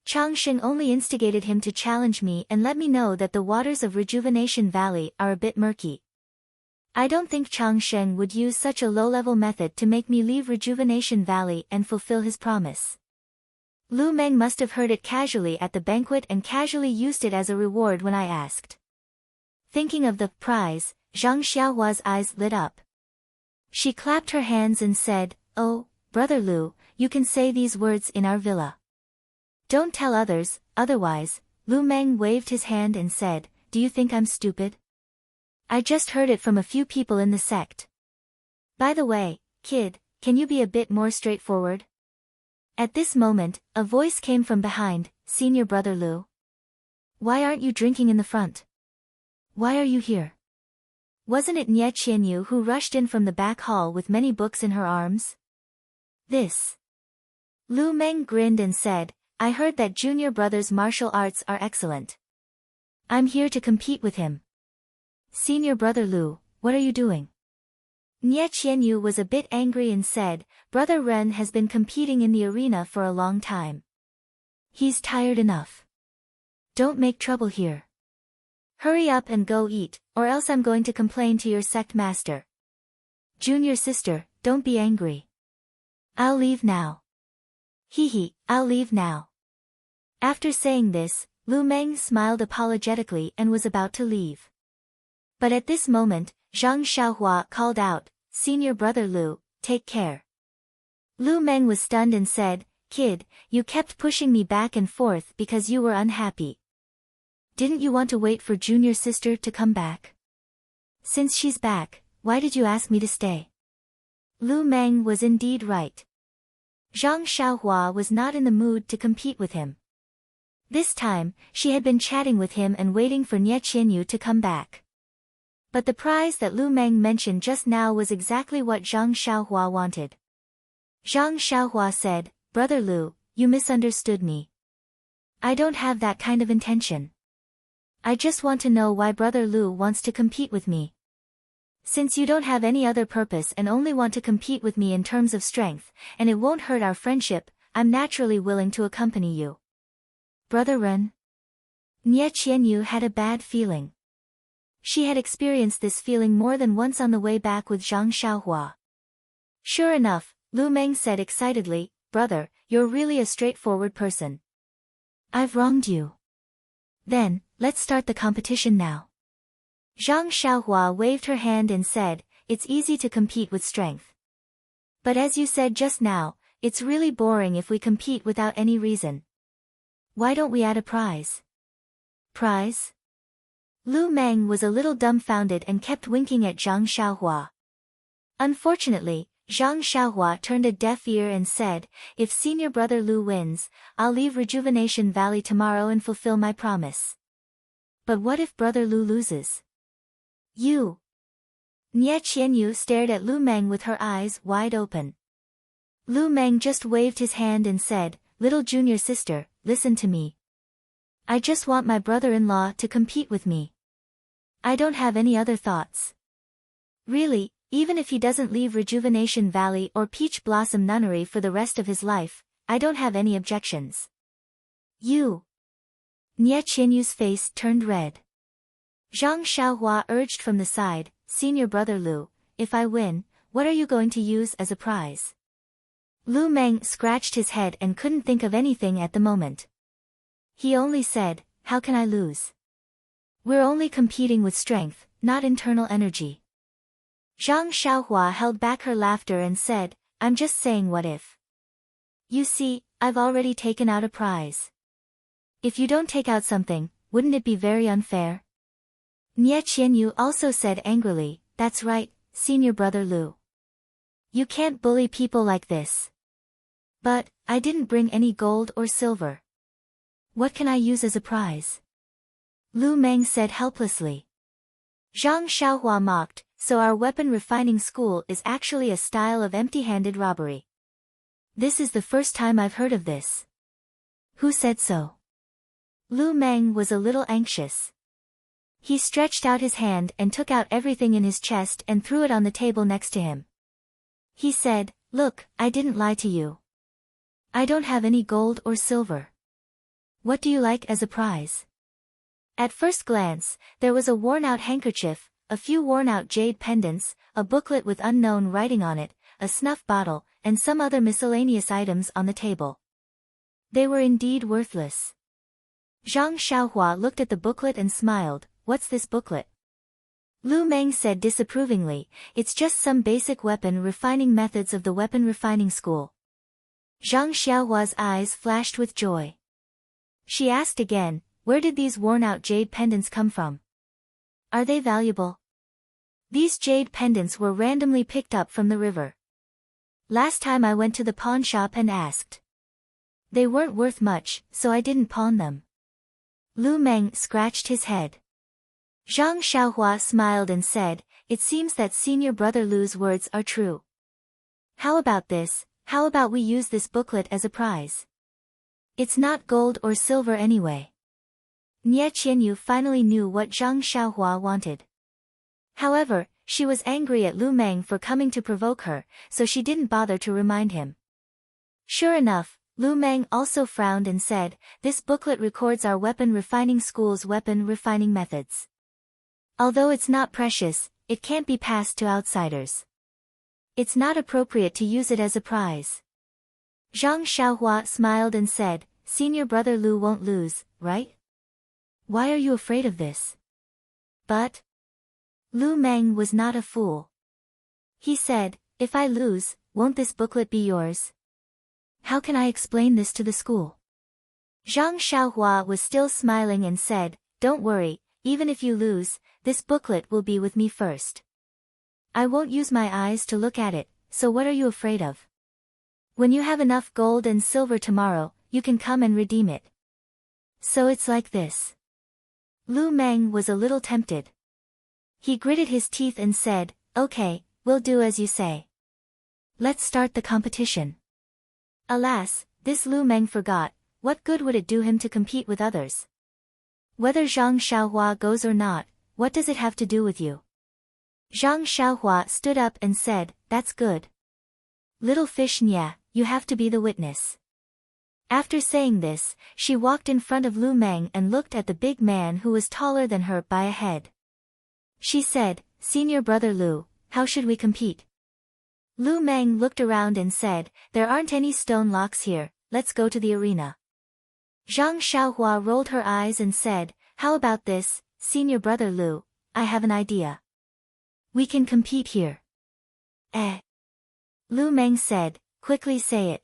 Changsheng only instigated him to challenge me and let me know that the waters of Rejuvenation Valley are a bit murky. I don't think Changsheng would use such a low-level method to make me leave Rejuvenation Valley and fulfill his promise. Lu Meng must have heard it casually at the banquet and casually used it as a reward when I asked. Thinking of the prize, Zhang Xiaohua's eyes lit up. She clapped her hands and said, Oh, Brother Lu, you can say these words in our villa. Don't tell others, otherwise. Lu Meng waved his hand and said, do you think I'm stupid? I just heard it from a few people in the sect. By the way, kid, can you be a bit more straightforward? At this moment, a voice came from behind, Senior Brother Lu. Why aren't you drinking in the front? Why are you here? Wasn't it Nye Qianyu who rushed in from the back hall with many books in her arms? This. Lu Meng grinned and said, I heard that junior brother's martial arts are excellent. I'm here to compete with him. Senior Brother Lu, what are you doing? Nye Qianyu was a bit angry and said, Brother Ren has been competing in the arena for a long time. He's tired enough. Don't make trouble here. Hurry up and go eat, or else I'm going to complain to your sect master. Junior sister, don't be angry. I'll leave now. Hee, I'll leave now. After saying this, Lu Meng smiled apologetically and was about to leave. But at this moment, Zhang Xiaohua called out, Senior Brother Lu, take care. Lu Meng was stunned and said, Kid, you kept pushing me back and forth because you were unhappy. Didn't you want to wait for junior sister to come back? Since she's back, why did you ask me to stay? Lu Meng was indeed right. Zhang Xiaohua was not in the mood to compete with him. This time, she had been chatting with him and waiting for Nie Qianyu to come back. But the prize that Lu Meng mentioned just now was exactly what Zhang Xiaohua wanted. Zhang Xiaohua said, "Brother Lu, you misunderstood me. I don't have that kind of intention. I just want to know why Brother Lu wants to compete with me. Since you don't have any other purpose and only want to compete with me in terms of strength, and it won't hurt our friendship, I'm naturally willing to accompany you." Brother Ren? Nie Qianyu had a bad feeling. She had experienced this feeling more than once on the way back with Zhang Xiaohua. Sure enough, Lu Meng said excitedly, "Brother, you're really a straightforward person. I've wronged you. Then, let's start the competition now." Zhang Xiaohua waved her hand and said, "It's easy to compete with strength. But as you said just now, it's really boring if we compete without any reason. Why don't we add a prize?" Prize? Lu Meng was a little dumbfounded and kept winking at Zhang Xiaohua. Unfortunately, Zhang Xiaohua turned a deaf ear and said, "If senior brother Lu wins, I'll leave Rejuvenation Valley tomorrow and fulfill my promise. But what if brother Lu loses? You?" Nie Qianyu stared at Lu Meng with her eyes wide open. Lu Meng just waved his hand and said, "Little junior sister, listen to me. I just want my brother-in-law to compete with me. I don't have any other thoughts. Really, even if he doesn't leave Rejuvenation Valley or Peach Blossom Nunnery for the rest of his life, I don't have any objections." You? Nie Qianyu's face turned red. Zhang Xiaohua urged from the side, "Senior brother Lu, if I win, what are you going to use as a prize?" Lu Meng scratched his head and couldn't think of anything at the moment. He only said, "How can I lose? We're only competing with strength, not internal energy." Zhang Xiaohua held back her laughter and said, "I'm just saying what if. You see, I've already taken out a prize. If you don't take out something, wouldn't it be very unfair?" Nie Qianyu also said angrily, "That's right, senior brother Lu. You can't bully people like this." "But, I didn't bring any gold or silver. What can I use as a prize?" Lu Meng said helplessly. Zhang Xiaohua mocked, "So our weapon refining school is actually a style of empty-handed robbery. This is the first time I've heard of this. Who said so?" Lu Meng was a little anxious. He stretched out his hand and took out everything in his chest and threw it on the table next to him. He said, "Look, I didn't lie to you. I don't have any gold or silver. What do you like as a prize?" At first glance, there was a worn-out handkerchief, a few worn-out jade pendants, a booklet with unknown writing on it, a snuff bottle, and some other miscellaneous items on the table. They were indeed worthless. Zhang Xiaohua looked at the booklet and smiled. "What's this booklet?" Lu Meng said disapprovingly, "It's just some basic weapon refining methods of the weapon refining school." Zhang Xiaohua's eyes flashed with joy. She asked again, "Where did these worn-out jade pendants come from? Are they valuable?" "These jade pendants were randomly picked up from the river. Last time I went to the pawn shop and asked. They weren't worth much, so I didn't pawn them." Lu Meng scratched his head. Zhang Xiaohua smiled and said, "It seems that senior brother Lu's words are true. How about this, how about we use this booklet as a prize? It's not gold or silver anyway." Nie Qianyu finally knew what Zhang Xiaohua wanted. However, she was angry at Lu Meng for coming to provoke her, so she didn't bother to remind him. Sure enough, Lu Meng also frowned and said, "This booklet records our weapon refining school's weapon refining methods. Although it's not precious, it can't be passed to outsiders. It's not appropriate to use it as a prize." Zhang Xiaohua smiled and said, "Senior brother Lu won't lose, right? Why are you afraid of this?" But Lu Meng was not a fool. He said, "If I lose, won't this booklet be yours? How can I explain this to the school?" Zhang Xiaohua was still smiling and said, "Don't worry, even if you lose, this booklet will be with me first. I won't use my eyes to look at it, so what are you afraid of? When you have enough gold and silver tomorrow, you can come and redeem it. So it's like this. Lu Meng was a little tempted. He gritted his teeth and said, okay, we'll do as you say. Let's start the competition. Alas, this Lu Meng forgot, what good would it do him to compete with others? Whether Zhang Xiaohua goes or not, what does it have to do with you? Zhang Xiaohua stood up and said, that's good. Little fish Nya, you have to be the witness. After saying this, she walked in front of Lu Meng and looked at the big man who was taller than her by a head. She said, Senior brother Lu, how should we compete? Lu Meng looked around and said, there aren't any stone locks here, let's go to the arena. Zhang Xiaohua rolled her eyes and said, how about this, Senior brother Lu, I have an idea. We can compete here. Lu Meng said, quickly say it.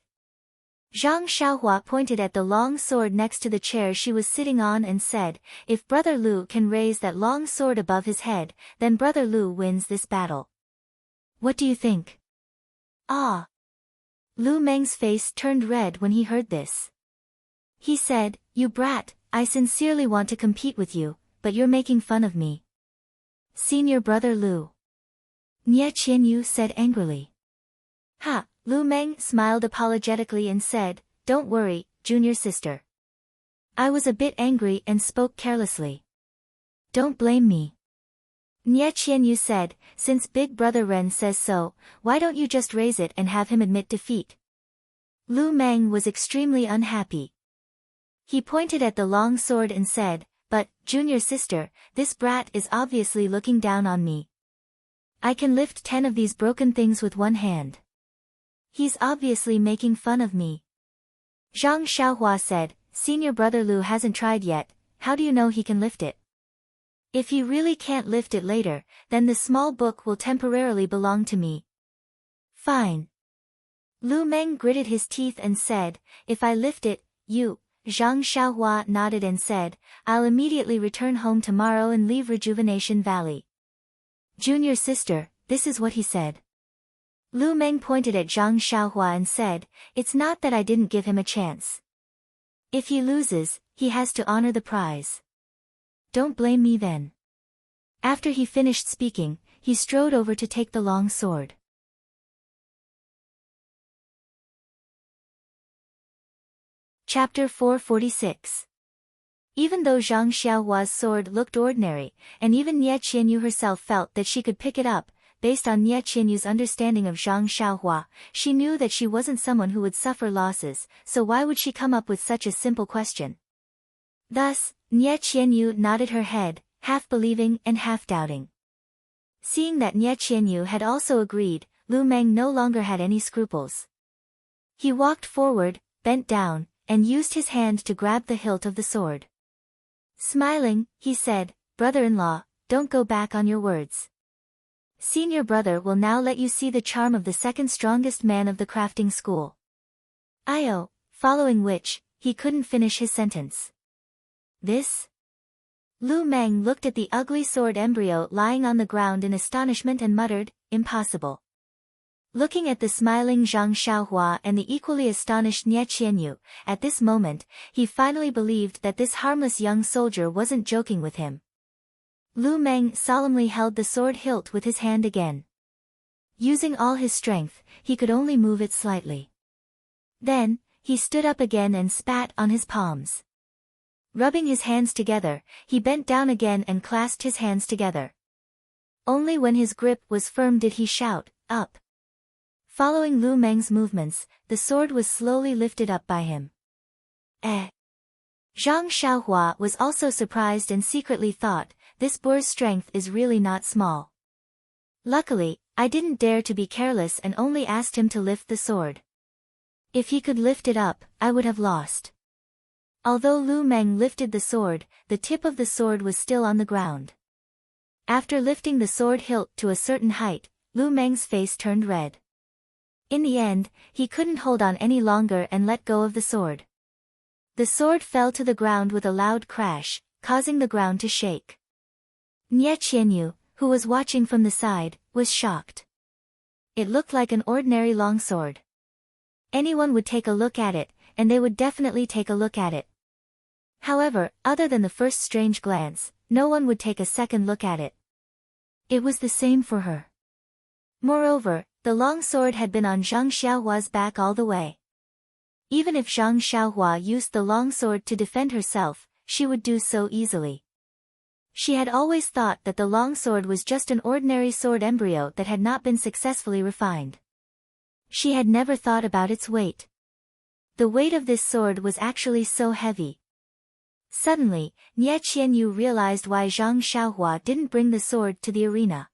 Zhang Xiaohua pointed at the long sword next to the chair she was sitting on and said, if brother Lu can raise that long sword above his head, then brother Lu wins this battle. What do you think? Ah! Lu Meng's face turned red when he heard this. He said, you brat, I sincerely want to compete with you, but you're making fun of me. Senior brother Lu. Nie Qianyu said angrily. Ha! Lu Meng smiled apologetically and said, don't worry, junior sister. I was a bit angry and spoke carelessly. Don't blame me. Nie Qianyu said, since big brother Ren says so, why don't you just raise it and have him admit defeat? Lu Meng was extremely unhappy. He pointed at the long sword and said, but, junior sister, this brat is obviously looking down on me. I can lift 10 of these broken things with one hand. He's obviously making fun of me. Zhang Xiaohua said, Senior brother Lu hasn't tried yet, how do you know he can lift it? If he really can't lift it later, then the small book will temporarily belong to me. Fine. Lu Meng gritted his teeth and said, if I lift it, you. Zhang Xiaohua nodded and said, I'll immediately return home tomorrow and leave Rejuvenation Valley. Junior sister, this is what he said. Lu Meng pointed at Zhang Xiaohua and said, it's not that I didn't give him a chance. If he loses, he has to honor the prize. Don't blame me then. After he finished speaking, he strode over to take the long sword. Chapter 446. Even though Zhang Xiaohua's sword looked ordinary, and even Nie Qianyu herself felt that she could pick it up, based on Nie Qianyu's understanding of Zhang Xiaohua, she knew that she wasn't someone who would suffer losses, so why would she come up with such a simple question? Thus, Nie Qianyu nodded her head, half believing and half doubting. Seeing that Nie Qianyu had also agreed, Lu Meng no longer had any scruples. He walked forward, bent down, and used his hand to grab the hilt of the sword. Smiling, he said, brother-in-law, don't go back on your words. Senior brother will now let you see the charm of the second strongest man of the crafting school. Io, following which, he couldn't finish his sentence. This? Lu Meng looked at the ugly sword embryo lying on the ground in astonishment and muttered, impossible. Looking at the smiling Zhang Xiaohua and the equally astonished Nie Qianyu, at this moment, he finally believed that this harmless young soldier wasn't joking with him. Lu Meng solemnly held the sword hilt with his hand again. Using all his strength, he could only move it slightly. Then, he stood up again and spat on his palms. Rubbing his hands together, he bent down again and clasped his hands together. Only when his grip was firm did he shout, up. Following Lu Meng's movements, the sword was slowly lifted up by him. Zhang Xiaohua was also surprised and secretly thought, this boar's strength is really not small. Luckily, I didn't dare to be careless and only asked him to lift the sword. If he could lift it up, I would have lost. Although Lu Meng lifted the sword, the tip of the sword was still on the ground. After lifting the sword hilt to a certain height, Lu Meng's face turned red. In the end, he couldn't hold on any longer and let go of the sword. The sword fell to the ground with a loud crash, causing the ground to shake. Nie Qianyu, who was watching from the side, was shocked. It looked like an ordinary longsword. Anyone would take a look at it, and they would definitely take a look at it. However, other than the first strange glance, no one would take a second look at it. It was the same for her. Moreover, the long sword had been on Zhang Xiaohua's back all the way. Even if Zhang Xiaohua used the long sword to defend herself, she would do so easily. She had always thought that the long sword was just an ordinary sword embryo that had not been successfully refined. She had never thought about its weight. The weight of this sword was actually so heavy. Suddenly, Nie Qianyu realized why Zhang Xiaohua didn't bring the sword to the arena.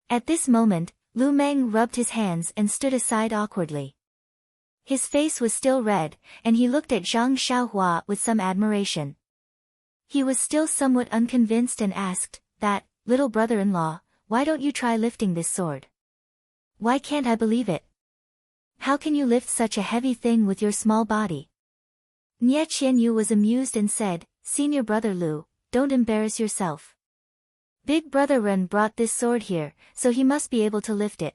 At this moment, Lu Meng rubbed his hands and stood aside awkwardly. His face was still red, and he looked at Zhang Xiaohua with some admiration. He was still somewhat unconvinced and asked, "That, little brother-in-law, why don't you try lifting this sword? Why can't I believe it? How can you lift such a heavy thing with your small body?" Nie Qianyu was amused and said, "Senior brother Lu, don't embarrass yourself. Big brother Ren brought this sword here, so he must be able to lift it.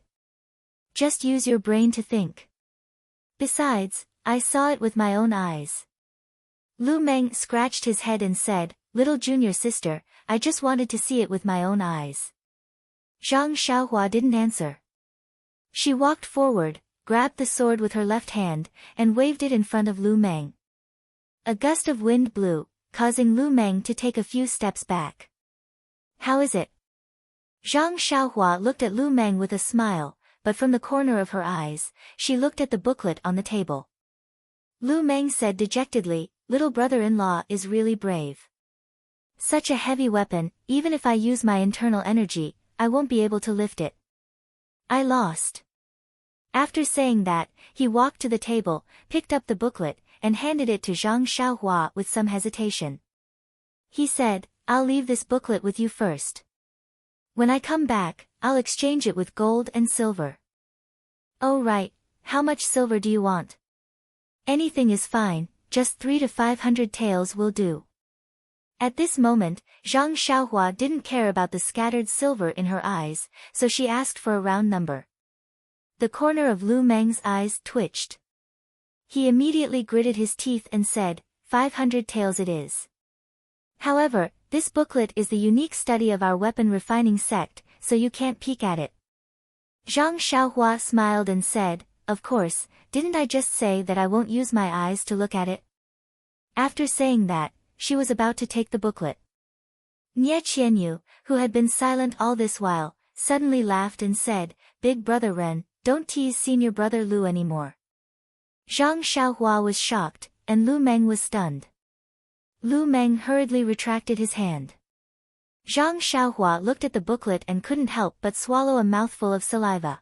Just use your brain to think. Besides, I saw it with my own eyes." Lu Meng scratched his head and said, "Little junior sister, I just wanted to see it with my own eyes." Zhang Xiaohua didn't answer. She walked forward, grabbed the sword with her left hand, and waved it in front of Lu Meng. A gust of wind blew, causing Lu Meng to take a few steps back. "How is it?" Zhang Xiaohua looked at Lu Meng with a smile, but from the corner of her eyes, she looked at the booklet on the table. Lu Meng said dejectedly, "Little brother-in-law is really brave. Such a heavy weapon, even if I use my internal energy, I won't be able to lift it. I lost." After saying that, he walked to the table, picked up the booklet, and handed it to Zhang Xiaohua with some hesitation. He said, "I'll leave this booklet with you first. When I come back, I'll exchange it with gold and silver." "Oh right, how much silver do you want?" "Anything is fine, just 300 to 500 taels will do." At this moment, Zhang Xiaohua didn't care about the scattered silver in her eyes, so she asked for a round number. The corner of Lu Meng's eyes twitched. He immediately gritted his teeth and said, 500 taels it is. However, this booklet is the unique study of our weapon refining sect, so you can't peek at it. Zhang Xiaohua smiled and said, "Of course, didn't I just say that I won't use my eyes to look at it?" After saying that, she was about to take the booklet. Nie Qianyu, who had been silent all this while, suddenly laughed and said, "Big brother Ren, don't tease senior brother Lu anymore." Zhang Xiaohua was shocked, and Lu Meng was stunned. Lu Meng hurriedly retracted his hand. Zhang Xiaohua looked at the booklet and couldn't help but swallow a mouthful of saliva.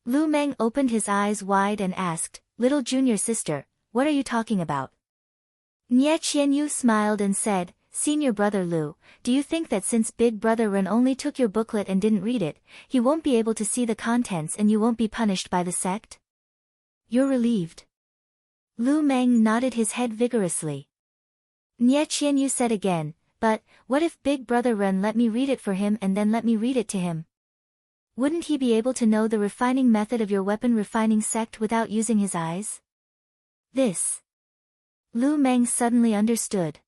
Lu Meng opened his eyes wide and asked, "Little junior sister, what are you talking about?" Nie Qianyu smiled and said, "Senior brother Lu, do you think that since big brother Ren only took your booklet and didn't read it, he won't be able to see the contents and you won't be punished by the sect? You're relieved?" Lu Meng nodded his head vigorously. Nie Qianyu said again, "But, what if big brother Ren let me read it for him and then let me read it to him? Wouldn't he be able to know the refining method of your weapon refining sect without using his eyes?" This. Lu Meng suddenly understood.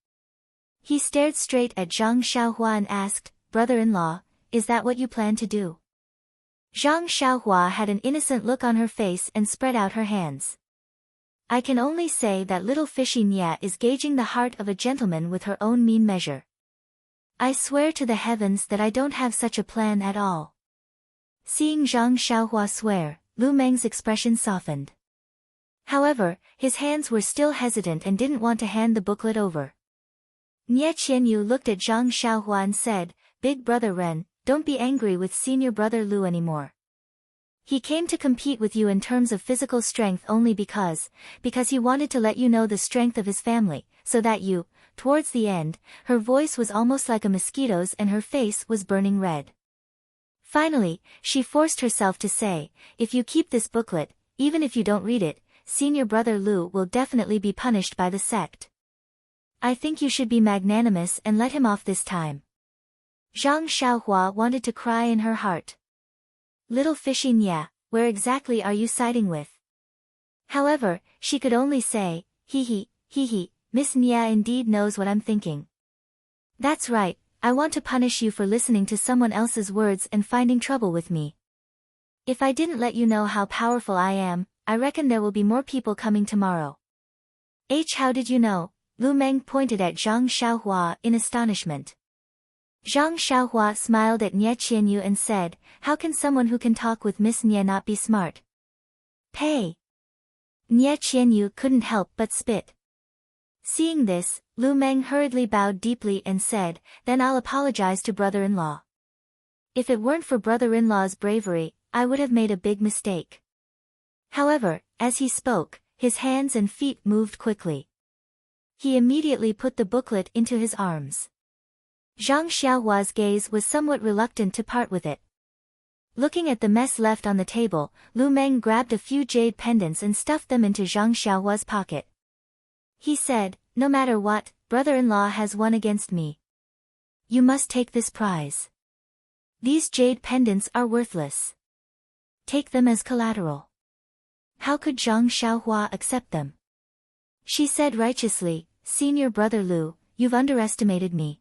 He stared straight at Zhang Xiaohua and asked, "Brother-in-law, is that what you plan to do?" Zhang Xiaohua had an innocent look on her face and spread out her hands. "I can only say that little fishy Nia is gauging the heart of a gentleman with her own mean measure. I swear to the heavens that I don't have such a plan at all." Seeing Zhang Xiaohua swear, Lu Meng's expression softened. However, his hands were still hesitant and didn't want to hand the booklet over. Nie Qianyu looked at Zhang Xiaohua and said, "Big brother Ren, don't be angry with senior brother Lu anymore. He came to compete with you in terms of physical strength only because he wanted to let you know the strength of his family, so that you." Towards the end, her voice was almost like a mosquito's and her face was burning red. Finally, she forced herself to say, "If you keep this booklet, even if you don't read it, senior brother Lu will definitely be punished by the sect. I think you should be magnanimous and let him off this time." Zhang Xiaohua wanted to cry in her heart. Little fishy Nya, where exactly are you siding with? However, she could only say, hee, Miss Nya indeed knows what I'm thinking. That's right, I want to punish you for listening to someone else's words and finding trouble with me. If I didn't let you know how powerful I am, I reckon there will be more people coming tomorrow. How did you know? Lu Meng pointed at Zhang Xiaohua in astonishment. Zhang Xiaohua smiled at Nye Qianyu and said, how can someone who can talk with Miss Nye not be smart? Pay. Nye Qianyu couldn't help but spit. Seeing this, Lu Meng hurriedly bowed deeply and said, then I'll apologize to brother-in-law. If it weren't for brother-in-law's bravery, I would have made a big mistake. However, as he spoke, his hands and feet moved quickly. He immediately put the booklet into his arms. Zhang Xiaohua's gaze was somewhat reluctant to part with it. Looking at the mess left on the table, Lu Meng grabbed a few jade pendants and stuffed them into Zhang Xiaohua's pocket. He said, no matter what, brother-in-law has won against me. You must take this prize. These jade pendants are worthless. Take them as collateral. How could Zhang Xiaohua accept them? She said righteously, Senior Brother Lu, you've underestimated me.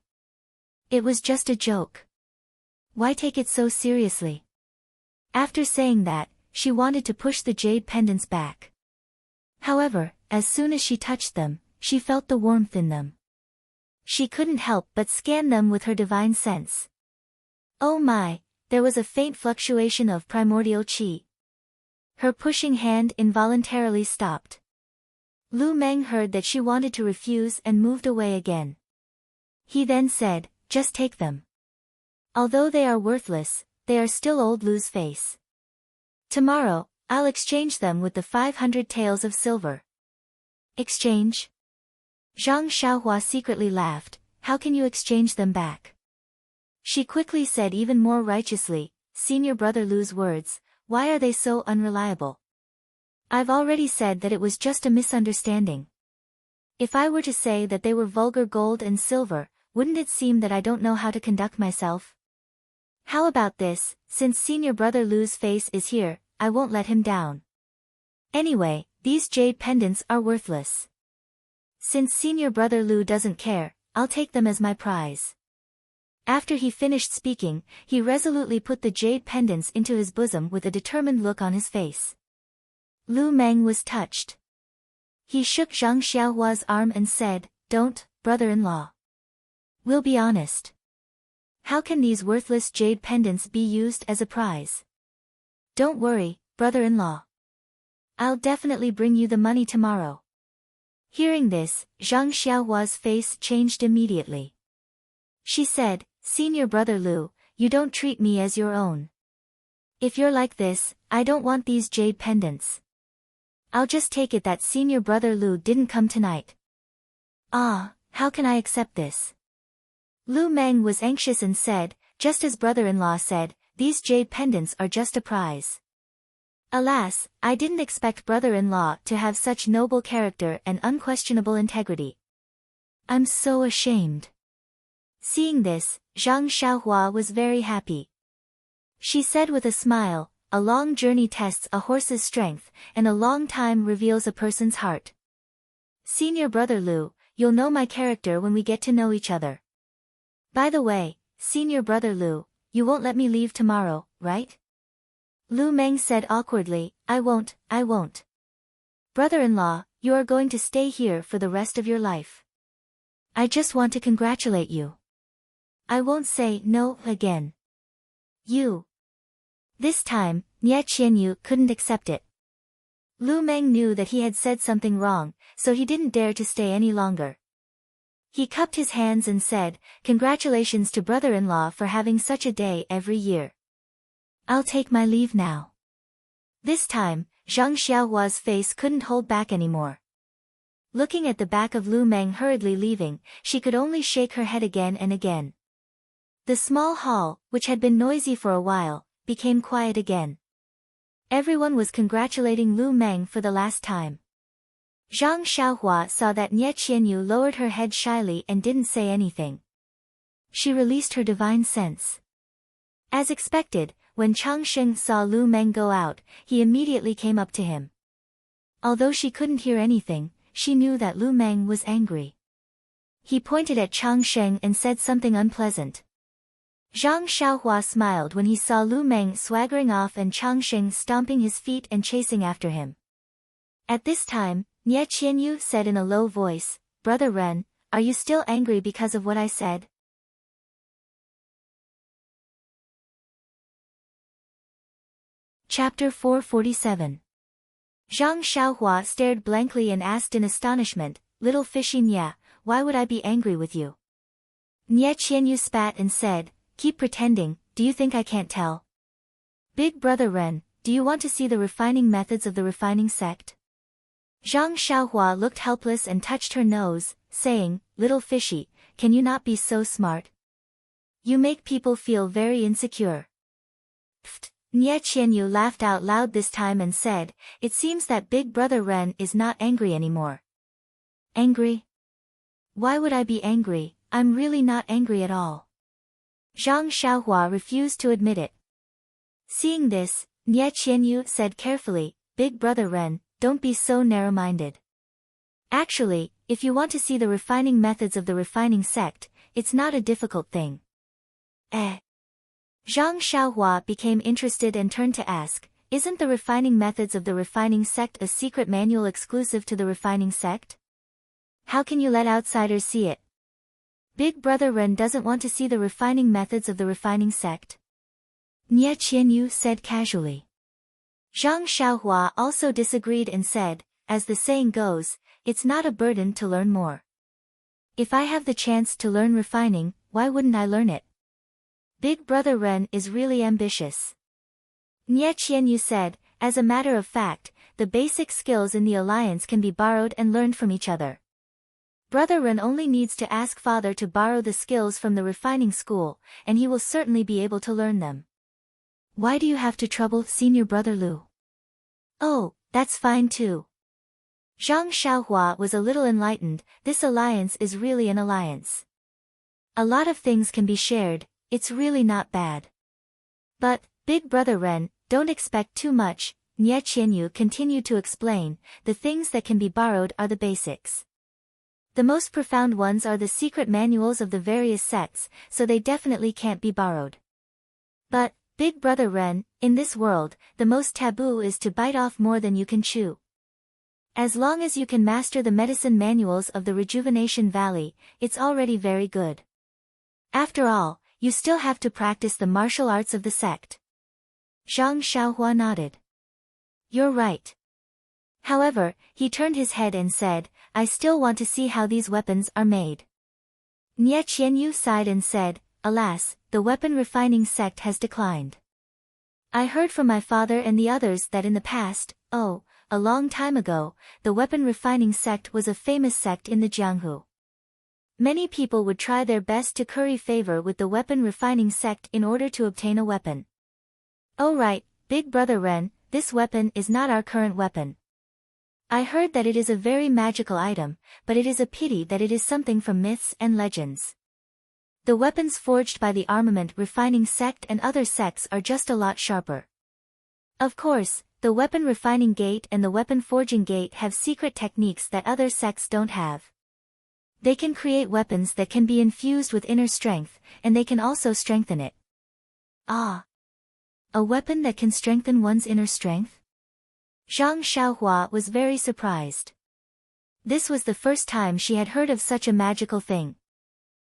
It was just a joke. Why take it so seriously? After saying that, she wanted to push the jade pendants back. However, as soon as she touched them, she felt the warmth in them. She couldn't help but scan them with her divine sense. Oh my, there was a faint fluctuation of primordial qi. Her pushing hand involuntarily stopped. Lu Meng heard that she wanted to refuse and moved away again. He then said, just take them. Although they are worthless, they are still old Lu's face. Tomorrow, I'll exchange them with the 500 taels of silver. Exchange? Zhang Xiaohua secretly laughed, how can you exchange them back? She quickly said even more righteously, Senior Brother Lu's words, why are they so unreliable? I've already said that it was just a misunderstanding. If I were to say that they were vulgar gold and silver, wouldn't it seem that I don't know how to conduct myself? How about this, since Senior Brother Lu's face is here, I won't let him down. Anyway, these jade pendants are worthless. Since Senior Brother Lu doesn't care, I'll take them as my prize. After he finished speaking, he resolutely put the jade pendants into his bosom with a determined look on his face. Lu Meng was touched. He shook Zhang Xiaohua's arm and said, don't, brother-in-law. We'll be honest. How can these worthless jade pendants be used as a prize? Don't worry, brother-in-law. I'll definitely bring you the money tomorrow. Hearing this, Zhang Xiaohua's face changed immediately. She said, Senior Brother Lu, you don't treat me as your own. If you're like this, I don't want these jade pendants. I'll just take it that Senior Brother Lu didn't come tonight. Ah, how can I accept this? Lu Meng was anxious and said, just as brother-in-law said, these jade pendants are just a prize. Alas, I didn't expect brother-in-law to have such noble character and unquestionable integrity. I'm so ashamed. Seeing this, Zhang Xiaohua was very happy. She said with a smile, a long journey tests a horse's strength, and a long time reveals a person's heart. Senior Brother Lu, you'll know my character when we get to know each other. By the way, Senior Brother Lu, you won't let me leave tomorrow, right? Lu Meng said awkwardly, I won't. Brother-in-law, you are going to stay here for the rest of your life. I just want to congratulate you. I won't say no again. You. This time, Nye Qianyu couldn't accept it. Lu Meng knew that he had said something wrong, so he didn't dare to stay any longer. He cupped his hands and said, congratulations to brother-in-law for having such a day every year. I'll take my leave now. This time, Zhang Xiaohua's face couldn't hold back anymore. Looking at the back of Lu Meng hurriedly leaving, she could only shake her head again and again. The small hall, which had been noisy for a while, became quiet again. Everyone was congratulating Lu Meng for the last time. Zhang Xiaohua saw that Nye Qianyu lowered her head shyly and didn't say anything. She released her divine sense. As expected, when Changsheng saw Lu Meng go out, he immediately came up to him. Although she couldn't hear anything, she knew that Lu Meng was angry. He pointed at Changsheng and said something unpleasant. Zhang Xiaohua smiled when he saw Lu Meng swaggering off and Changsheng stomping his feet and chasing after him. At this time, Nie Qianyu said in a low voice, "Brother Ren, are you still angry because of what I said?" Chapter 447. Zhang Xiaohua stared blankly and asked in astonishment, "Little fishy Nya, why would I be angry with you?" Nie Qianyu spat and said, "Keep pretending, do you think I can't tell? Big brother Ren, do you want to see the refining methods of the refining sect?" Zhang Xiaohua looked helpless and touched her nose, saying, "Little fishy, can you not be so smart? You make people feel very insecure." Pfft. Nie Qianyu laughed out loud this time and said, "It seems that Big Brother Ren is not angry anymore." "Angry? Why would I be angry? I'm really not angry at all." Zhang Xiaohua refused to admit it. Seeing this, Nie Qianyu said carefully, "Big Brother Ren, don't be so narrow-minded. Actually, if you want to see the refining methods of the refining sect, it's not a difficult thing." Zhang Xiaohua became interested and turned to ask, "Isn't the refining methods of the refining sect a secret manual exclusive to the refining sect? How can you let outsiders see it?" "Big Brother Ren doesn't want to see the refining methods of the refining sect," Nie Qianyu said casually. Zhang Xiaohua also disagreed and said, "As the saying goes, it's not a burden to learn more. If I have the chance to learn refining, why wouldn't I learn it? Big Brother Ren is really ambitious." Nie Qianyu said, "As a matter of fact, the basic skills in the alliance can be borrowed and learned from each other. Brother Ren only needs to ask father to borrow the skills from the refining school, and he will certainly be able to learn them. Why do you have to trouble senior brother Lu?" "Oh, that's fine too." Zhang Xiaohua was a little enlightened. This alliance is really an alliance. A lot of things can be shared. It's really not bad. "But, Big Brother Ren, don't expect too much," Nie Qianyu continued to explain, "the things that can be borrowed are the basics. The most profound ones are the secret manuals of the various sects, so they definitely can't be borrowed. But, Big Brother Ren, in this world, the most taboo is to bite off more than you can chew. As long as you can master the medicine manuals of the Rejuvenation Valley, it's already very good. After all, you still have to practice the martial arts of the sect." Zhang Xiaohua nodded. "You're right." However, he turned his head and said, "I still want to see how these weapons are made." Nie Qianyu sighed and said, "Alas, the weapon refining sect has declined. I heard from my father and the others that in the past, a long time ago, the weapon refining sect was a famous sect in the Jianghu. Many people would try their best to curry favor with the weapon refining sect in order to obtain a weapon. Oh right, Big Brother Ren, this weapon is not our current weapon. I heard that it is a very magical item, but it is a pity that it is something from myths and legends. The weapons forged by the armament refining sect and other sects are just a lot sharper. Of course, the weapon refining gate and the weapon forging gate have secret techniques that other sects don't have. They can create weapons that can be infused with inner strength, and they can also strengthen it." "Ah! A weapon that can strengthen one's inner strength?" Zhang Xiaohua was very surprised. This was the first time she had heard of such a magical thing.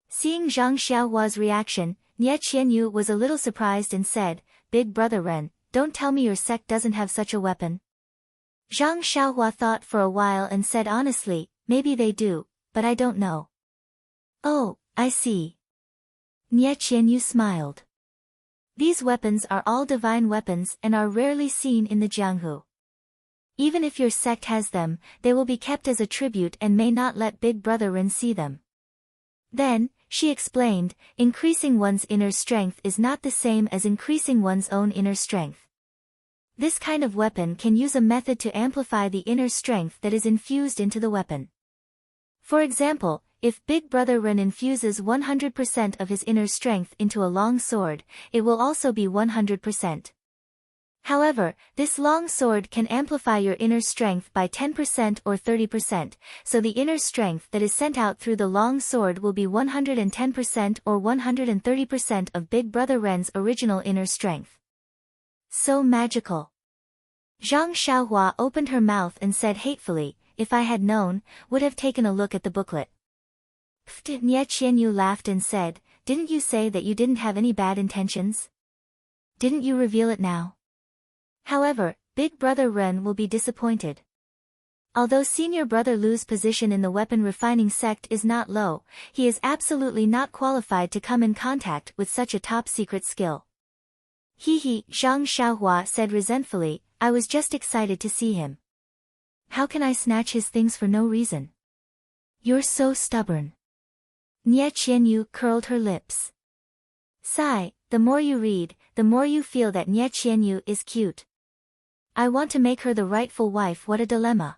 Seeing Zhang Xiaohua's reaction, Nie Qianyu was a little surprised and said, "Big Brother Ren, don't tell me your sect doesn't have such a weapon." Zhang Xiaohua thought for a while and said honestly, "Maybe they do, but I don't know." "Oh, I see." Nie Qianyu smiled. "These weapons are all divine weapons and are rarely seen in the Jianghu. Even if your sect has them, they will be kept as a tribute and may not let Big Brother Ren see them." Then, she explained, increasing one's inner strength is not the same as increasing one's own inner strength. This kind of weapon can use a method to amplify the inner strength that is infused into the weapon. For example, if Big Brother Ren infuses 100% of his inner strength into a long sword, it will also be 100%. However, this long sword can amplify your inner strength by 10% or 30%, so the inner strength that is sent out through the long sword will be 110% or 130% of Big Brother Ren's original inner strength. So magical. Zhang Xiaohua opened her mouth and said hatefully, if I had known, would have taken a look at the booklet. Pfft, Nie Qianyu laughed and said, didn't you say that you didn't have any bad intentions? Didn't you reveal it now? However, Big Brother Ren will be disappointed. Although Senior Brother Lu's position in the weapon refining sect is not low, he is absolutely not qualified to come in contact with such a top-secret skill. He, Zhang Xiaohua said resentfully, I was just excited to see him. How can I snatch his things for no reason? You're so stubborn. Nie Qianyu curled her lips. Sigh, the more you read, the more you feel that Nie Qianyu is cute. I want to make her the rightful wife. What a dilemma.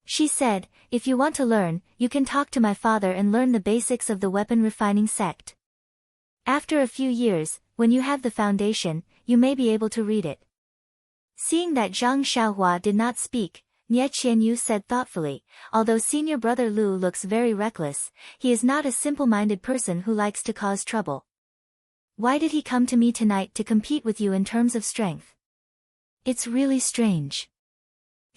She said, if you want to learn, you can talk to my father and learn the basics of the weapon refining sect. After a few years, when you have the foundation, you may be able to read it. Seeing that Zhang Xiaohua did not speak, Nie Qianyu said thoughtfully, although Senior Brother Lu looks very reckless, he is not a simple-minded person who likes to cause trouble. Why did he come to me tonight to compete with you in terms of strength? It's really strange.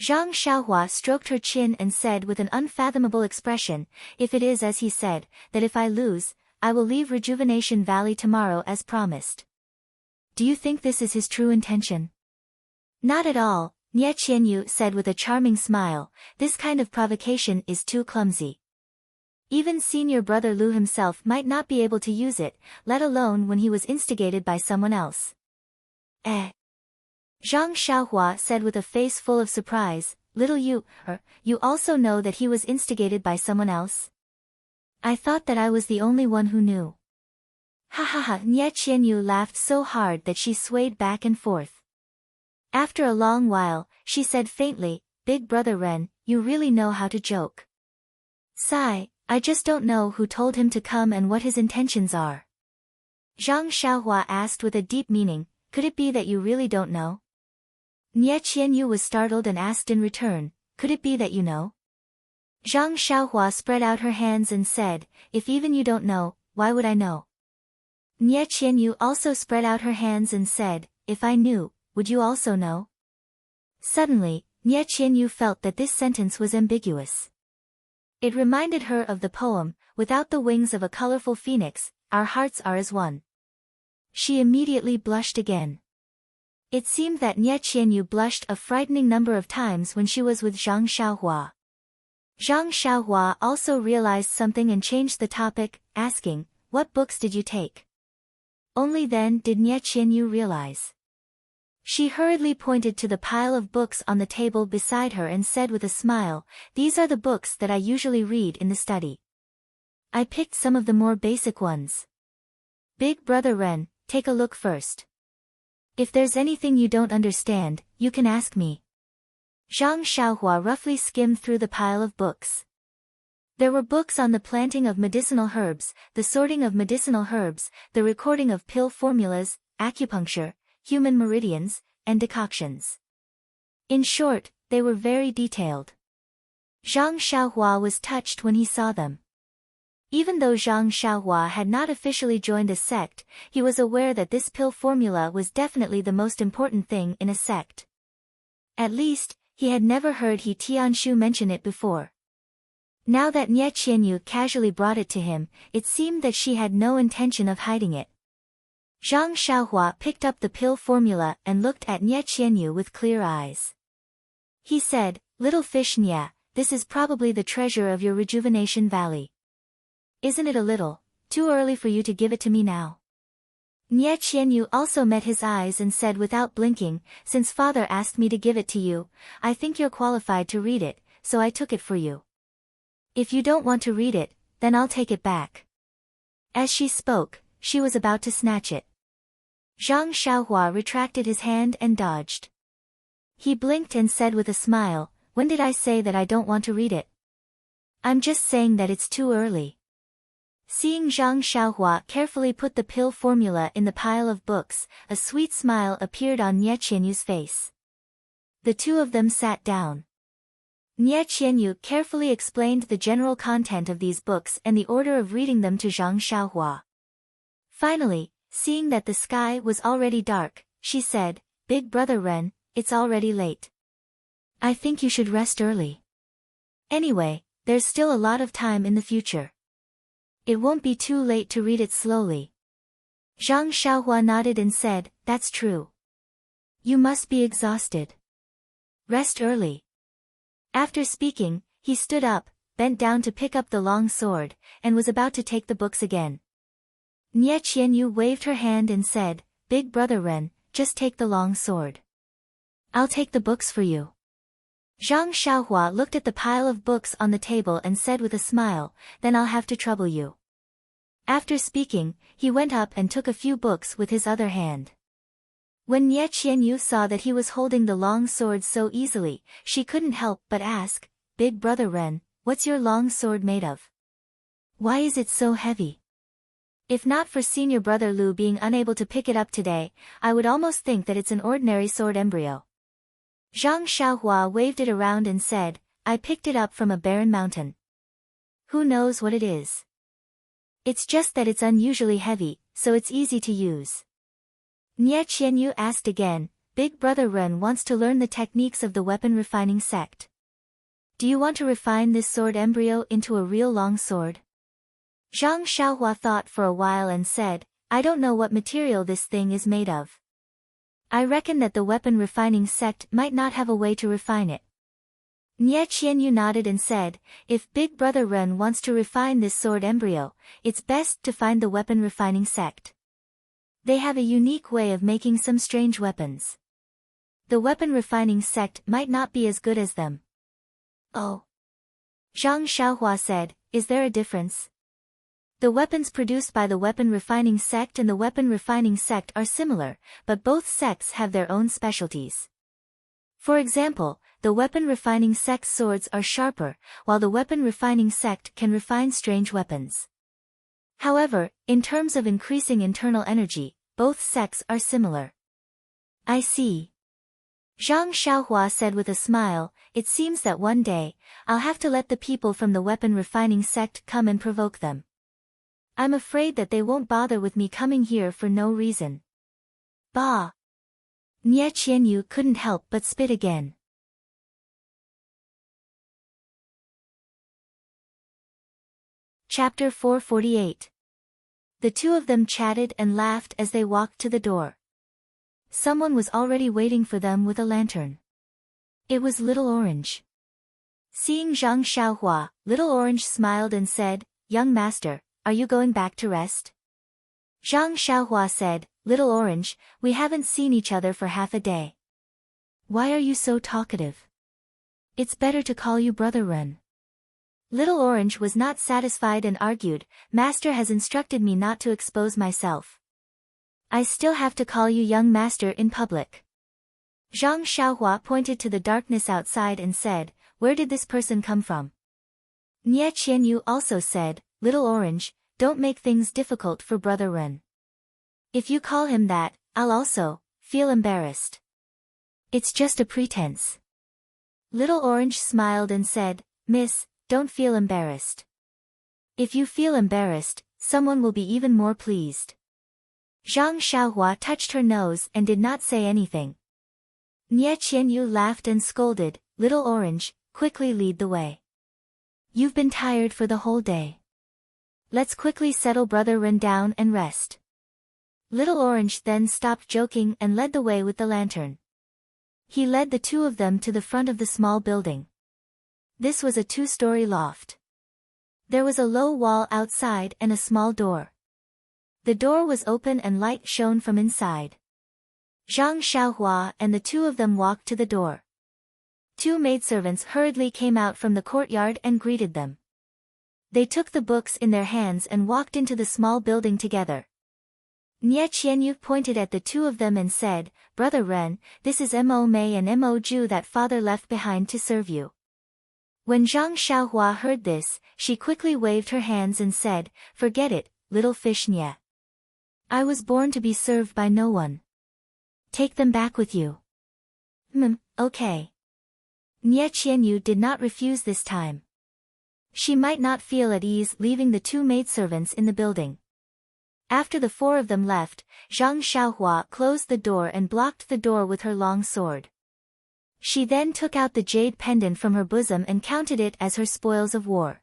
Zhang Xiaohua stroked her chin and said with an unfathomable expression, if it is as he said, that if I lose, I will leave Rejuvenation Valley tomorrow as promised. Do you think this is his true intention? Not at all, Nie Qianyu said with a charming smile, this kind of provocation is too clumsy. Even Senior Brother Lu himself might not be able to use it, let alone when he was instigated by someone else. Zhang Xiaohua said with a face full of surprise, little you also know that he was instigated by someone else? I thought that I was the only one who knew. Ha ha ha, Nie Qianyu laughed so hard that she swayed back and forth. After a long while, she said faintly, Big Brother Ren, you really know how to joke. Sigh, I just don't know who told him to come and what his intentions are. Zhang Xiaohua asked with a deep meaning, could it be that you really don't know? Nie Qianyu was startled and asked in return, could it be that you know? Zhang Xiaohua spread out her hands and said, if even you don't know, why would I know? Nie Qianyu also spread out her hands and said, if I knew, would you also know? Suddenly, Nie Qianyu felt that this sentence was ambiguous. It reminded her of the poem, without the wings of a colorful phoenix, our hearts are as one. She immediately blushed again. It seemed that Nie Qianyu blushed a frightening number of times when she was with Zhang Xiaohua. Zhang Xiaohua also realized something and changed the topic, asking, what books did you take? Only then did Nie Qianyu realize. She hurriedly pointed to the pile of books on the table beside her and said with a smile, these are the books that I usually read in the study. I picked some of the more basic ones. Big Brother Ren, take a look first. If there's anything you don't understand, you can ask me. Zhang Xiaohua roughly skimmed through the pile of books. There were books on the planting of medicinal herbs, the sorting of medicinal herbs, the recording of pill formulas, acupuncture, human meridians, and decoctions. In short, they were very detailed. Zhang Xiaohua was touched when he saw them. Even though Zhang Xiaohua had not officially joined a sect, he was aware that this pill formula was definitely the most important thing in a sect. At least, he had never heard He Tianshu mention it before. Now that Nie Qianyu casually brought it to him, it seemed that she had no intention of hiding it. Zhang Xiaohua picked up the pill formula and looked at Nie Qianyu with clear eyes. He said, little fish Nie, this is probably the treasure of your Rejuvenation Valley. Isn't it a little too early for you to give it to me now? Nie Qianyu also met his eyes and said without blinking, since father asked me to give it to you, I think you're qualified to read it, so I took it for you. If you don't want to read it, then I'll take it back. As she spoke, she was about to snatch it. Zhang Xiaohua retracted his hand and dodged. He blinked and said with a smile, when did I say that I don't want to read it? I'm just saying that it's too early. Seeing Zhang Xiaohua carefully put the pill formula in the pile of books, a sweet smile appeared on Nie Qianyu's face. The two of them sat down. Nie Qianyu carefully explained the general content of these books and the order of reading them to Zhang Xiaohua. Finally, seeing that the sky was already dark, she said, "Big brother Ren, it's already late. I think you should rest early. Anyway, there's still a lot of time in the future. It won't be too late to read it slowly." Zhang Xiaohua nodded and said, "That's true. You must be exhausted. Rest early." After speaking, he stood up, bent down to pick up the long sword, and was about to take the books again. Nie Qianyu waved her hand and said, "Big brother Ren, just take the long sword. I'll take the books for you." Zhang Xiaohua looked at the pile of books on the table and said with a smile, "Then I'll have to trouble you." After speaking, he went up and took a few books with his other hand. When Nie Qianyu saw that he was holding the long sword so easily, she couldn't help but ask, "Big brother Ren, what's your long sword made of? Why is it so heavy? If not for senior brother Lu being unable to pick it up today, I would almost think that it's an ordinary sword embryo." Zhang Xiaohua waved it around and said, "I picked it up from a barren mountain. Who knows what it is? It's just that it's unusually heavy, so it's easy to use." Nie Qianyu asked again, "Big brother Ren wants to learn the techniques of the weapon refining sect. Do you want to refine this sword embryo into a real long sword?" Zhang Xiaohua thought for a while and said, "I don't know what material this thing is made of. I reckon that the weapon refining sect might not have a way to refine it." Nie Qianyu nodded and said, "If Big brother Ren wants to refine this sword embryo, it's best to find the weapon refining sect. They have a unique way of making some strange weapons. The weapon refining sect might not be as good as them." "Oh." Zhang Xiaohua said, "Is there a difference?" The weapons produced by the weapon refining sect and the weapon refining sect are similar, but both sects have their own specialties. For example, the weapon refining sect's swords are sharper, while the weapon refining sect can refine strange weapons. However, in terms of increasing internal energy, both sects are similar. "I see." Zhang Xiaohua said with a smile, "It seems that one day, I'll have to let the people from the weapon refining sect come and provoke them. I'm afraid that they won't bother with me coming here for no reason." Bah! Nie Qianyu couldn't help but spit again. Chapter 448. The two of them chatted and laughed as they walked to the door. Someone was already waiting for them with a lantern. It was Little Orange. Seeing Zhang Xiaohua, Little Orange smiled and said, "Young master, are you going back to rest?" Zhang Xiaohua said, "Little Orange, we haven't seen each other for half a day. Why are you so talkative? It's better to call you Brother Ren." Little Orange was not satisfied and argued, "Master has instructed me not to expose myself. I still have to call you young master in public." Zhang Xiaohua pointed to the darkness outside and said, "Where did this person come from?" Nie Qianyu also said, "Little Orange, don't make things difficult for Brother Ren. If you call him that, I'll also feel embarrassed. It's just a pretense." Little Orange smiled and said, "Miss, don't feel embarrassed. If you feel embarrassed, someone will be even more pleased." Zhang Xiaohua touched her nose and did not say anything. Nie Qianyu laughed and scolded, "Little Orange, quickly lead the way. You've been tired for the whole day. Let's quickly settle Brother Ren down and rest." Little Orange then stopped joking and led the way with the lantern. He led the two of them to the front of the small building. This was a two-story loft. There was a low wall outside and a small door. The door was open and light shone from inside. Zhang Xiaohua and the two of them walked to the door. Two maidservants hurriedly came out from the courtyard and greeted them. They took the books in their hands and walked into the small building together. Nie Qianyu pointed at the two of them and said, "Brother Ren, this is Mo Mei and Mo Ju that father left behind to serve you." When Zhang Xiaohua heard this, she quickly waved her hands and said, "Forget it, little fish Nye. I was born to be served by no one. Take them back with you." Okay. Nye Qianyu did not refuse this time. She might not feel at ease leaving the two maidservants in the building. After the four of them left, Zhang Xiaohua closed the door and blocked the door with her long sword. She then took out the jade pendant from her bosom and counted it as her spoils of war.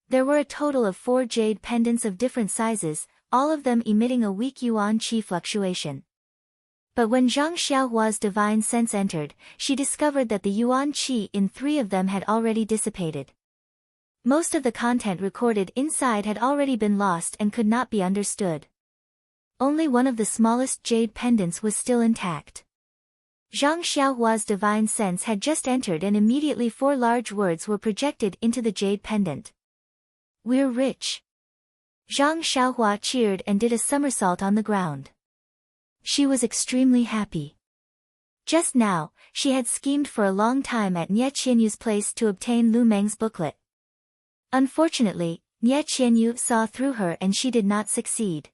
There were a total of 4 jade pendants of different sizes, all of them emitting a weak yuan qi fluctuation. But when Zhang Xiaohua's divine sense entered, she discovered that the yuan qi in 3 of them had already dissipated. Most of the content recorded inside had already been lost and could not be understood. Only one of the smallest jade pendants was still intact. Zhang Xiaohua's divine sense had just entered and immediately 4 large words were projected into the jade pendant. "We're rich." Zhang Xiaohua cheered and did a somersault on the ground. She was extremely happy. Just now, she had schemed for a long time at Nye Qianyu's place to obtain Lu Meng's booklet. Unfortunately, Nye Qianyu saw through her and she did not succeed.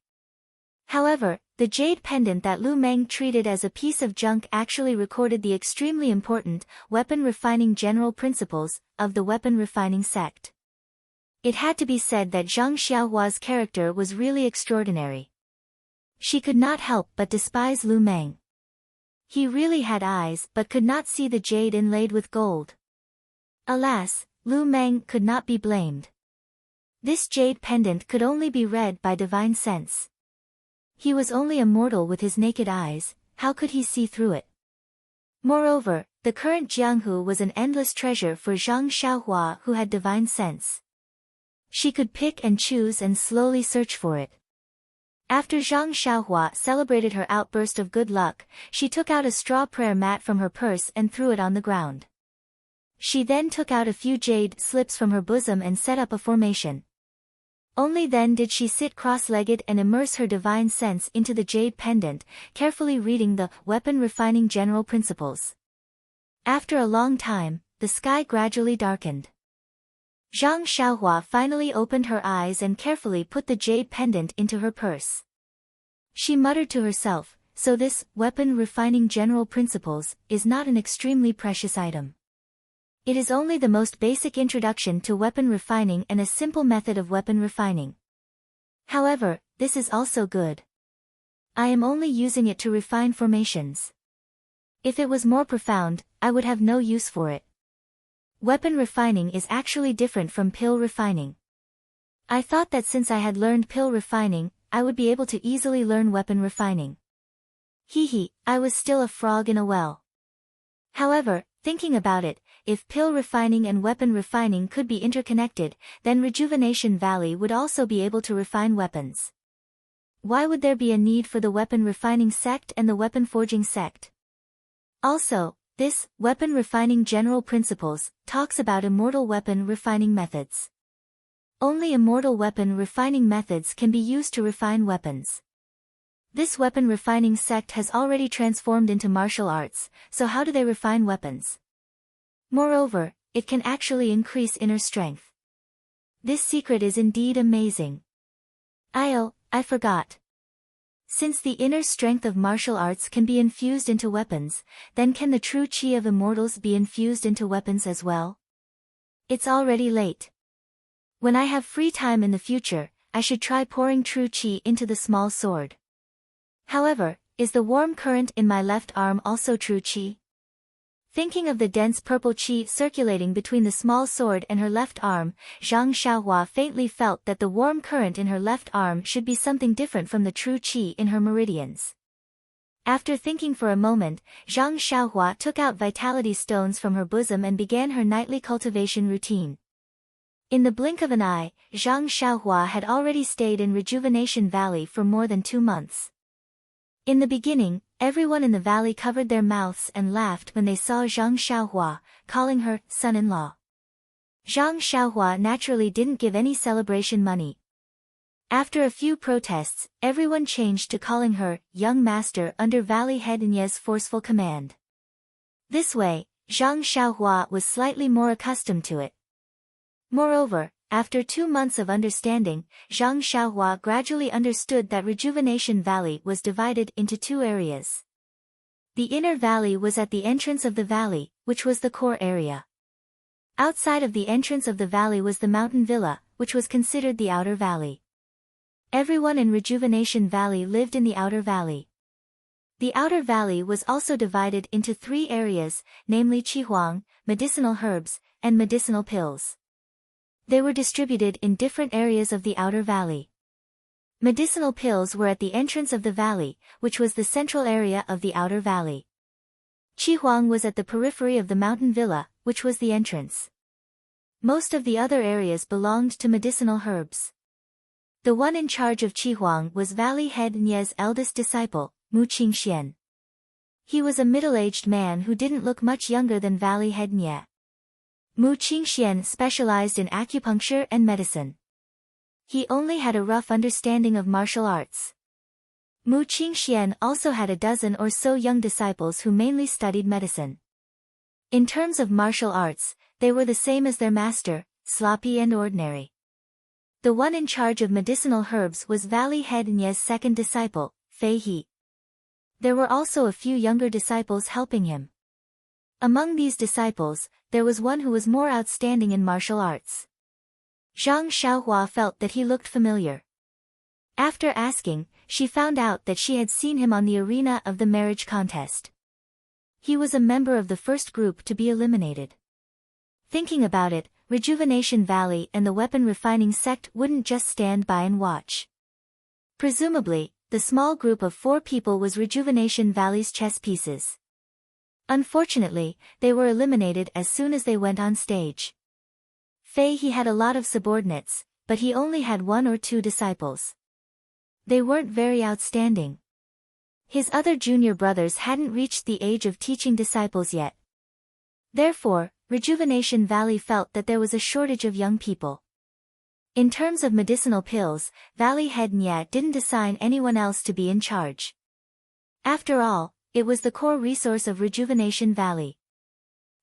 However, the jade pendant that Lu Meng treated as a piece of junk actually recorded the extremely important weapon refining general principles of the weapon refining sect. It had to be said that Zhang Xiaohua's character was really extraordinary. She could not help but despise Lu Meng. He really had eyes but could not see the jade inlaid with gold. Alas, Lu Meng could not be blamed. This jade pendant could only be read by divine sense. He was only a mortal with his naked eyes, how could he see through it? Moreover, the current Jianghu was an endless treasure for Zhang Xiaohua who had divine sense. She could pick and choose and slowly search for it. After Zhang Xiaohua celebrated her outburst of good luck, she took out a straw prayer mat from her purse and threw it on the ground. She then took out a few jade slips from her bosom and set up a formation. Only then did she sit cross-legged and immerse her divine sense into the jade pendant, carefully reading the weapon refining general principles. After a long time, the sky gradually darkened. Zhang Xiaohua finally opened her eyes and carefully put the jade pendant into her purse. She muttered to herself, "So this weapon refining general principles is not an extremely precious item. It is only the most basic introduction to weapon refining and a simple method of weapon refining. However, this is also good. I am only using it to refine formations. If it was more profound, I would have no use for it. Weapon refining is actually different from pill refining. I thought that since I had learned pill refining, I would be able to easily learn weapon refining. I was still a frog in a well." However, thinking about it, if pill refining and weapon refining could be interconnected, then Rejuvenation Valley would also be able to refine weapons. Why would there be a need for the weapon refining sect and the weapon forging sect? Also, this weapon refining general principles talks about immortal weapon refining methods. Only immortal weapon refining methods can be used to refine weapons. This weapon refining sect has already transformed into martial arts, so how do they refine weapons? Moreover, it can actually increase inner strength. This secret is indeed amazing. I forgot. Since the inner strength of martial arts can be infused into weapons, then can the true qi of immortals be infused into weapons as well? It's already late. When I have free time in the future, I should try pouring true qi into the small sword. However, is the warm current in my left arm also true qi? Thinking of the dense purple qi circulating between the small sword and her left arm, Zhang Xiaohua faintly felt that the warm current in her left arm should be something different from the true qi in her meridians. After thinking for a moment, Zhang Xiaohua took out vitality stones from her bosom and began her nightly cultivation routine. In the blink of an eye, Zhang Xiaohua had already stayed in Rejuvenation Valley for more than 2 months. In the beginning, everyone in the valley covered their mouths and laughed when they saw Zhang Xiaohua, calling her son-in-law. Zhang Xiaohua naturally didn't give any celebration money. After a few protests, everyone changed to calling her young master under Valley Head Nye's forceful command. This way, Zhang Xiaohua was slightly more accustomed to it. Moreover, after 2 months of understanding, Zhang Xiaohua gradually understood that Rejuvenation Valley was divided into 2 areas. The inner valley was at the entrance of the valley, which was the core area. Outside of the entrance of the valley was the mountain villa, which was considered the outer valley. Everyone in Rejuvenation Valley lived in the outer valley. The outer valley was also divided into 3 areas, namely Qihuang, medicinal herbs, and medicinal pills. They were distributed in different areas of the outer valley. Medicinal pills were at the entrance of the valley, which was the central area of the outer valley. Qihuang was at the periphery of the mountain villa, which was the entrance. Most of the other areas belonged to medicinal herbs. The one in charge of Qihuang was Valley Head Nie's eldest disciple, Mu Qingxian. He was a middle-aged man who didn't look much younger than Valley Head Nie. Mu Qingxian specialized in acupuncture and medicine. He only had a rough understanding of martial arts. Mu Qingxian also had a dozen or so young disciples who mainly studied medicine. In terms of martial arts, they were the same as their master, sloppy and ordinary. The one in charge of medicinal herbs was Valley Head Nie's second disciple, Fei He. There were also a few younger disciples helping him. Among these disciples, there was one who was more outstanding in martial arts. Zhang Xiaohua felt that he looked familiar. After asking, she found out that she had seen him on the arena of the marriage contest. He was a member of the first group to be eliminated. Thinking about it, Rejuvenation Valley and the weapon refining sect wouldn't just stand by and watch. Presumably, the small group of 4 people was Rejuvenation Valley's chess pieces. Unfortunately, they were eliminated as soon as they went on stage. Fei He had a lot of subordinates, but he only had 1 or 2 disciples. They weren't very outstanding. His other junior brothers hadn't reached the age of teaching disciples yet. Therefore, Rejuvenation Valley felt that there was a shortage of young people. In terms of medicinal pills, Valley Head Nie didn't assign anyone else to be in charge. After all, it was the core resource of Rejuvenation Valley.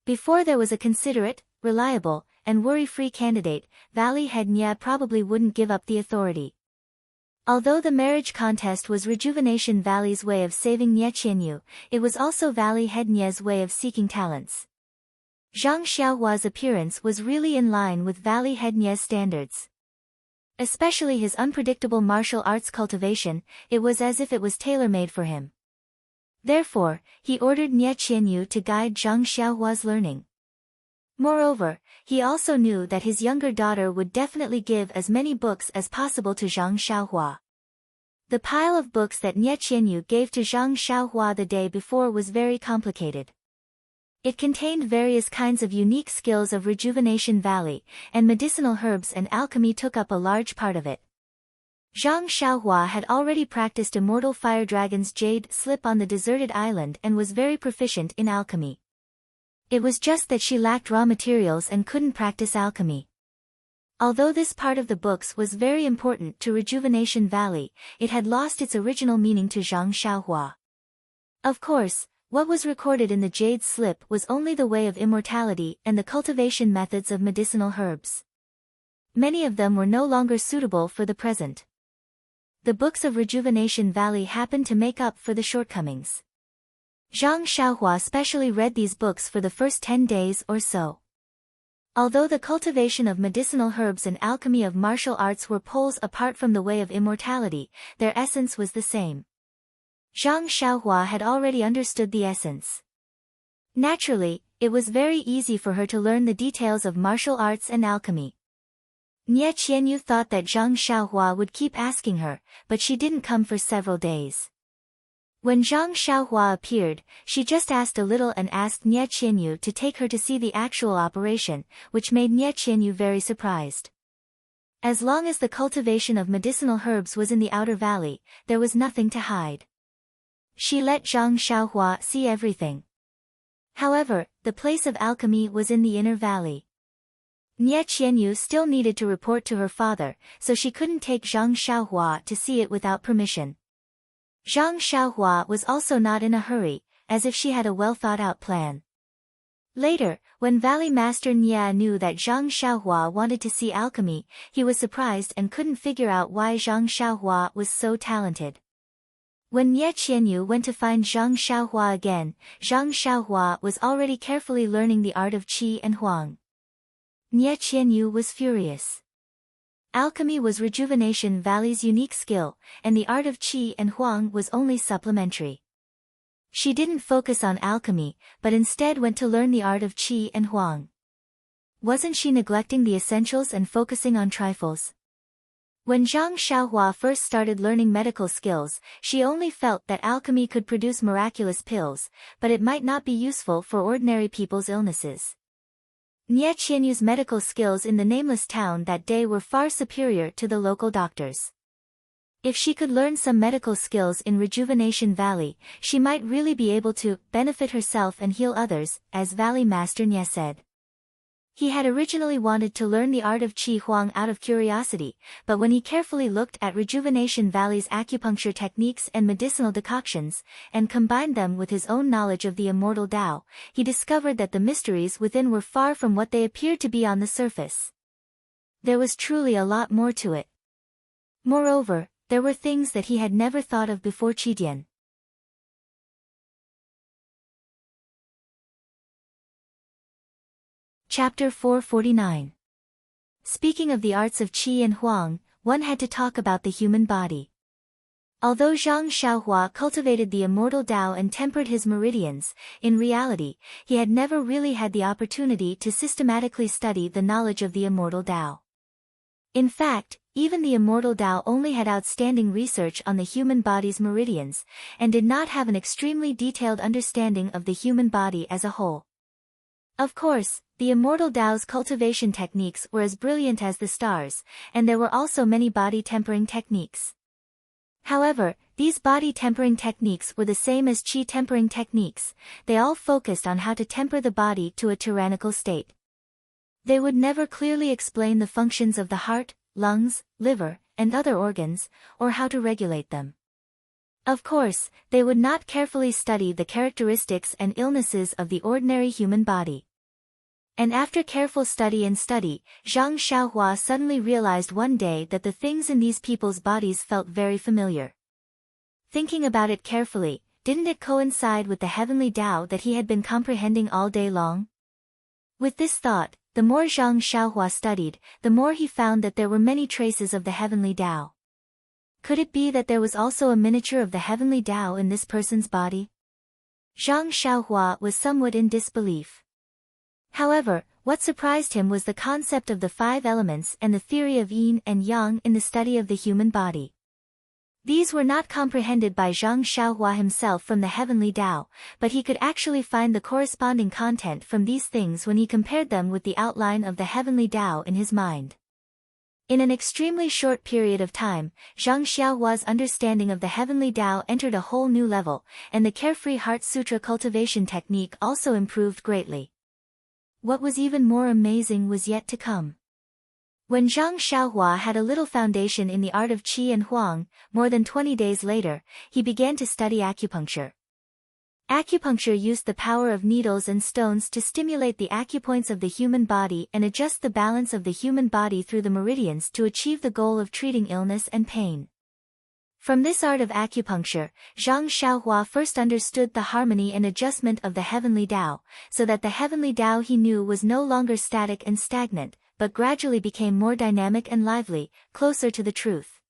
Before there was a considerate, reliable, and worry-free candidate, Valley Head Nie probably wouldn't give up the authority. Although the marriage contest was Rejuvenation Valley's way of saving Nie Qianyu, it was also Valley Head Nie's way of seeking talents. Zhang Xiaohua's appearance was really in line with Valley Head Nie's standards. Especially his unpredictable martial arts cultivation, it was as if it was tailor-made for him. Therefore, he ordered Nie Qianyu to guide Zhang Xiaohua's learning. Moreover, he also knew that his younger daughter would definitely give as many books as possible to Zhang Xiaohua. The pile of books that Nie Qianyu gave to Zhang Xiaohua the day before was very complicated. It contained various kinds of unique skills of Rejuvenation Valley, and medicinal herbs and alchemy took up a large part of it. Zhang Xiaohua had already practiced Immortal Fire Dragon's jade slip on the deserted island and was very proficient in alchemy. It was just that she lacked raw materials and couldn't practice alchemy. Although this part of the books was very important to Rejuvenation Valley, it had lost its original meaning to Zhang Xiaohua. Of course, what was recorded in the jade slip was only the way of immortality and the cultivation methods of medicinal herbs. Many of them were no longer suitable for the present. The books of Rejuvenation Valley happened to make up for the shortcomings. Zhang Xiaohua specially read these books for the first 10 days or so. Although the cultivation of medicinal herbs and alchemy of martial arts were poles apart from the way of immortality, their essence was the same. Zhang Xiaohua had already understood the essence. Naturally, it was very easy for her to learn the details of martial arts and alchemy. Nie Qianyu thought that Zhang Xiaohua would keep asking her, but she didn't come for several days. When Zhang Xiaohua appeared, she just asked a little and asked Nie Qianyu to take her to see the actual operation, which made Nie Qianyu very surprised. As long as the cultivation of medicinal herbs was in the outer valley, there was nothing to hide. She let Zhang Xiaohua see everything. However, the place of alchemy was in the inner valley. Nie Qianyu still needed to report to her father, so she couldn't take Zhang Xiaohua to see it without permission. Zhang Xiaohua was also not in a hurry, as if she had a well-thought-out plan. Later, when Valley Master Nia knew that Zhang Xiaohua wanted to see alchemy, he was surprised and couldn't figure out why Zhang Xiaohua was so talented. When Nie Qianyu went to find Zhang Xiaohua again, Zhang Xiaohua was already carefully learning the art of qi and huang. Nie Qianyu was furious. Alchemy was Rejuvenation Valley's unique skill, and the art of qi and huang was only supplementary. She didn't focus on alchemy, but instead went to learn the art of qi and huang. Wasn't she neglecting the essentials and focusing on trifles? When Zhang Xiaohua first started learning medical skills, she only felt that alchemy could produce miraculous pills, but it might not be useful for ordinary people's illnesses. Nie Qianyu's medical skills in the nameless town that day were far superior to the local doctors. If she could learn some medical skills in Rejuvenation Valley, she might really be able to benefit herself and heal others, as Valley Master Nie said. He had originally wanted to learn the art of Qi Huang out of curiosity, but when he carefully looked at Rejuvenation Valley's acupuncture techniques and medicinal decoctions, and combined them with his own knowledge of the immortal Tao, he discovered that the mysteries within were far from what they appeared to be on the surface. There was truly a lot more to it. Moreover, there were things that he had never thought of before. Qidian. Chapter 449. Speaking of the arts of qi and huang, one had to talk about the human body. Although Zhang Xiaohua cultivated the immortal Tao and tempered his meridians, in reality, he had never really had the opportunity to systematically study the knowledge of the immortal Tao. In fact, even the immortal Tao only had outstanding research on the human body's meridians, and did not have an extremely detailed understanding of the human body as a whole. Of course, the immortal Tao's cultivation techniques were as brilliant as the stars, and there were also many body tempering techniques. However, these body tempering techniques were the same as qi tempering techniques. They all focused on how to temper the body to a tyrannical state. They would never clearly explain the functions of the heart, lungs, liver, and other organs, or how to regulate them. Of course, they would not carefully study the characteristics and illnesses of the ordinary human body. And after careful study, Zhang Xiaohua suddenly realized one day that the things in these people's bodies felt very familiar. Thinking about it carefully, didn't it coincide with the heavenly Tao that he had been comprehending all day long? With this thought, the more Zhang Xiaohua studied, the more he found that there were many traces of the heavenly Tao. Could it be that there was also a miniature of the heavenly Tao in this person's body? Zhang Xiaohua was somewhat in disbelief. However, what surprised him was the concept of the 5 elements and the theory of yin and yang in the study of the human body. These were not comprehended by Zhang Xiaohua himself from the heavenly Tao, but he could actually find the corresponding content from these things when he compared them with the outline of the heavenly Tao in his mind. In an extremely short period of time, Zhang Xiaohua's understanding of the heavenly Tao entered a whole new level, and the Carefree Heart Sutra cultivation technique also improved greatly. What was even more amazing was yet to come. When Zhang Xiaohua had a little foundation in the art of qi and huang, more than 20 days later, he began to study acupuncture. Acupuncture used the power of needles and stones to stimulate the acupoints of the human body and adjust the balance of the human body through the meridians to achieve the goal of treating illness and pain. From this art of acupuncture, Zhang Xiaohua first understood the harmony and adjustment of the heavenly Tao, so that the heavenly Tao he knew was no longer static and stagnant, but gradually became more dynamic and lively, closer to the truth.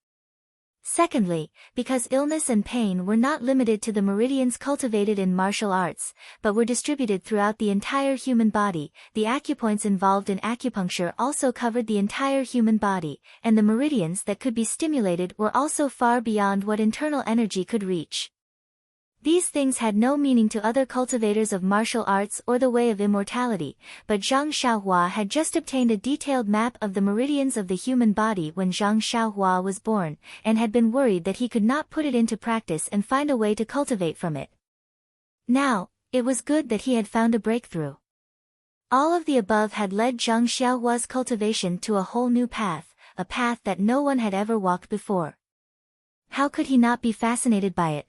Secondly, because illness and pain were not limited to the meridians cultivated in martial arts, but were distributed throughout the entire human body, the acupoints involved in acupuncture also covered the entire human body, and the meridians that could be stimulated were also far beyond what internal energy could reach. These things had no meaning to other cultivators of martial arts or the way of immortality, but Zhang Xiaohua had just obtained a detailed map of the meridians of the human body when Zhang Xiaohua was born, and had been worried that he could not put it into practice and find a way to cultivate from it. Now, it was good that he had found a breakthrough. All of the above had led Zhang Xiaohua's cultivation to a whole new path, a path that no one had ever walked before. How could he not be fascinated by it?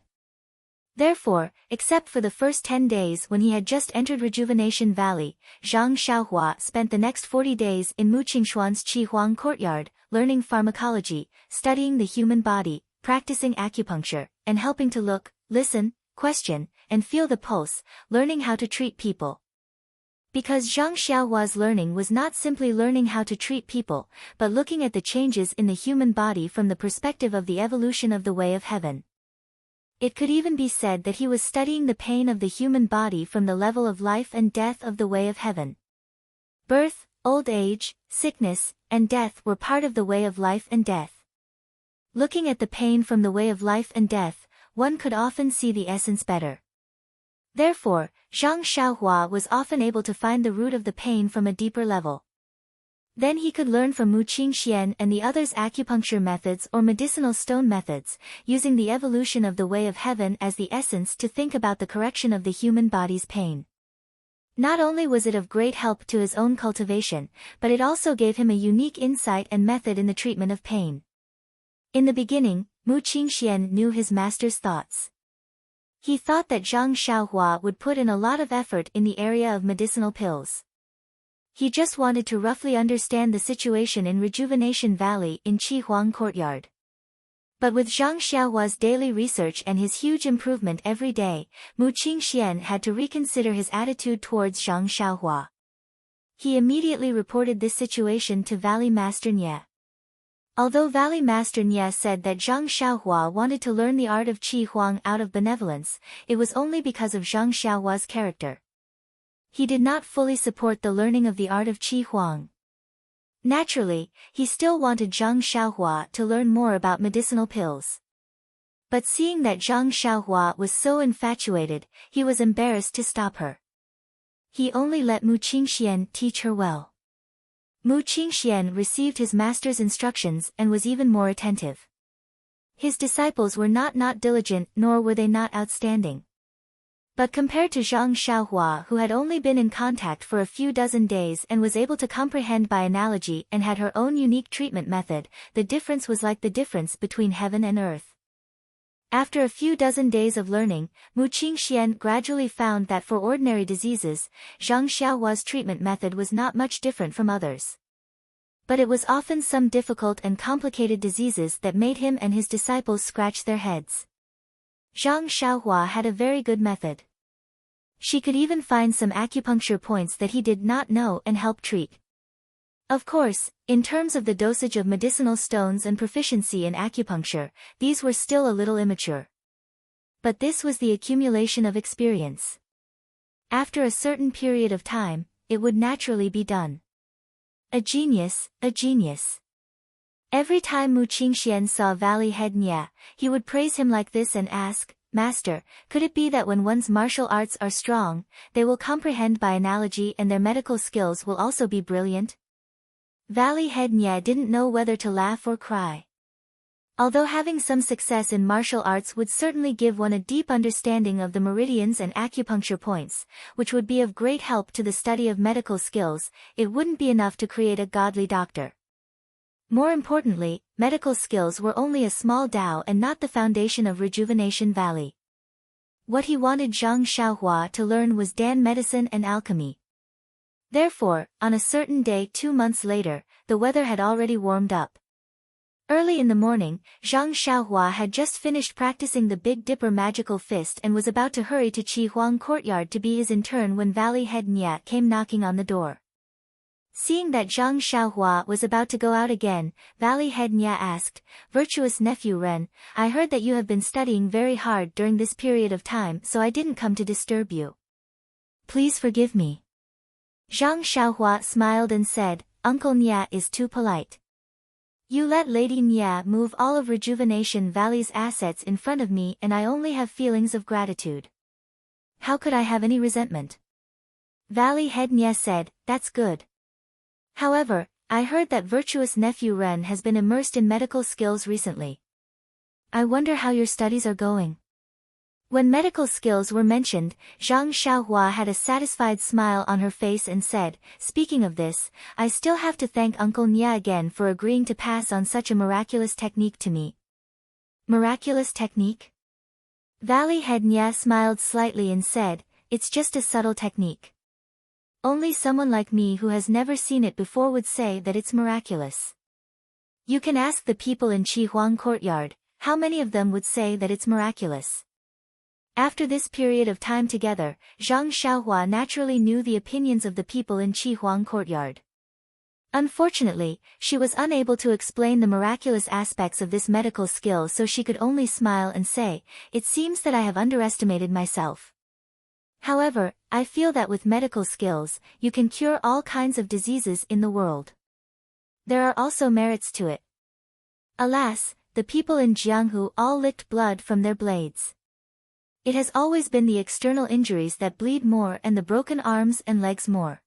Therefore, except for the first 10 days when he had just entered Rejuvenation Valley, Zhang Xiaohua spent the next 40 days in Mu Qingshuan's Qi courtyard, learning pharmacology, studying the human body, practicing acupuncture, and helping to look, listen, question, and feel the pulse, learning how to treat people. Because Zhang Xiaohua's learning was not simply learning how to treat people, but looking at the changes in the human body from the perspective of the evolution of the way of heaven. It could even be said that he was studying the pain of the human body from the level of life and death of the way of heaven. Birth, old age, sickness, and death were part of the way of life and death. Looking at the pain from the way of life and death, one could often see the essence better. Therefore, Zhang Xiaohua was often able to find the root of the pain from a deeper level. Then he could learn from Mu Qingxian and the others' acupuncture methods or medicinal stone methods, using the evolution of the way of heaven as the essence to think about the correction of the human body's pain. Not only was it of great help to his own cultivation, but it also gave him a unique insight and method in the treatment of pain. In the beginning, Mu Qingxian knew his master's thoughts. He thought that Zhang Xiaohua would put in a lot of effort in the area of medicinal pills. He just wanted to roughly understand the situation in Rejuvenation Valley in Qi courtyard. But with Zhang Xiaohua's daily research and his huge improvement every day, Mu Qingxian had to reconsider his attitude towards Zhang Xiaohua. He immediately reported this situation to Valley Master Nye. Although Valley Master Nye said that Zhang Xiaohua wanted to learn the art of Qi Huang out of benevolence, it was only because of Zhang Xiaohua's character. He did not fully support the learning of the art of Qi Huang. Naturally, he still wanted Zhang Xiaohua to learn more about medicinal pills. But seeing that Zhang Xiaohua was so infatuated, he was embarrassed to stop her. He only let Mu Qingxian teach her well. Mu Qingxian received his master's instructions and was even more attentive. His disciples were not diligent, nor were they not outstanding. But compared to Zhang Xiaohua, who had only been in contact for a few dozen days and was able to comprehend by analogy and had her own unique treatment method, the difference was like the difference between heaven and earth. After a few dozen days of learning, Mu Qingxian gradually found that for ordinary diseases, Zhang Xiaohua's treatment method was not much different from others. But it was often some difficult and complicated diseases that made him and his disciples scratch their heads. Zhang Xiaohua had a very good method. She could even find some acupuncture points that he did not know and help treat. Of course, in terms of the dosage of medicinal stones and proficiency in acupuncture, these were still a little immature. But this was the accumulation of experience. After a certain period of time, it would naturally be done. A genius, a genius. Every time Mu Qingxian saw Valley Head Nye, he would praise him like this and ask, "Master, could it be that when one's martial arts are strong, they will comprehend by analogy and their medical skills will also be brilliant?" Valley Head Nye didn't know whether to laugh or cry. Although having some success in martial arts would certainly give one a deep understanding of the meridians and acupuncture points, which would be of great help to the study of medical skills, it wouldn't be enough to create a godly doctor. More importantly, medical skills were only a small Tao and not the foundation of Rejuvenation Valley. What he wanted Zhang Xiaohua to learn was Dan medicine and alchemy. Therefore, on a certain day 2 months later, the weather had already warmed up. Early in the morning, Zhang Xiaohua had just finished practicing the Big Dipper magical fist and was about to hurry to Qi courtyard to be his intern when Valley Head Nye came knocking on the door. Seeing that Zhang Xiaohua was about to go out again, Valley Head Nye asked, "Virtuous nephew Ren, I heard that you have been studying very hard during this period of time, so I didn't come to disturb you. Please forgive me." Zhang Xiaohua smiled and said, "Uncle Nye is too polite. You let Lady Nye move all of Rejuvenation Valley's assets in front of me and I only have feelings of gratitude. How could I have any resentment?" Valley Head Nye said, "That's good. However, I heard that virtuous nephew Ren has been immersed in medical skills recently. I wonder how your studies are going." When medical skills were mentioned, Zhang Xiaohua had a satisfied smile on her face and said, "Speaking of this, I still have to thank Uncle Nye again for agreeing to pass on such a miraculous technique to me." Miraculous technique? Valley Head Nya smiled slightly and said, "It's just a subtle technique. Only someone like me who has never seen it before would say that it's miraculous. You can ask the people in Qi Huang courtyard, how many of them would say that it's miraculous?" After this period of time together, Zhang Xiaohua naturally knew the opinions of the people in Qi Huang courtyard. Unfortunately, she was unable to explain the miraculous aspects of this medical skill, so she could only smile and say, "It seems that I have underestimated myself. However, I feel that with medical skills, you can cure all kinds of diseases in the world. There are also merits to it." Alas, the people in Jianghu all licked blood from their blades. It has always been the external injuries that bleed more and the broken arms and legs more.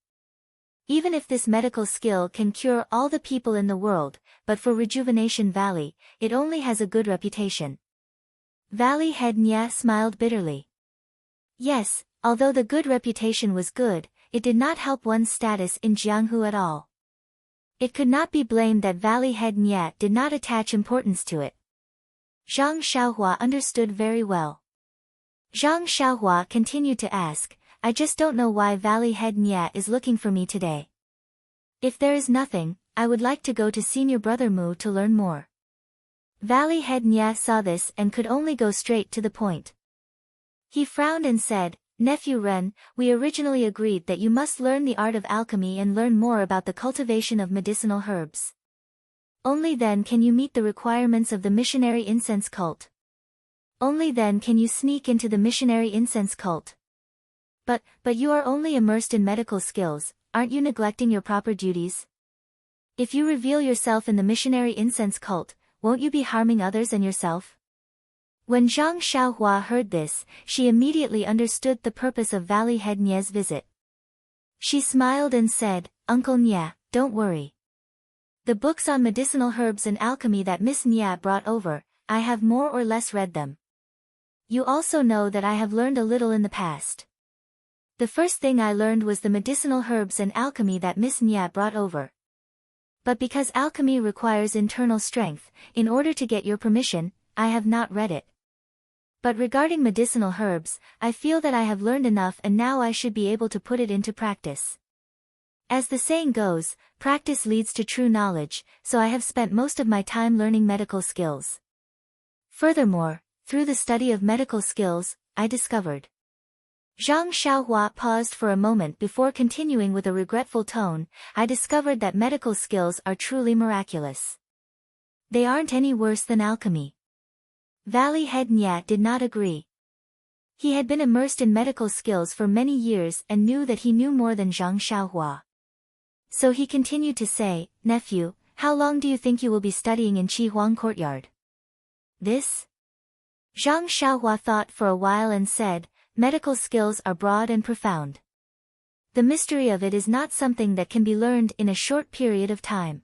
Even if this medical skill can cure all the people in the world, but for Rejuvenation Valley, it only has a good reputation. Valley Head Nya smiled bitterly. Yes, although the good reputation was good, it did not help one's status in Jianghu at all. It could not be blamed that Valley Head Nya did not attach importance to it. Zhang Xiaohua understood very well. Zhang Xiaohua continued to ask, "I just don't know why Valley Head Nya is looking for me today. If there is nothing, I would like to go to Senior Brother Mu to learn more." Valley Head Nya saw this and could only go straight to the point. He frowned and said, "Nephew Ren, we originally agreed that you must learn the art of alchemy and learn more about the cultivation of medicinal herbs. Only then can you meet the requirements of the missionary incense cult. Only then can you sneak into the missionary incense cult. But you are only immersed in medical skills, aren't you neglecting your proper duties? If you reveal yourself in the missionary incense cult, won't you be harming others and yourself?" When Zhang Xiaohua heard this, she immediately understood the purpose of Valley Head Nya's visit. She smiled and said, "Uncle Nya, don't worry. The books on medicinal herbs and alchemy that Miss Nya brought over, I have more or less read them. You also know that I have learned a little in the past. The first thing I learned was the medicinal herbs and alchemy that Miss Nya brought over. But because alchemy requires internal strength, in order to get your permission, I have not read it. But regarding medicinal herbs, I feel that I have learned enough and now I should be able to put it into practice. As the saying goes, practice leads to true knowledge, so I have spent most of my time learning medical skills. Furthermore, through the study of medical skills, I discovered." Zhang Xiaohua paused for a moment before continuing with a regretful tone, "I discovered that medical skills are truly miraculous. They aren't any worse than alchemy." Valley Head Nya did not agree. He had been immersed in medical skills for many years and knew that he knew more than Zhang Xiaohua. So he continued to say, "Nephew, how long do you think you will be studying in Qi Huang courtyard?" "This?" Zhang Xiaohua thought for a while and said, "Medical skills are broad and profound. The mystery of it is not something that can be learned in a short period of time.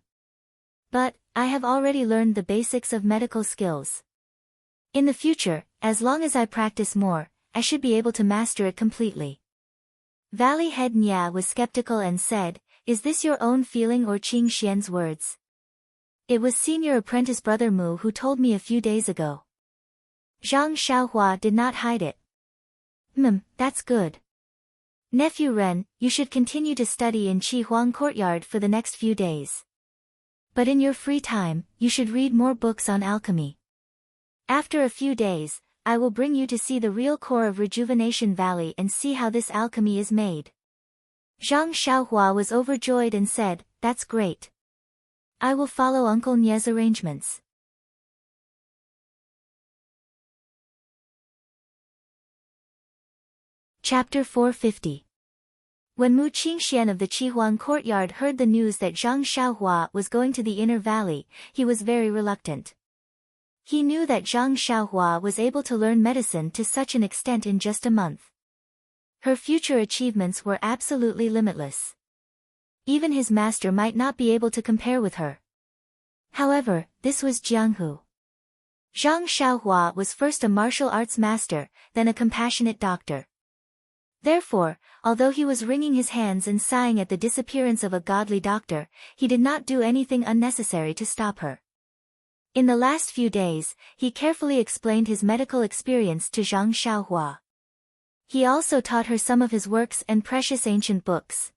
But, I have already learned the basics of medical skills. In the future, as long as I practice more, I should be able to master it completely." Valley Head Nya was skeptical and said, "Is this your own feeling or Qing Xian's words?" "It was Senior Apprentice Brother Mu who told me a few days ago." Zhang Xiaohua did not hide it. That's good. Nephew Ren, you should continue to study in Qi Huang courtyard for the next few days. But in your free time, you should read more books on alchemy. After a few days, I will bring you to see the real core of Rejuvenation Valley and see how this alchemy is made." Zhang Xiaohua was overjoyed and said, "That's great. I will follow Uncle Nya's arrangements." Chapter 450. When Mu Qingxian of the Qihuan courtyard heard the news that Zhang Xiaohua was going to the inner valley, he was very reluctant. He knew that Zhang Xiaohua was able to learn medicine to such an extent in just a month. Her future achievements were absolutely limitless. Even his master might not be able to compare with her. However, this was Jianghu. Zhang Xiaohua was first a martial arts master, then a compassionate doctor. Therefore, although he was wringing his hands and sighing at the disappearance of a godly doctor, he did not do anything unnecessary to stop her. In the last few days, he carefully explained his medical experience to Zhang Xiaohua. He also taught her some of his works and precious ancient books.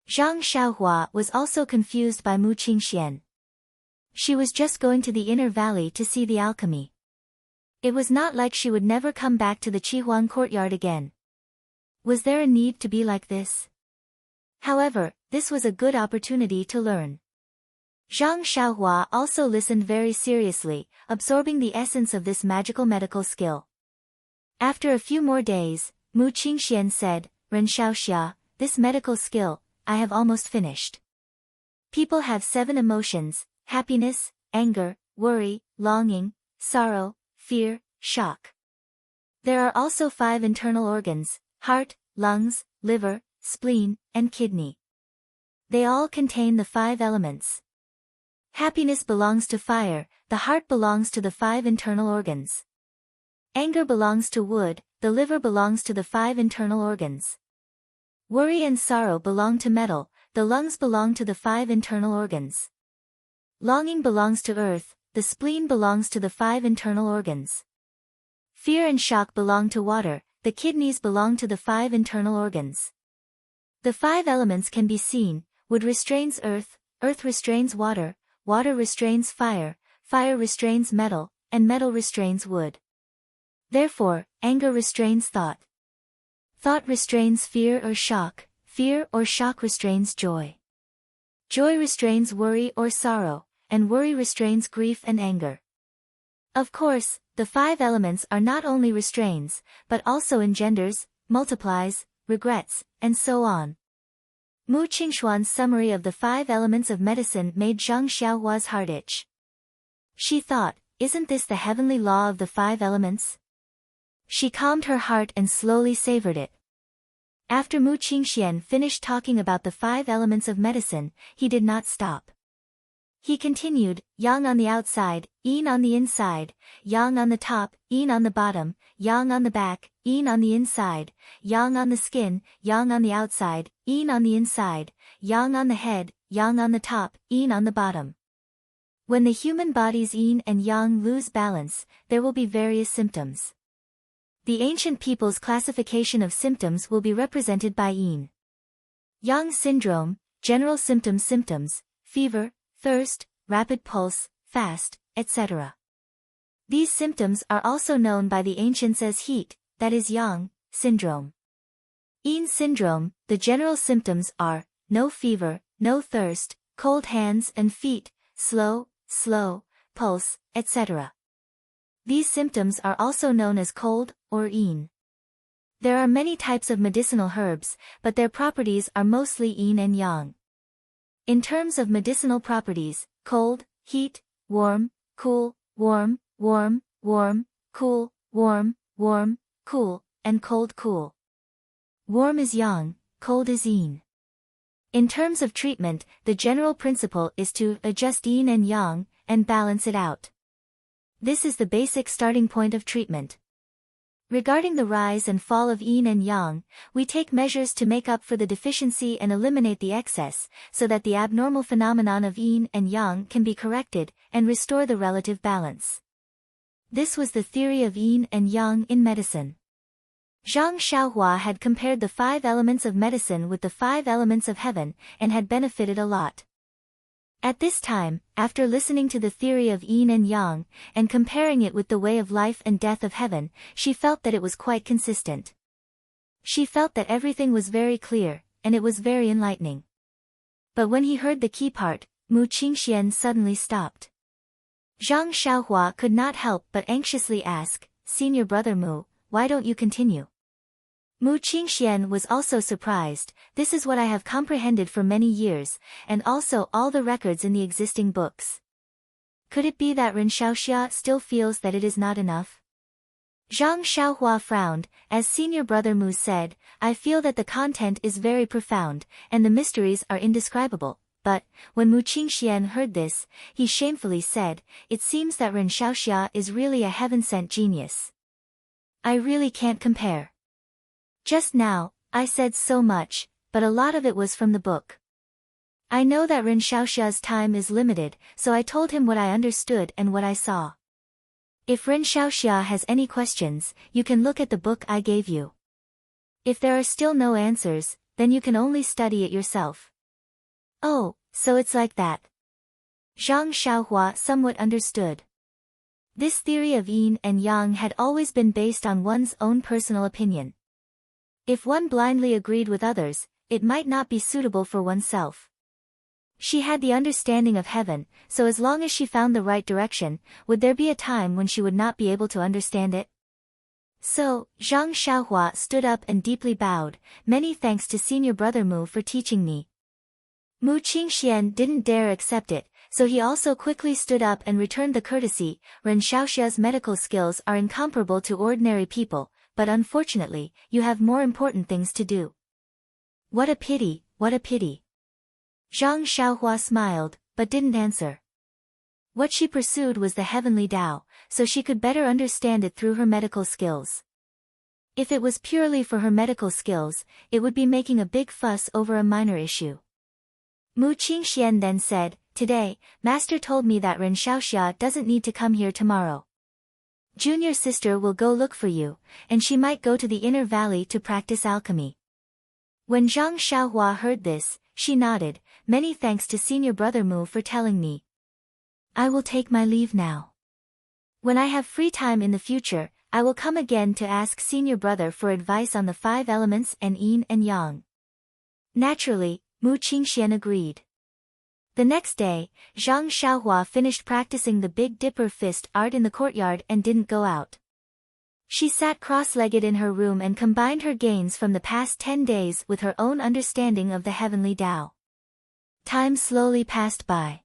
Zhang Xiaohua was also confused by Mu Qingxian. She was just going to the inner valley to see the alchemy. It was not like she would never come back to the Qihuang courtyard again. Was there a need to be like this? However, this was a good opportunity to learn. Zhang Xiaohua also listened very seriously, absorbing the essence of this magical medical skill. After a few more days, Mu Qingxian said, "Ren Xiaoxia, this medical skill, I have almost finished." People have 7 emotions: happiness, anger, worry, longing, sorrow, fear, shock. There are also 5 internal organs: heart, lungs, liver, spleen, and kidney. They all contain the 5 elements. Happiness belongs to fire, the heart belongs to the 5 internal organs. Anger belongs to wood, the liver belongs to the 5 internal organs. Worry and sorrow belong to metal, the lungs belong to the 5 internal organs. Longing belongs to earth, the spleen belongs to the 5 internal organs. Fear and shock belong to water, the kidneys belong to the 5 internal organs. The 5 elements can be seen: wood restrains earth, earth restrains water, water restrains fire, fire restrains metal, and metal restrains wood. Therefore, anger restrains thought. Thought restrains fear or shock restrains joy. Joy restrains worry or sorrow, and worry restrains grief and anger. Of course, the 5 elements are not only restrains, but also engenders, multiplies, regrets, and so on. Mu Qingxuan's summary of the 5 elements of medicine made Zhang Xiaohua's heart itch. She thought, isn't this the heavenly law of the 5 elements? She calmed her heart and slowly savored it. After Mu Qingxian finished talking about the 5 elements of medicine, he did not stop. He continued, yang on the outside, yin on the inside, yang on the top, yin on the bottom, yang on the back, yin on the inside, yang on the skin, yang on the outside, yin on the inside, yang on the head, yang on the top, yin on the bottom. When the human body's yin and yang lose balance, there will be various symptoms. The ancient people's classification of symptoms will be represented by yin. Yang syndrome, general symptoms, fever, thirst, rapid pulse, fast, etc. These symptoms are also known by the ancients as heat, that is yang, syndrome. Yin syndrome, the general symptoms are, no fever, no thirst, cold hands and feet, slow, pulse, etc. These symptoms are also known as cold, or yin. There are many types of medicinal herbs, but their properties are mostly yin and yang. In terms of medicinal properties, cold, heat, warm, cool, warm, cool, cool, and cold, cool. Warm is yang, cold is yin. In terms of treatment, the general principle is to adjust yin and yang, and balance it out. This is the basic starting point of treatment. Regarding the rise and fall of yin and yang, we take measures to make up for the deficiency and eliminate the excess, so that the abnormal phenomenon of yin and yang can be corrected, and restore the relative balance. This was the theory of yin and yang in medicine. Zhang Xiaohua had compared the 5 elements of medicine with the 5 elements of heaven, and had benefited a lot. At this time, after listening to the theory of yin and yang, and comparing it with the way of life and death of heaven, she felt that it was quite consistent. She felt that everything was very clear, and it was very enlightening. But when he heard the key part, Mu Qingxian suddenly stopped. Zhang Xiaohua could not help but anxiously ask, "Senior brother Mu, why don't you continue?" Mu Qingxian was also surprised. This is what I have comprehended for many years, and also all the records in the existing books. Could it be that Ren Xiaoxia still feels that it is not enough? Zhang Xiaohua frowned, as senior brother Mu said, "I feel that the content is very profound, and the mysteries are indescribable." But, when Mu Qingxian heard this, he shamefully said, "It seems that Ren Xiaoxia is really a heaven-sent genius. I really can't compare. Just now, I said so much, but a lot of it was from the book. I know that Ren Xiaoxia's time is limited, so I told him what I understood and what I saw. If Ren Xiaoxia has any questions, you can look at the book I gave you. If there are still no answers, then you can only study it yourself. Oh, so it's like that. Zhang Xiaohua somewhat understood. This theory of yin and yang had always been based on one's own personal opinion. If one blindly agreed with others, it might not be suitable for oneself. She had the understanding of heaven, so as long as she found the right direction, would there be a time when she would not be able to understand it? So, Zhang Xiaohua stood up and deeply bowed. Many thanks to senior brother Mu for teaching me. Mu Qingxian didn't dare accept it, so he also quickly stood up and returned the courtesy. Ren Xiaoxia's medical skills are incomparable to ordinary people, but unfortunately, you have more important things to do. What a pity, what a pity. Zhang Xiaohua smiled, but didn't answer. What she pursued was the heavenly Tao, so she could better understand it through her medical skills. If it was purely for her medical skills, it would be making a big fuss over a minor issue. Mu Qingxian then said, "Today, Master told me that Ren Xiaoxia doesn't need to come here tomorrow. Junior sister will go look for you, and she might go to the inner valley to practice alchemy." When Zhang Xiaohua heard this, she nodded. Many thanks to senior brother Mu for telling me. I will take my leave now. When I have free time in the future, I will come again to ask senior brother for advice on the 5 elements and yin and yang. Naturally, Mu Qingxian agreed. The next day, Zhang Xiaohua finished practicing the Big Dipper fist art in the courtyard and didn't go out. She sat cross-legged in her room and combined her gains from the past 10 days with her own understanding of the heavenly Tao. Time slowly passed by.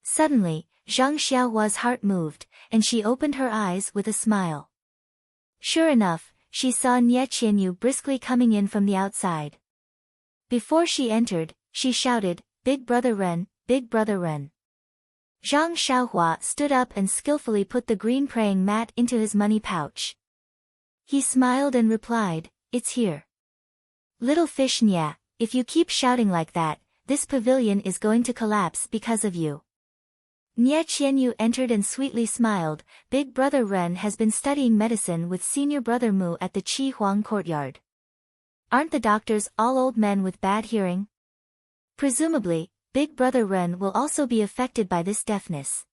Suddenly, Zhang Xiaohua's heart moved, and she opened her eyes with a smile. Sure enough, she saw Nie Qianyu briskly coming in from the outside. Before she entered, she shouted, "Big brother Ren, big brother Ren." Zhang Xiaohua stood up and skillfully put the green praying mat into his money pouch. He smiled and replied, "It's here. Little fish Nya, if you keep shouting like that, this pavilion is going to collapse because of you." Nie Qianyu entered and sweetly smiled. Big brother Ren has been studying medicine with senior brother Mu at the Qi Huang courtyard. Aren't the doctors all old men with bad hearing? Presumably, Big brother Ren will also be affected by this deafness.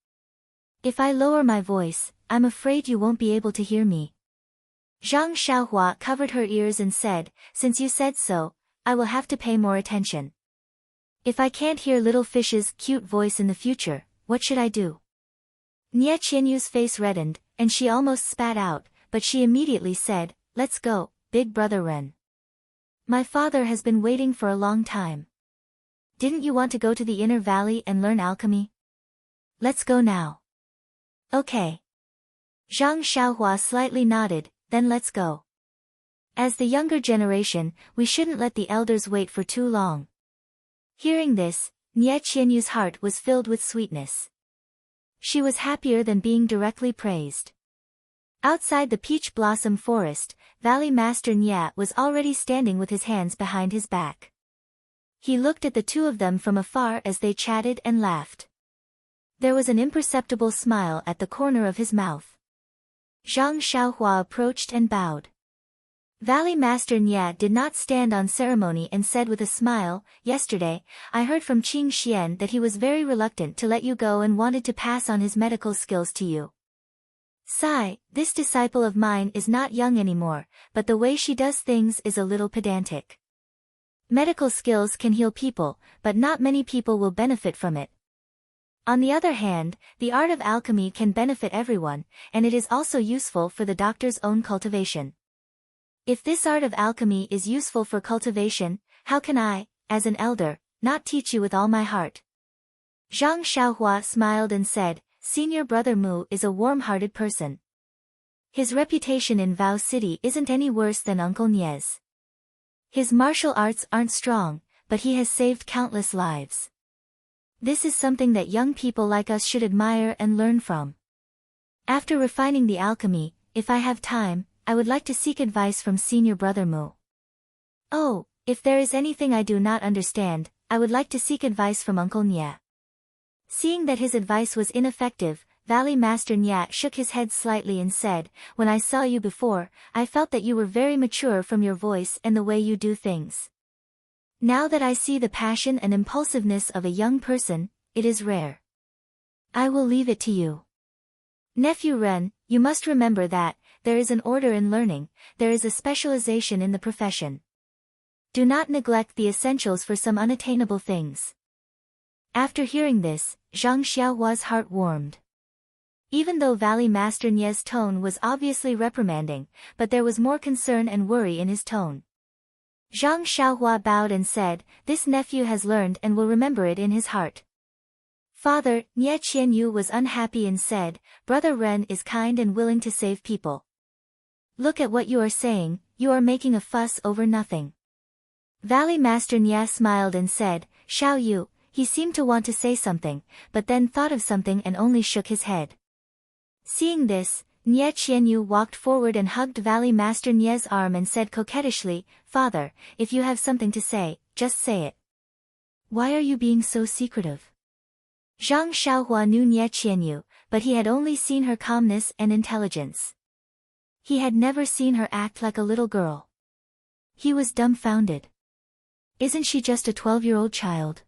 If I lower my voice, I'm afraid you won't be able to hear me. Zhang Xiaohua covered her ears and said, "Since you said so, I will have to pay more attention. If I can't hear little fish's cute voice in the future, what should I do?" Nie Qianyu's face reddened, and she almost spat out, but she immediately said, "Let's go, Big brother Ren. My father has been waiting for a long time. Didn't you want to go to the inner valley and learn alchemy? Let's go now." Okay. Zhang Xiaohua slightly nodded, "Then let's go. As the younger generation, we shouldn't let the elders wait for too long." Hearing this, Nie Qianyu's heart was filled with sweetness. She was happier than being directly praised. Outside the peach blossom forest, Valley Master Nya was already standing with his hands behind his back. He looked at the two of them from afar as they chatted and laughed. There was an imperceptible smile at the corner of his mouth. Zhang Xiaohua approached and bowed. Valley Master Nya did not stand on ceremony and said with a smile, "Yesterday, I heard from Qing Xian that he was very reluctant to let you go and wanted to pass on his medical skills to you. Sigh, this disciple of mine is not young anymore, but the way she does things is a little pedantic. Medical skills can heal people, but not many people will benefit from it. On the other hand, the art of alchemy can benefit everyone, and it is also useful for the doctor's own cultivation. If this art of alchemy is useful for cultivation, how can I, as an elder, not teach you with all my heart?" Zhang Xiaohua smiled and said, "Senior brother Mu is a warm-hearted person. His reputation in Vao City isn't any worse than Uncle Nie's. His martial arts aren't strong, but he has saved countless lives. This is something that young people like us should admire and learn from. After refining the alchemy, if I have time, I would like to seek advice from senior brother Mu. Oh, if there is anything I do not understand, I would like to seek advice from Uncle Nya. Seeing that his advice was ineffective, Valley Master Nya shook his head slightly and said, when I saw you before, I felt that you were very mature from your voice and the way you do things. Now that I see the passion and impulsiveness of a young person, it is rare. I will leave it to you. Nephew Ren, you must remember that, there is an order in learning, there is a specialization in the profession. Do not neglect the essentials for some unattainable things. After hearing this, Zhang Xiaohua's heart warmed. Even though Valley Master Nye's tone was obviously reprimanding, but there was more concern and worry in his tone. Zhang Xiaohua bowed and said, this nephew has learned and will remember it in his heart. Father, Nye Qianyu was unhappy and said, Brother Ren is kind and willing to save people. Look at what you are saying, you are making a fuss over nothing. Valley Master Nye smiled and said, Xiao Yu, he seemed to want to say something, but then thought of something and only shook his head. Seeing this, Nye Qianyu walked forward and hugged Valley Master Nye's arm and said coquettishly, Father, if you have something to say, just say it. Why are you being so secretive? Zhang Xiaohua knew Nye Qianyu, but he had only seen her calmness and intelligence. He had never seen her act like a little girl. He was dumbfounded. Isn't she just a 12-year-old child?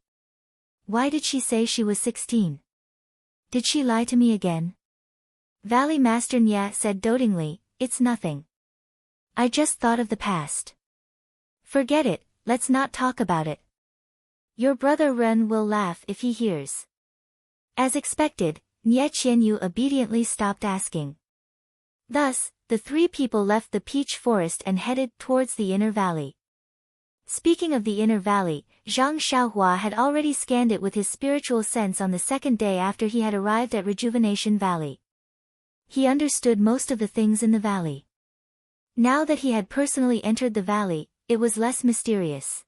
Why did she say she was 16? Did she lie to me again? Valley Master Nya said dotingly, it's nothing. I just thought of the past. Forget it, let's not talk about it. Your brother Ren will laugh if he hears. As expected, Nye Qianyu obediently stopped asking. Thus, the three people left the peach forest and headed towards the inner valley. Speaking of the inner valley, Zhang Xiaohua had already scanned it with his spiritual sense on the second day after he had arrived at Rejuvenation Valley. He understood most of the things in the valley. Now that he had personally entered the valley, it was less mysterious.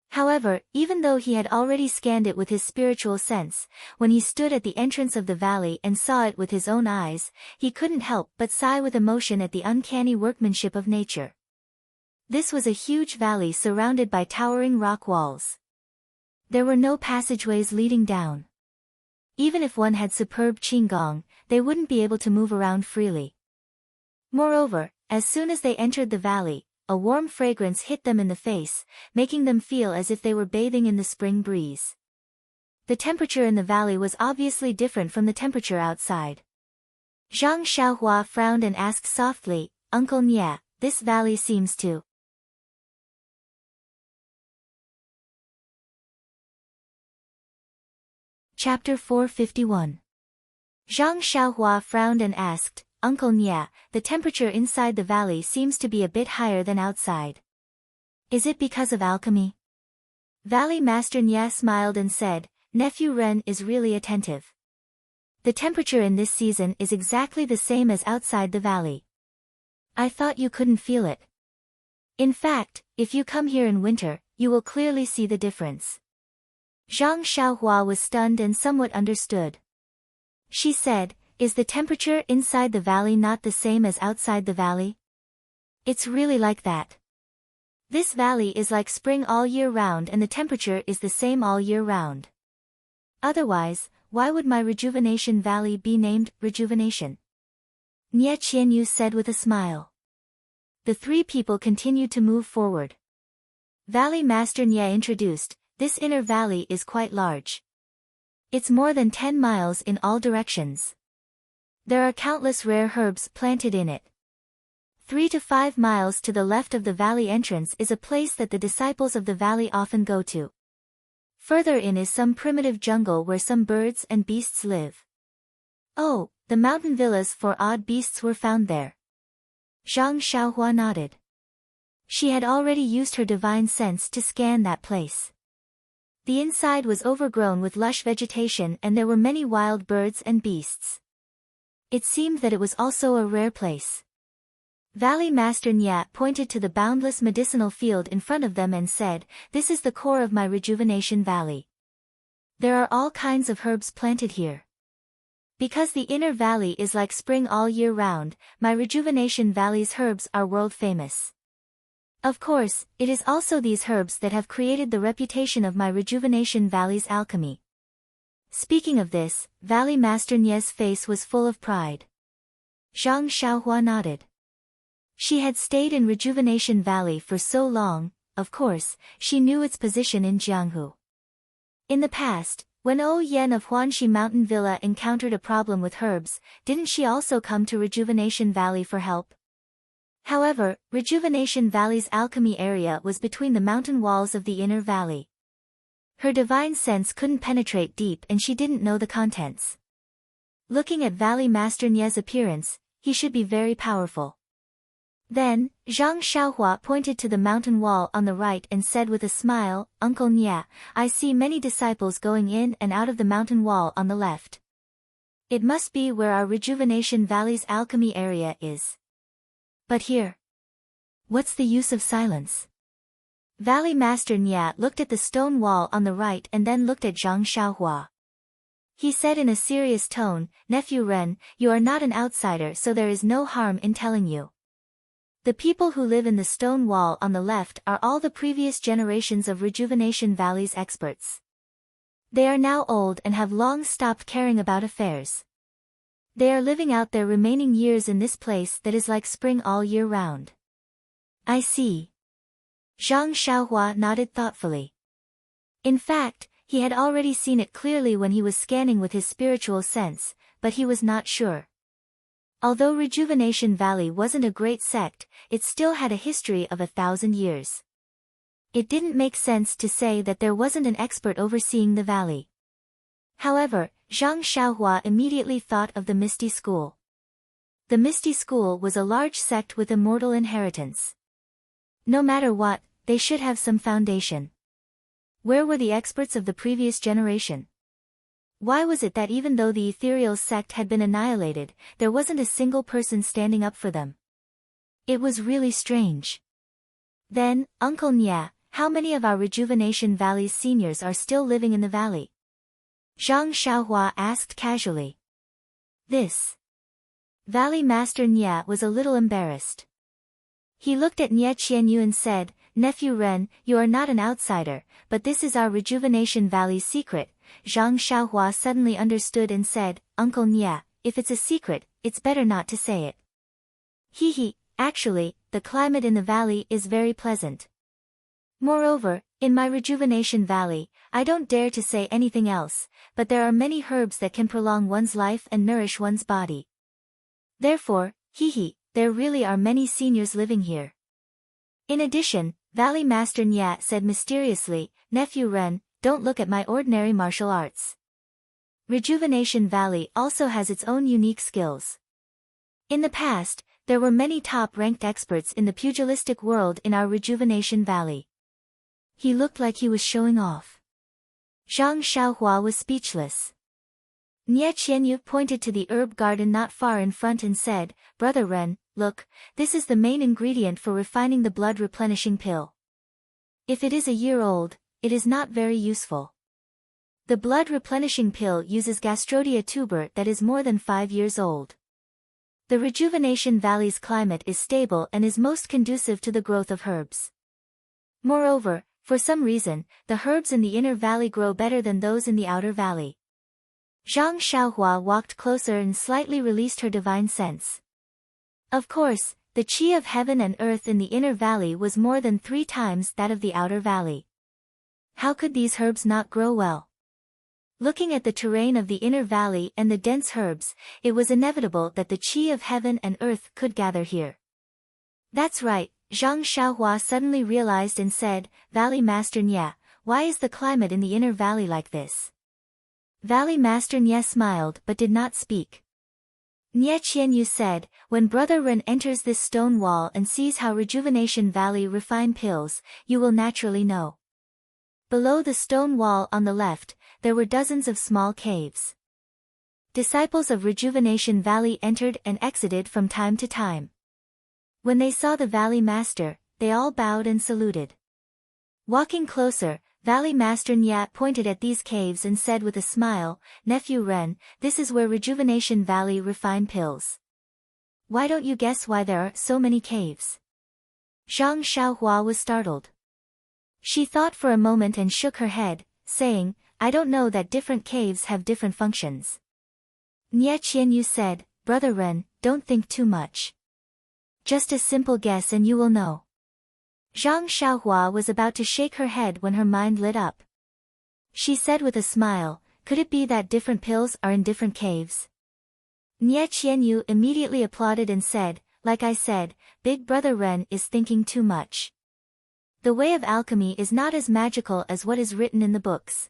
However, even though he had already scanned it with his spiritual sense, when he stood at the entrance of the valley and saw it with his own eyes, he couldn't help but sigh with emotion at the uncanny workmanship of nature. This was a huge valley surrounded by towering rock walls. There were no passageways leading down. Even if one had superb qinggong, they wouldn't be able to move around freely. Moreover, as soon as they entered the valley, a warm fragrance hit them in the face, making them feel as if they were bathing in the spring breeze. The temperature in the valley was obviously different from the temperature outside. Zhang Xiaohua frowned and asked softly, Uncle Nya, this valley seems to... Chapter 451. Zhang Xiaohua frowned and asked, Uncle Nya, the temperature inside the valley seems to be a bit higher than outside. Is it because of alchemy? Valley Master Nya smiled and said, Nephew Ren is really attentive. The temperature in this season is exactly the same as outside the valley. I thought you couldn't feel it. In fact, if you come here in winter, you will clearly see the difference. Zhang Xiaohua was stunned and somewhat understood. She said, is the temperature inside the valley not the same as outside the valley? It's really like that. This valley is like spring all year round and the temperature is the same all year round. Otherwise, why would my Rejuvenation Valley be named Rejuvenation? Nye Qianyu said with a smile. The three people continued to move forward. Valley Master Nye introduced, this inner valley is quite large. It's more than 10 miles in all directions. There are countless rare herbs planted in it. 3 to 5 miles to the left of the valley entrance is a place that the disciples of the valley often go to. Further in is some primitive jungle where some birds and beasts live. Oh, the mountain villas for odd beasts were found there. Zhang Xiaohua nodded. She had already used her divine sense to scan that place. The inside was overgrown with lush vegetation and there were many wild birds and beasts. It seemed that it was also a rare place. Valley Master Nya pointed to the boundless medicinal field in front of them and said, this is the core of my Rejuvenation Valley. There are all kinds of herbs planted here. Because the inner valley is like spring all year round, my Rejuvenation Valley's herbs are world famous. Of course, it is also these herbs that have created the reputation of my Rejuvenation Valley's alchemy. Speaking of this, Valley Master Nie's face was full of pride. Zhang Xiaohua nodded. She had stayed in Rejuvenation Valley for so long, of course, she knew its position in Jianghu. In the past, when Yen of Huanxi Mountain Villa encountered a problem with herbs, didn't she also come to Rejuvenation Valley for help? However, Rejuvenation Valley's alchemy area was between the mountain walls of the inner valley. Her divine sense couldn't penetrate deep and she didn't know the contents. Looking at Valley Master Nie's appearance, he should be very powerful. Then, Zhang Xiaohua pointed to the mountain wall on the right and said with a smile, "Uncle Nie, I see many disciples going in and out of the mountain wall on the left. It must be where our Rejuvenation Valley's alchemy area is. But here, what's the use of silence?" Valley Master Nie looked at the stone wall on the right and then looked at Zhang Xiaohua. He said in a serious tone, "Nephew Ren, you are not an outsider, so there is no harm in telling you. The people who live in the stone wall on the left are all the previous generations of Rejuvenation Valley's experts. They are now old and have long stopped caring about affairs. They are living out their remaining years in this place that is like spring all year round." "I see." Zhang Xiaohua nodded thoughtfully. In fact, he had already seen it clearly when he was scanning with his spiritual sense, but he was not sure. Although Rejuvenation Valley wasn't a great sect, it still had a history of 1,000 years. It didn't make sense to say that there wasn't an expert overseeing the valley. However, Zhang Xiaohua immediately thought of the Misty School. The Misty School was a large sect with immortal inheritance. No matter what, they should have some foundation. Where were the experts of the previous generation? Why was it that even though the ethereal sect had been annihilated, there wasn't a single person standing up for them? It was really strange. Then, Uncle Nie, how many of our Rejuvenation Valley's seniors are still living in the valley? Zhang Xiaohua asked casually. This. Valley Master Nie was a little embarrassed. He looked at Nie Qianyu and said, "Nephew Ren, you are not an outsider, but this is our Rejuvenation Valley's secret." Zhang Xiaohua suddenly understood and said, "Uncle Nie, if it's a secret, it's better not to say it." "Hee, actually, the climate in the valley is very pleasant. Moreover, in my Rejuvenation Valley, I don't dare to say anything else, but there are many herbs that can prolong one's life and nourish one's body. Therefore, there really are many seniors living here." In addition, Valley Master Nie said mysteriously, "Nephew Ren, don't look at my ordinary martial arts. Rejuvenation Valley also has its own unique skills. In the past, there were many top-ranked experts in the pugilistic world in our Rejuvenation Valley." He looked like he was showing off. Zhang Xiaohua was speechless. Nie Qianyu pointed to the herb garden not far in front and said, "Brother Ren, look, this is the main ingredient for refining the blood replenishing pill. If it is a year old, it is not very useful. The blood replenishing pill uses Gastrodia tuber that is more than 5 years old. The Rejuvenation Valley's climate is stable and is most conducive to the growth of herbs. Moreover, for some reason, the herbs in the inner valley grow better than those in the outer valley." Zhang Xiaohua walked closer and slightly released her divine sense. Of course, the qi of heaven and earth in the inner valley was more than 3 times that of the outer valley. How could these herbs not grow well? Looking at the terrain of the inner valley and the dense herbs, it was inevitable that the qi of heaven and earth could gather here. "That's right," Zhang Xiaohua suddenly realized and said, "Valley Master Nie, why is the climate in the inner valley like this?" Valley Master Nie smiled but did not speak. Nie Qianyu said, "When Brother Ren enters this stone wall and sees how Rejuvenation Valley refine pills, you will naturally know." Below the stone wall on the left, there were dozens of small caves. Disciples of Rejuvenation Valley entered and exited from time to time. When they saw the Valley Master, they all bowed and saluted. Walking closer, Valley Master Nie pointed at these caves and said with a smile, "Nephew Ren, this is where Rejuvenation Valley refine pills. Why don't you guess why there are so many caves?" Zhang Xiaohua was startled. She thought for a moment and shook her head, saying, I don't know that different caves have different functions. Nie Qianyu said, Brother Ren, don't think too much. Just a simple guess and you will know. Zhang Xiaohua was about to shake her head when her mind lit up. She said with a smile, could it be that different pills are in different caves? Nie Qianyu immediately applauded and said, like I said, Big Brother Ren is thinking too much. The way of alchemy is not as magical as what is written in the books.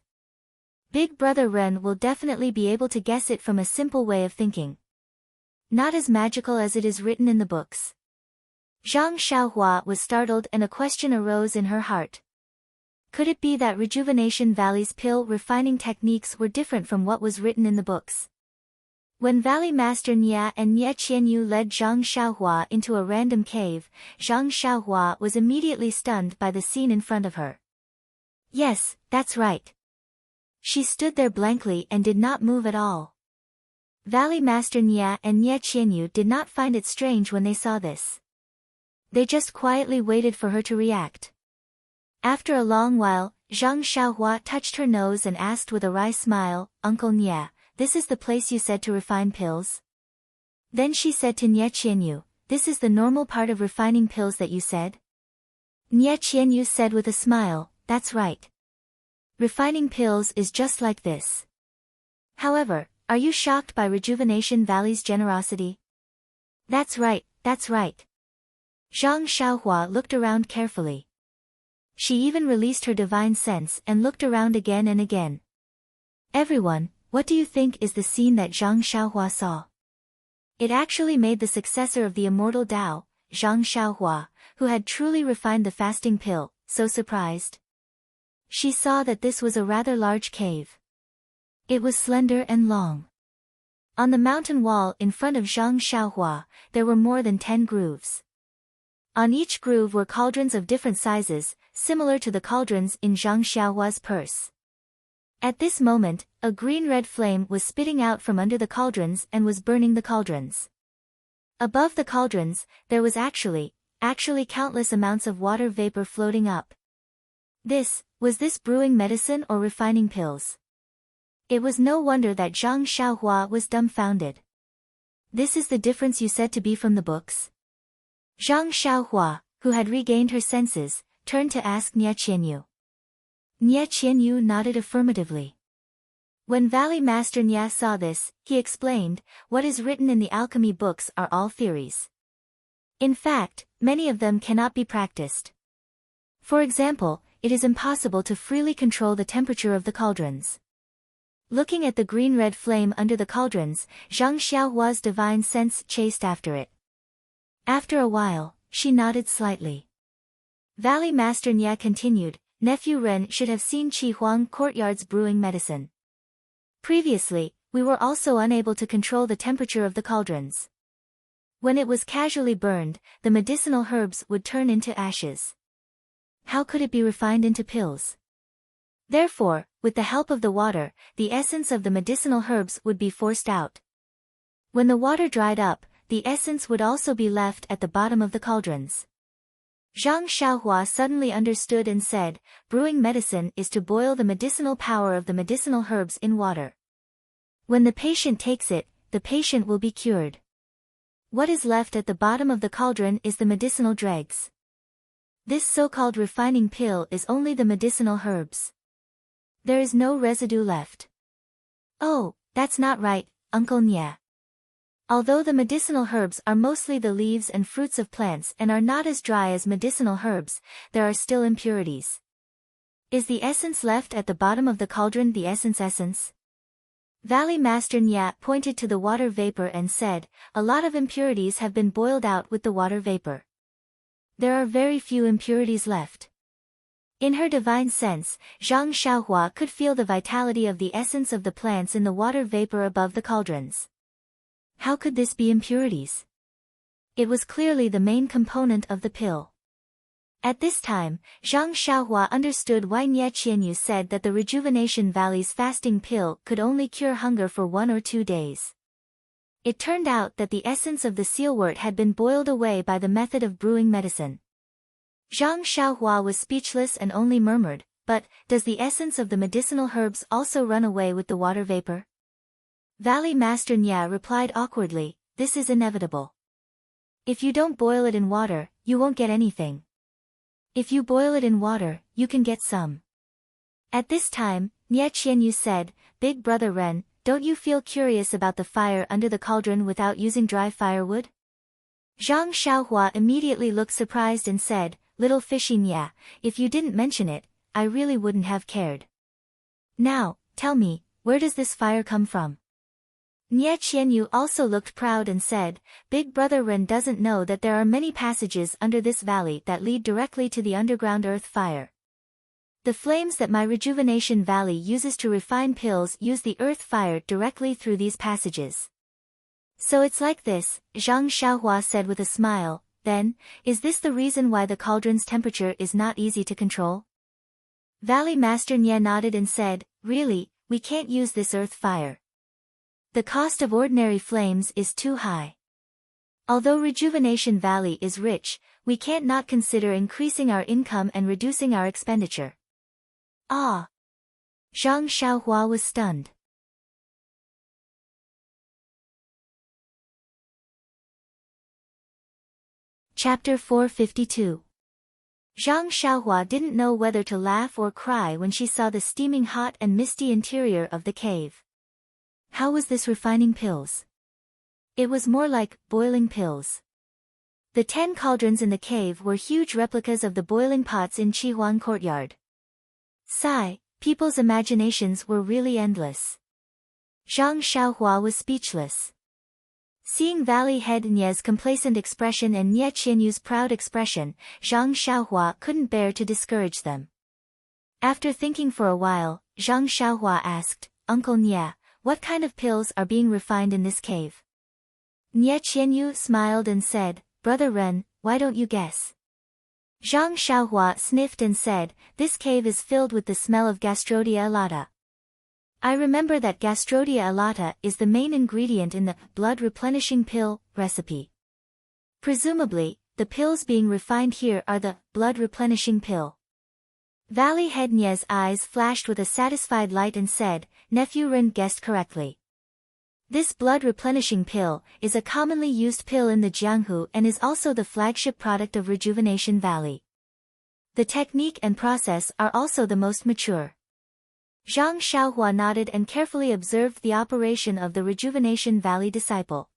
Big Brother Ren will definitely be able to guess it from a simple way of thinking. Not as magical as it is written in the books. Zhang Xiaohua was startled and a question arose in her heart. Could it be that Rejuvenation Valley's pill refining techniques were different from what was written in the books? When Valley Master Nia and Nie Qianyu led Zhang Xiaohua into a random cave, Zhang Xiaohua was immediately stunned by the scene in front of her. Yes, that's right. She stood there blankly and did not move at all. Valley Master Nia and Nie Qianyu did not find it strange when they saw this. They just quietly waited for her to react. After a long while, Zhang Xiaohua touched her nose and asked with a wry smile, Uncle Nie, this is the place you said to refine pills? Then she said to Nie Qianyu, this is the normal part of refining pills that you said? Nie Qianyu said with a smile, that's right. Refining pills is just like this. However, are you shocked by Rejuvenation Valley's generosity? That's right, that's right. Zhang Xiaohua looked around carefully. She even released her divine sense and looked around again and again. Everyone, what do you think is the scene that Zhang Xiaohua saw? It actually made the successor of the immortal Dao, Zhang Xiaohua, who had truly refined the fasting pill, so surprised. She saw that this was a rather large cave. It was slender and long. On the mountain wall in front of Zhang Xiaohua, there were more than 10 grooves. On each groove were cauldrons of different sizes, similar to the cauldrons in Zhang Xiaohua's purse. At this moment, a green-red flame was spitting out from under the cauldrons and was burning the cauldrons. Above the cauldrons, there was actually countless amounts of water vapor floating up. Was this brewing medicine or refining pills? It was no wonder that Zhang Xiaohua was dumbfounded. This is the difference you said to be from the books? Zhang Xiaohua, who had regained her senses, turned to ask Nie Qianyu. Nie Qianyu nodded affirmatively. When Valley Master Nie saw this, he explained, what is written in the alchemy books are all theories. In fact, many of them cannot be practiced. For example, it is impossible to freely control the temperature of the cauldrons. Looking at the green-red flame under the cauldrons, Zhang Xiaohua's divine sense chased after it. After a while, she nodded slightly. Valley Master Nie continued, Nephew Ren should have seen Qi Huang Courtyard's brewing medicine. Previously, we were also unable to control the temperature of the cauldrons. When it was casually burned, the medicinal herbs would turn into ashes. How could it be refined into pills? Therefore, with the help of the water, the essence of the medicinal herbs would be forced out. When the water dried up, the essence would also be left at the bottom of the cauldrons. Zhang Xiaohua suddenly understood and said, brewing medicine is to boil the medicinal power of the medicinal herbs in water. When the patient takes it, the patient will be cured. What is left at the bottom of the cauldron is the medicinal dregs. This so-called refining pill is only the medicinal herbs. There is no residue left. Oh, that's not right, Uncle Nie. Although the medicinal herbs are mostly the leaves and fruits of plants and are not as dry as medicinal herbs, there are still impurities. Is the essence left at the bottom of the cauldron the essence? Valley Master Nie pointed to the water vapor and said, a lot of impurities have been boiled out with the water vapor. There are very few impurities left. In her divine sense, Zhang Xiaohua could feel the vitality of the essence of the plants in the water vapor above the cauldrons. How could this be impurities? It was clearly the main component of the pill. At this time, Zhang Xiaohua understood why Nie Qianyu said that the Rejuvenation Valley's fasting pill could only cure hunger for 1 or 2 days. It turned out that the essence of the sealwort had been boiled away by the method of brewing medicine. Zhang Xiaohua was speechless and only murmured, "But, does the essence of the medicinal herbs also run away with the water vapor?" Valley Master Nya replied awkwardly, "This is inevitable. If you don't boil it in water, you won't get anything. If you boil it in water, you can get some." At this time, Nye Qianyu said, "Big brother Ren, don't you feel curious about the fire under the cauldron without using dry firewood?" Zhang Xiaohua immediately looked surprised and said, "Little fishy Nya, if you didn't mention it, I really wouldn't have cared. Now, tell me, where does this fire come from?" Nye Qianyu also looked proud and said, "Big brother Ren doesn't know that there are many passages under this valley that lead directly to the underground earth fire. The flames that my rejuvenation valley uses to refine pills use the earth fire directly through these passages." "So it's like this," Zhang Xiaohua said with a smile. "Then, is this the reason why the cauldron's temperature is not easy to control?" Valley Master Nye nodded and said, "Really, we can't use this earth fire. The cost of ordinary flames is too high. Although Rejuvenation Valley is rich, we can't not consider increasing our income and reducing our expenditure." "Ah!" Zhang Xiaohua was stunned. Chapter 452. Zhang Xiaohua didn't know whether to laugh or cry when she saw the steaming hot and misty interior of the cave. How was this refining pills? It was more like boiling pills. The 10 cauldrons in the cave were huge replicas of the boiling pots in Qihuan courtyard. Sigh, people's imaginations were really endless. Zhang Xiaohua was speechless. Seeing Valley Head Nye's complacent expression and Nye Qianyu's proud expression, Zhang Xiaohua couldn't bear to discourage them. After thinking for a while, Zhang Xiaohua asked, "Uncle Nye, what kind of pills are being refined in this cave?" Nye Qianyu smiled and said, "Brother Ren, why don't you guess?" Zhang Xiaohua sniffed and said, "This cave is filled with the smell of Gastrodia elata. I remember that Gastrodia elata is the main ingredient in the blood replenishing pill recipe. Presumably, the pills being refined here are the blood replenishing pill." Valley Head Nye's eyes flashed with a satisfied light and said, "Nephew Ren guessed correctly. This blood replenishing pill is a commonly used pill in the Jianghu and is also the flagship product of Rejuvenation Valley. The technique and process are also the most mature." Zhang Xiaohua nodded and carefully observed the operation of the Rejuvenation Valley disciple.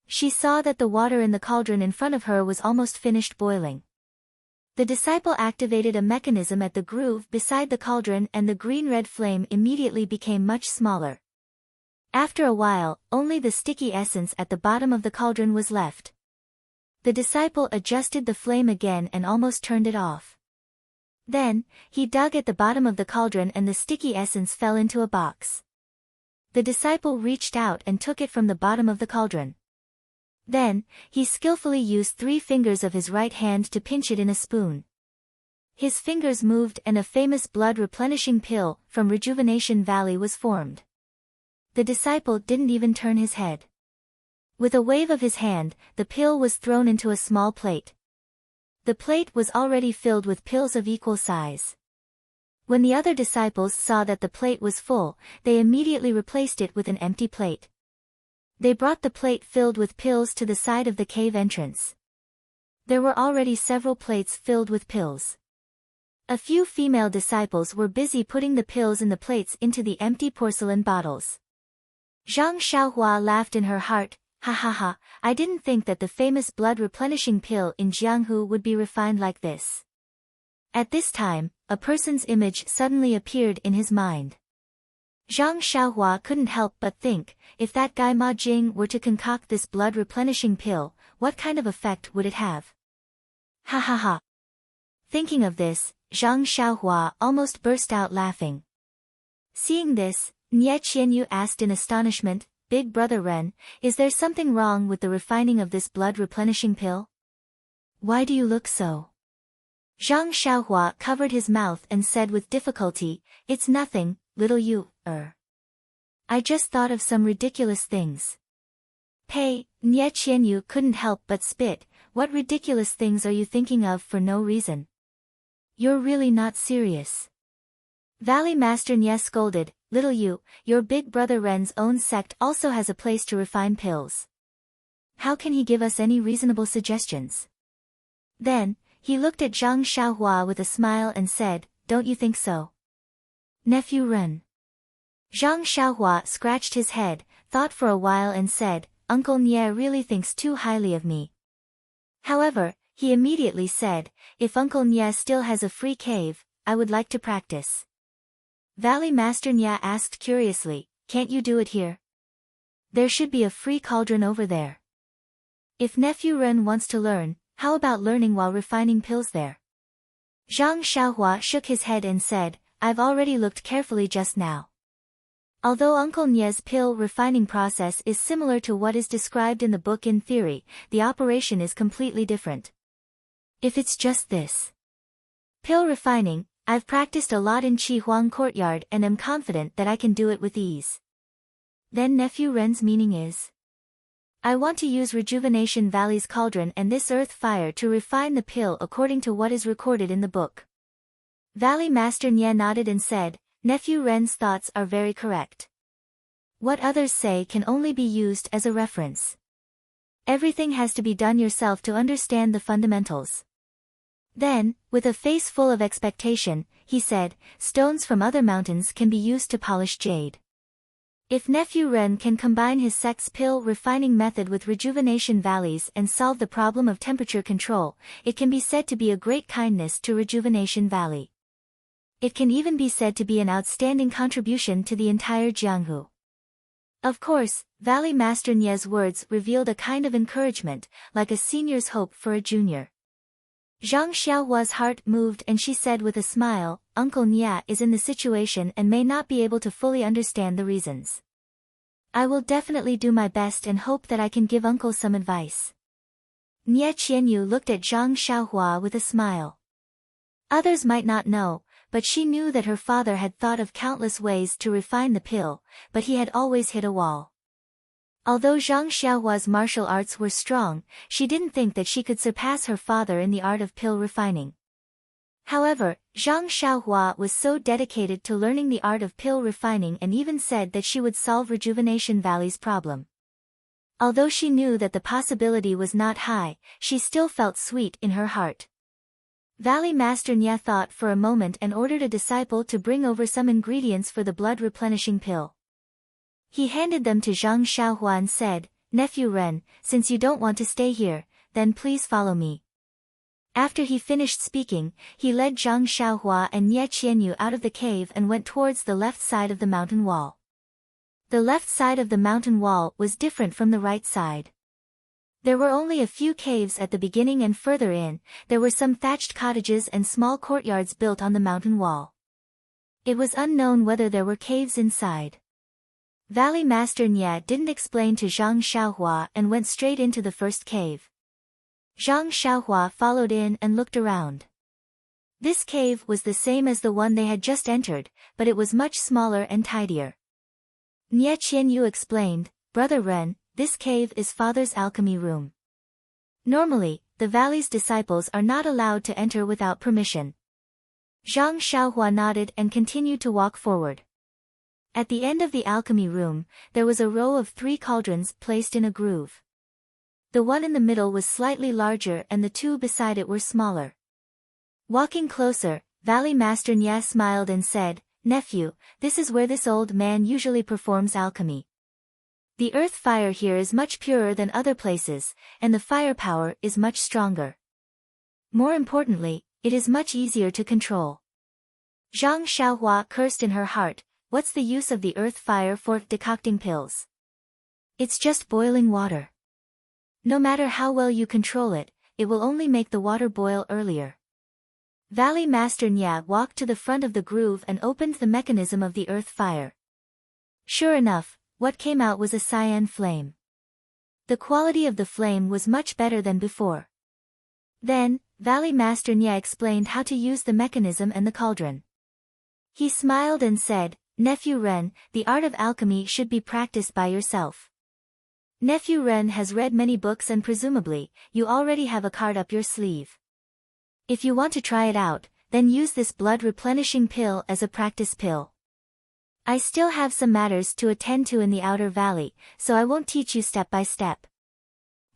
She saw that the water in the cauldron in front of her was almost finished boiling. The disciple activated a mechanism at the groove beside the cauldron and the green-red flame immediately became much smaller. After a while, only the sticky essence at the bottom of the cauldron was left. The disciple adjusted the flame again and almost turned it off. Then, he dug at the bottom of the cauldron and the sticky essence fell into a box. The disciple reached out and took it from the bottom of the cauldron. Then, he skillfully used 3 fingers of his right hand to pinch it in a spoon. His fingers moved and a famous blood replenishing pill from Rejuvenation Valley was formed. The disciple didn't even turn his head. With a wave of his hand, the pill was thrown into a small plate. The plate was already filled with pills of equal size. When the other disciples saw that the plate was full, they immediately replaced it with an empty plate. They brought the plate filled with pills to the side of the cave entrance. There were already several plates filled with pills. A few female disciples were busy putting the pills in the plates into the empty porcelain bottles. Zhang Xiaohua laughed in her heart, "Ha ha ha, I didn't think that the famous blood replenishing pill in Jianghu would be refined like this." At this time, a person's image suddenly appeared in his mind. Zhang Xiaohua couldn't help but think, if that guy Ma Jing were to concoct this blood replenishing pill, what kind of effect would it have? Ha ha ha. Thinking of this, Zhang Xiaohua almost burst out laughing. Seeing this, Nye Qianyu asked in astonishment, "Big brother Ren, is there something wrong with the refining of this blood replenishing pill? Why do you look so?" Zhang Xiaohua covered his mouth and said with difficulty, "It's nothing, little you, I just thought of some ridiculous things." Hey, Nye Qianyu couldn't help but spit. What ridiculous things are you thinking of for no reason? You're really not serious. Valley Master Nye scolded, little you, your big brother Ren's own sect also has a place to refine pills. How can he give us any reasonable suggestions? Then, he looked at Zhang Xiaohua with a smile and said, don't you think so? Nephew Ren. Zhang Xiaohua scratched his head, thought for a while and said, Uncle Nye really thinks too highly of me. However, he immediately said, if Uncle Nye still has a free cave, I would like to practice. Valley Master Nye asked curiously, can't you do it here? There should be a free cauldron over there. If Nephew Ren wants to learn, how about learning while refining pills there? Zhang Xiaohua shook his head and said, I've already looked carefully just now. Although Uncle Nye's pill refining process is similar to what is described in the book in theory, the operation is completely different. If it's just this pill refining, I've practiced a lot in Qi Huang Courtyard and am confident that I can do it with ease. Then Nephew Ren's meaning is, I want to use Rejuvenation Valley's cauldron and this earth fire to refine the pill according to what is recorded in the book. Valley Master Nye nodded and said, Nephew Ren's thoughts are very correct. What others say can only be used as a reference. Everything has to be done yourself to understand the fundamentals. Then, with a face full of expectation, he said, stones from other mountains can be used to polish jade. If Nephew Ren can combine his sect's pill refining method with Rejuvenation Valleys and solve the problem of temperature control, it can be said to be a great kindness to Rejuvenation Valley. It can even be said to be an outstanding contribution to the entire Jianghu. Of course, Valley Master Nye's words revealed a kind of encouragement, like a senior's hope for a junior. Zhang Xiaohua's heart moved and she said with a smile, Uncle Nye is in the situation and may not be able to fully understand the reasons. I will definitely do my best and hope that I can give Uncle some advice. Nye Qianyu looked at Zhang Xiaohua with a smile. Others might not know, but she knew that her father had thought of countless ways to refine the pill, but he had always hit a wall. Although Zhang Xiaohua's martial arts were strong, she didn't think that she could surpass her father in the art of pill refining. However, Zhang Xiaohua was so dedicated to learning the art of pill refining and even said that she would solve Rejuvenation Valley's problem. Although she knew that the possibility was not high, she still felt sweet in her heart. Valley Master Nye thought for a moment and ordered a disciple to bring over some ingredients for the blood-replenishing pill. He handed them to Zhang Xiaohua and said, Nephew Ren, since you don't want to stay here, then please follow me. After he finished speaking, he led Zhang Xiaohua and Nye Qianyu out of the cave and went towards the left side of the mountain wall. The left side of the mountain wall was different from the right side. There were only a few caves at the beginning and further in, there were some thatched cottages and small courtyards built on the mountain wall. It was unknown whether there were caves inside. Valley Master Nye didn't explain to Zhang Xiaohua and went straight into the first cave. Zhang Xiaohua followed in and looked around. This cave was the same as the one they had just entered, but it was much smaller and tidier. Nye Qianyu explained, Brother Ren, this cave is Father's alchemy room. Normally, the valley's disciples are not allowed to enter without permission. Zhang Xiaohua nodded and continued to walk forward. At the end of the alchemy room, there was a row of 3 cauldrons placed in a groove. The one in the middle was slightly larger and the 2 beside it were smaller. Walking closer, Valley Master Nye smiled and said, Nephew, this is where this old man usually performs alchemy. The earth fire here is much purer than other places, and the firepower is much stronger. More importantly, it is much easier to control. Zhang Xiaohua cursed in her heart, what's the use of the earth fire for decocting pills? It's just boiling water. No matter how well you control it, it will only make the water boil earlier. Valley Master Nye walked to the front of the groove and opened the mechanism of the earth fire. Sure enough, what came out was a cyan flame. The quality of the flame was much better than before. Then, Valley Master Nye explained how to use the mechanism and the cauldron. He smiled and said, Nephew Ren, the art of alchemy should be practiced by yourself. Nephew Ren has read many books and presumably, you already have a card up your sleeve. If you want to try it out, then use this blood-replenishing pill as a practice pill. I still have some matters to attend to in the outer valley, so I won't teach you step by step.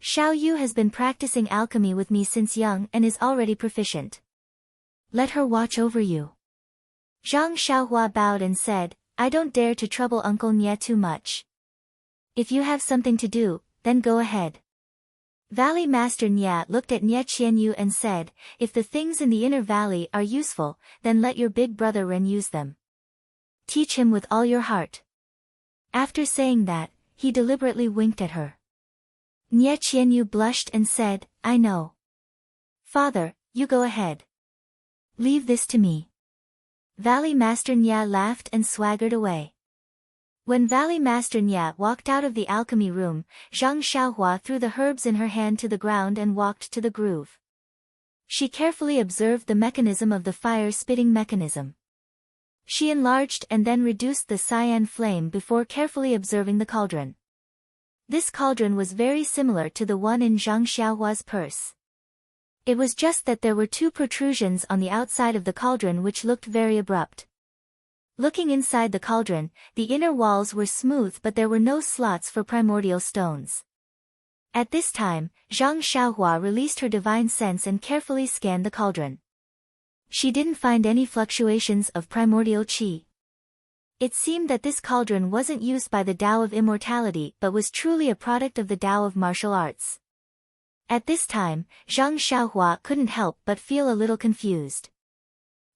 Xiao Yu has been practicing alchemy with me since young and is already proficient. Let her watch over you. Zhang Xiaohua bowed and said, I don't dare to trouble Uncle Nye too much. If you have something to do, then go ahead. Valley Master Nye looked at Nye Qianyu and said, if the things in the inner valley are useful, then let your big brother Ren use them. Teach him with all your heart. After saying that, he deliberately winked at her. Nye Qianyu blushed and said, I know. Father, you go ahead. Leave this to me. Valley Master Nye laughed and swaggered away. When Valley Master Nye walked out of the alchemy room, Zhang Xiaohua threw the herbs in her hand to the ground and walked to the groove. She carefully observed the mechanism of the fire-spitting mechanism. She enlarged and then reduced the cyan flame before carefully observing the cauldron. This cauldron was very similar to the one in Zhang Xiaohua's purse. It was just that there were two protrusions on the outside of the cauldron which looked very abrupt. Looking inside the cauldron, the inner walls were smooth but there were no slots for primordial stones. At this time, Zhang Xiaohua released her divine sense and carefully scanned the cauldron. She didn't find any fluctuations of primordial qi. It seemed that this cauldron wasn't used by the Tao of Immortality but was truly a product of the Tao of Martial Arts. At this time, Zhang Xiaohua couldn't help but feel a little confused.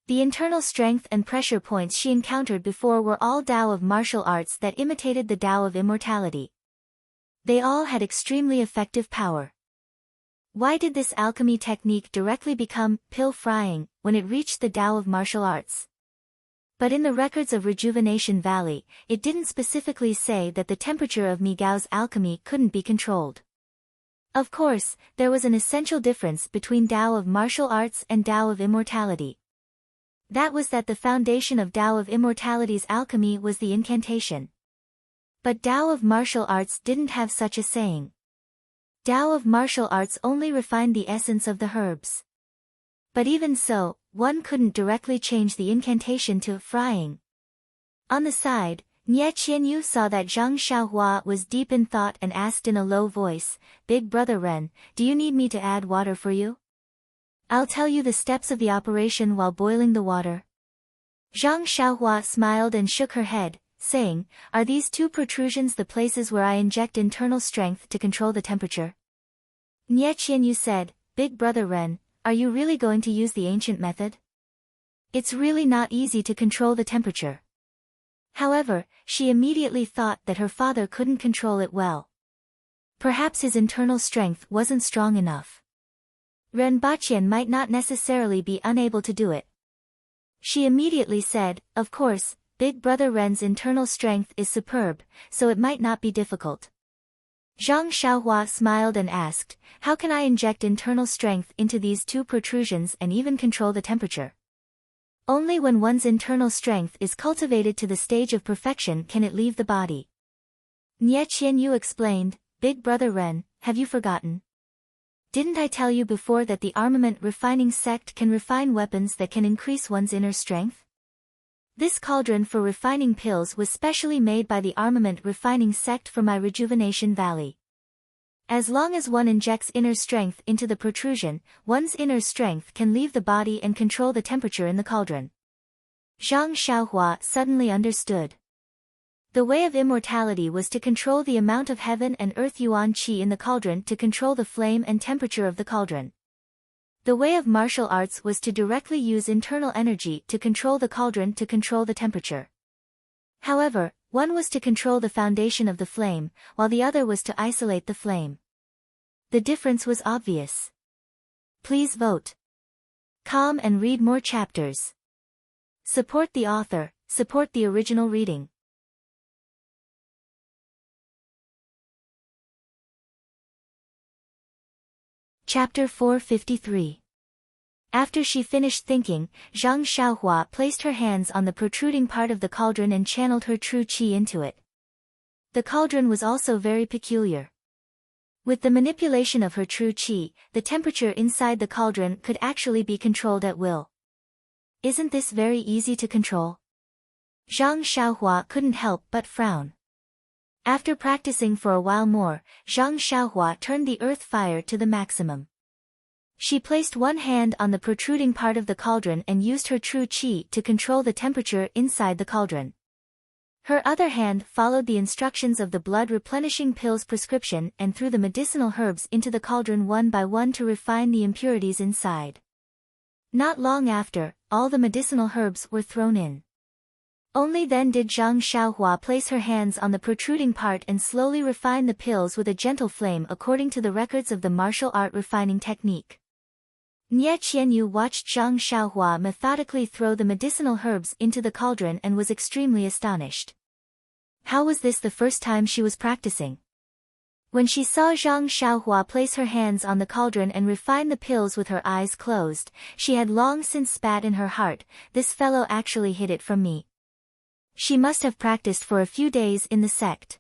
The internal strength and pressure points she encountered before were all Tao of martial arts that imitated the Tao of immortality. They all had extremely effective power. Why did this alchemy technique directly become pill frying when it reached the Tao of martial arts? But in the records of Rejuvenation Valley, it didn't specifically say that the temperature of Mi Gao's alchemy couldn't be controlled. Of course, there was an essential difference between Tao of martial arts and Tao of immortality. That was that the foundation of Tao of Immortality's alchemy was the incantation. But Tao of martial arts didn't have such a saying. Tao of martial arts only refined the essence of the herbs. But even so, one couldn't directly change the incantation to frying. On the side, Nye Qianyu saw that Zhang Xiaohua was deep in thought and asked in a low voice, Big Brother Ren, do you need me to add water for you? I'll tell you the steps of the operation while boiling the water. Zhang Xiaohua smiled and shook her head, saying, are these two protrusions the places where I inject internal strength to control the temperature? Nye Qianyu said, Big Brother Ren, are you really going to use the ancient method? It's really not easy to control the temperature. However, she immediately thought that her father couldn't control it well. Perhaps his internal strength wasn't strong enough. Ren Baqian might not necessarily be unable to do it. She immediately said, of course, Big Brother Ren's internal strength is superb, so it might not be difficult. Zhang Xiaohua smiled and asked, how can I inject internal strength into these two protrusions and even control the temperature? Only when one's internal strength is cultivated to the stage of perfection can it leave the body. Nye Qianyu explained, Big Brother Ren, have you forgotten? Didn't I tell you before that the armament refining sect can refine weapons that can increase one's inner strength? This cauldron for refining pills was specially made by the armament refining sect for my Rejuvenation Valley. As long as one injects inner strength into the protrusion, one's inner strength can leave the body and control the temperature in the cauldron. Zhang Xiaohua suddenly understood. The way of immortality was to control the amount of heaven and earth yuan qi in the cauldron to control the flame and temperature of the cauldron. The way of martial arts was to directly use internal energy to control the cauldron to control the temperature. However, one was to control the foundation of the flame, while the other was to isolate the flame. The difference was obvious. Please vote. Come and read more chapters. Support the author, support the original reading. Chapter 453. After she finished thinking, Zhang Xiaohua placed her hands on the protruding part of the cauldron and channeled her true qi into it. The cauldron was also very peculiar. With the manipulation of her true qi, the temperature inside the cauldron could actually be controlled at will. Isn't this very easy to control? Zhang Xiaohua couldn't help but frown. After practicing for a while more, Zhang Xiaohua turned the earth fire to the maximum. She placed one hand on the protruding part of the cauldron and used her true qi to control the temperature inside the cauldron. Her other hand followed the instructions of the blood-replenishing pills prescription and threw the medicinal herbs into the cauldron one by one to refine the impurities inside. Not long after, all the medicinal herbs were thrown in. Only then did Zhang Xiaohua place her hands on the protruding part and slowly refine the pills with a gentle flame according to the records of the martial art refining technique. Nie Qianyu watched Zhang Xiaohua methodically throw the medicinal herbs into the cauldron and was extremely astonished. How was this the first time she was practicing? When she saw Zhang Xiaohua place her hands on the cauldron and refine the pills with her eyes closed, she had long since spat in her heart, "This fellow actually hid it from me." She must have practiced for a few days in the sect.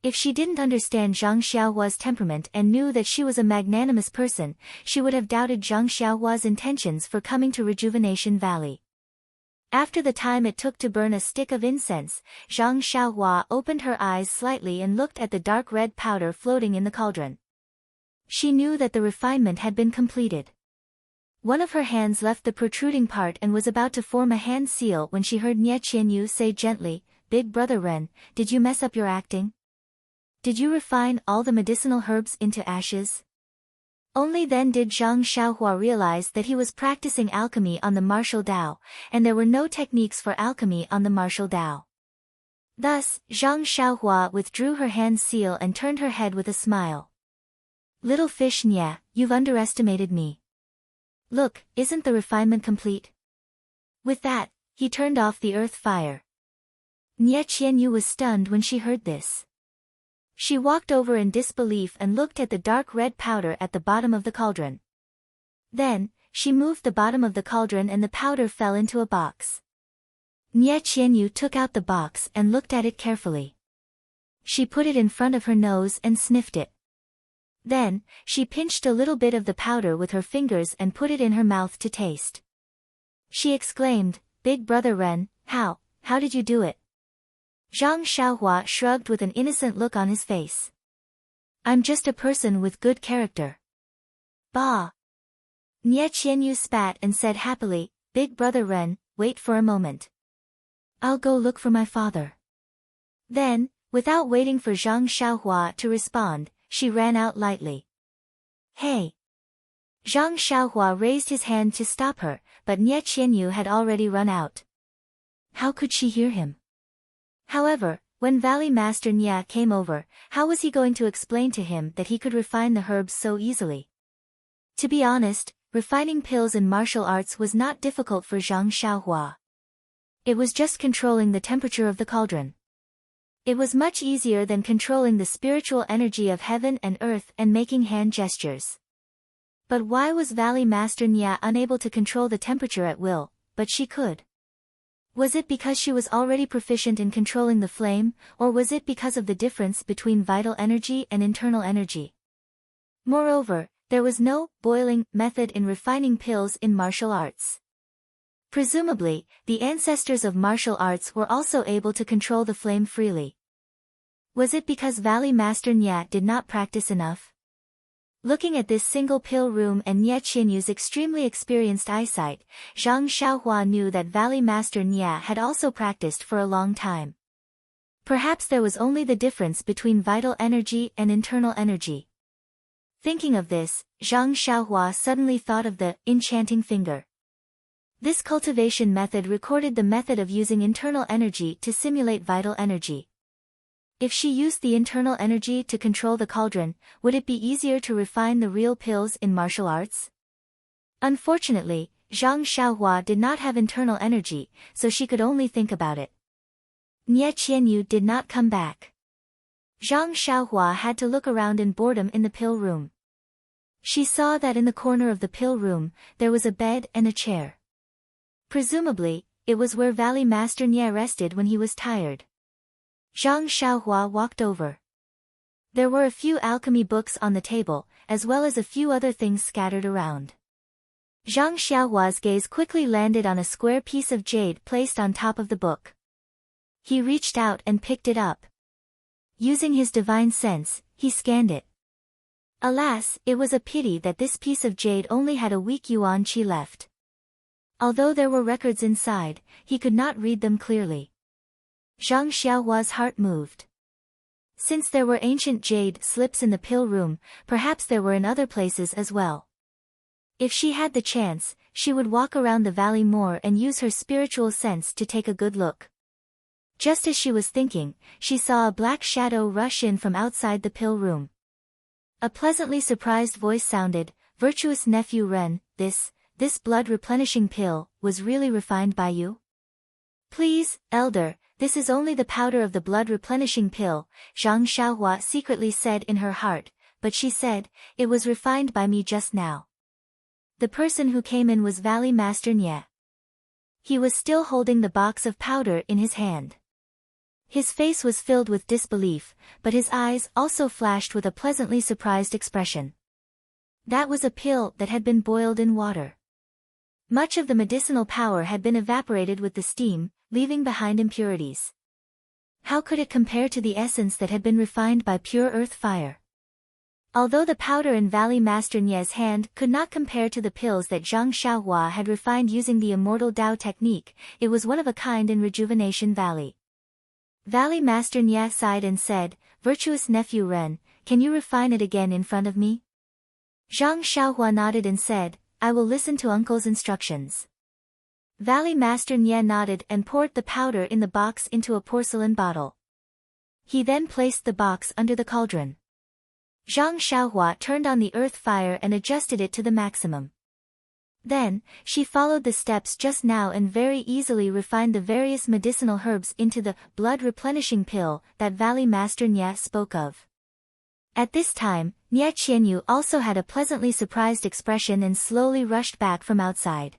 If she didn't understand Zhang Xiaohua's temperament and knew that she was a magnanimous person, she would have doubted Zhang Xiaohua's intentions for coming to Rejuvenation Valley. After the time it took to burn a stick of incense, Zhang Xiaohua opened her eyes slightly and looked at the dark red powder floating in the cauldron. She knew that the refinement had been completed. One of her hands left the protruding part and was about to form a hand seal when she heard Nie Qianyu say gently, "Big brother Ren, did you mess up your acting? Did you refine all the medicinal herbs into ashes?" Only then did Zhang Xiaohua realize that he was practicing alchemy on the martial Dao, and there were no techniques for alchemy on the martial Dao. Thus, Zhang Xiaohua withdrew her hand seal and turned her head with a smile. "Little fish Nie, you've underestimated me. Look, isn't the refinement complete?" With that, he turned off the earth fire. Nie Qianyu was stunned when she heard this. She walked over in disbelief and looked at the dark red powder at the bottom of the cauldron. Then, she moved the bottom of the cauldron and the powder fell into a box. Nie Qianyu took out the box and looked at it carefully. She put it in front of her nose and sniffed it. Then, she pinched a little bit of the powder with her fingers and put it in her mouth to taste. She exclaimed, "Big brother Ren, how did you do it?" Zhang Xiaohua shrugged with an innocent look on his face. "I'm just a person with good character." "Bah!" Nie Qianyu spat and said happily, "Big brother Ren, wait for a moment. I'll go look for my father." Then, without waiting for Zhang Xiaohua to respond, she ran out lightly. "Hey!" Zhang Xiaohua raised his hand to stop her, but Nie Qianyu had already run out. How could she hear him? However, when Valley Master Nie came over, how was he going to explain to him that he could refine the herbs so easily? To be honest, refining pills in martial arts was not difficult for Zhang Xiaohua. It was just controlling the temperature of the cauldron. It was much easier than controlling the spiritual energy of heaven and earth and making hand gestures. But why was Valley Master Nie unable to control the temperature at will, but she could? Was it because she was already proficient in controlling the flame, or was it because of the difference between vital energy and internal energy? Moreover, there was no boiling method in refining pills in martial arts. Presumably, the ancestors of martial arts were also able to control the flame freely. Was it because Valley Master Nie did not practice enough? Looking at this single pill room and Nie Qianyu's extremely experienced eyesight, Zhang Xiaohua knew that Valley Master Nie had also practiced for a long time. Perhaps there was only the difference between vital energy and internal energy. Thinking of this, Zhang Xiaohua suddenly thought of the enchanting finger. This cultivation method recorded the method of using internal energy to simulate vital energy. If she used the internal energy to control the cauldron, would it be easier to refine the real pills in martial arts? Unfortunately, Zhang Xiaohua did not have internal energy, so she could only think about it. Nie Qianyu did not come back. Zhang Xiaohua had to look around in boredom in the pill room. She saw that in the corner of the pill room, there was a bed and a chair. Presumably, it was where Valley Master Nie rested when he was tired. Zhang Xiaohua walked over. There were a few alchemy books on the table, as well as a few other things scattered around. Zhang Xiaohua's gaze quickly landed on a square piece of jade placed on top of the book. He reached out and picked it up. Using his divine sense, he scanned it. Alas, it was a pity that this piece of jade only had a weak yuan qi left. Although there were records inside, he could not read them clearly. Zhang Xiaohua's heart moved. Since there were ancient jade slips in the pill room, perhaps there were in other places as well. If she had the chance, she would walk around the valley more and use her spiritual sense to take a good look. Just as she was thinking, she saw a black shadow rush in from outside the pill room. A pleasantly surprised voice sounded, "Virtuous nephew Ren, this blood-replenishing pill, was really refined by you?" "Please, elder, this is only the powder of the blood-replenishing pill," Zhang Xiaohua secretly said in her heart, but she said, "It was refined by me just now." The person who came in was Valley Master Nye. He was still holding the box of powder in his hand. His face was filled with disbelief, but his eyes also flashed with a pleasantly surprised expression. That was a pill that had been boiled in water. Much of the medicinal power had been evaporated with the steam, leaving behind impurities. How could it compare to the essence that had been refined by pure earth fire? Although the powder in Valley Master Nye's hand could not compare to the pills that Zhang Xiaohua had refined using the Immortal Dao technique, it was one of a kind in Rejuvenation Valley. Valley Master Nye sighed and said, "Virtuous nephew Ren, can you refine it again in front of me?" Zhang Xiaohua nodded and said, "I will listen to uncle's instructions." Valley Master Nye nodded and poured the powder in the box into a porcelain bottle. He then placed the box under the cauldron. Zhang Xiaohua turned on the earth fire and adjusted it to the maximum. Then, she followed the steps just now and very easily refined the various medicinal herbs into the blood-replenishing pill that Valley Master Nye spoke of. At this time, Nye Qianyu also had a pleasantly surprised expression and slowly rushed back from outside.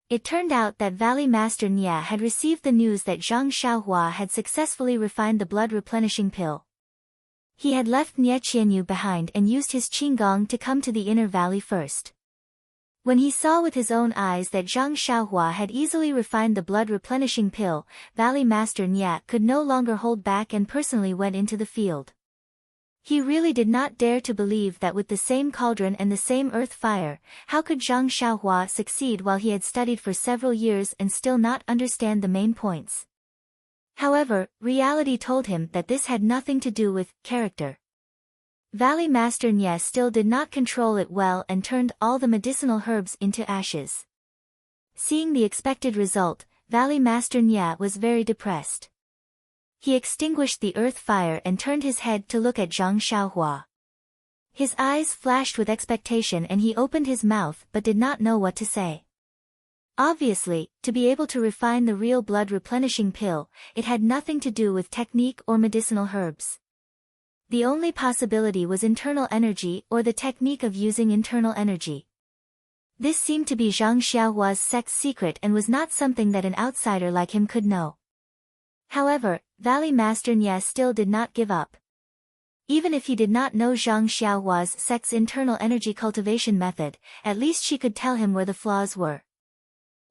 It turned out that Valley Master Nye had received the news that Zhang Xiaohua had successfully refined the blood-replenishing pill. He had left Nye Qianyu behind and used his Qinggong to come to the inner valley first. When he saw with his own eyes that Zhang Xiaohua had easily refined the blood-replenishing pill, Valley Master Nye could no longer hold back and personally went into the field. He really did not dare to believe that with the same cauldron and the same earth fire, how could Zhang Xiaohua succeed while he had studied for several years and still not understand the main points. However, reality told him that this had nothing to do with character. Valley Master Nye still did not control it well and turned all the medicinal herbs into ashes. Seeing the expected result, Valley Master Nye was very depressed. He extinguished the earth fire and turned his head to look at Zhang Xiaohua. His eyes flashed with expectation and he opened his mouth but did not know what to say. Obviously, to be able to refine the real blood-replenishing pill, it had nothing to do with technique or medicinal herbs. The only possibility was internal energy or the technique of using internal energy. This seemed to be Zhang Xiaohua's sect's secret and was not something that an outsider like him could know. However, Valley Master Nye still did not give up. Even if he did not know Zhang Xiaohua's sect's internal energy cultivation method, at least she could tell him where the flaws were.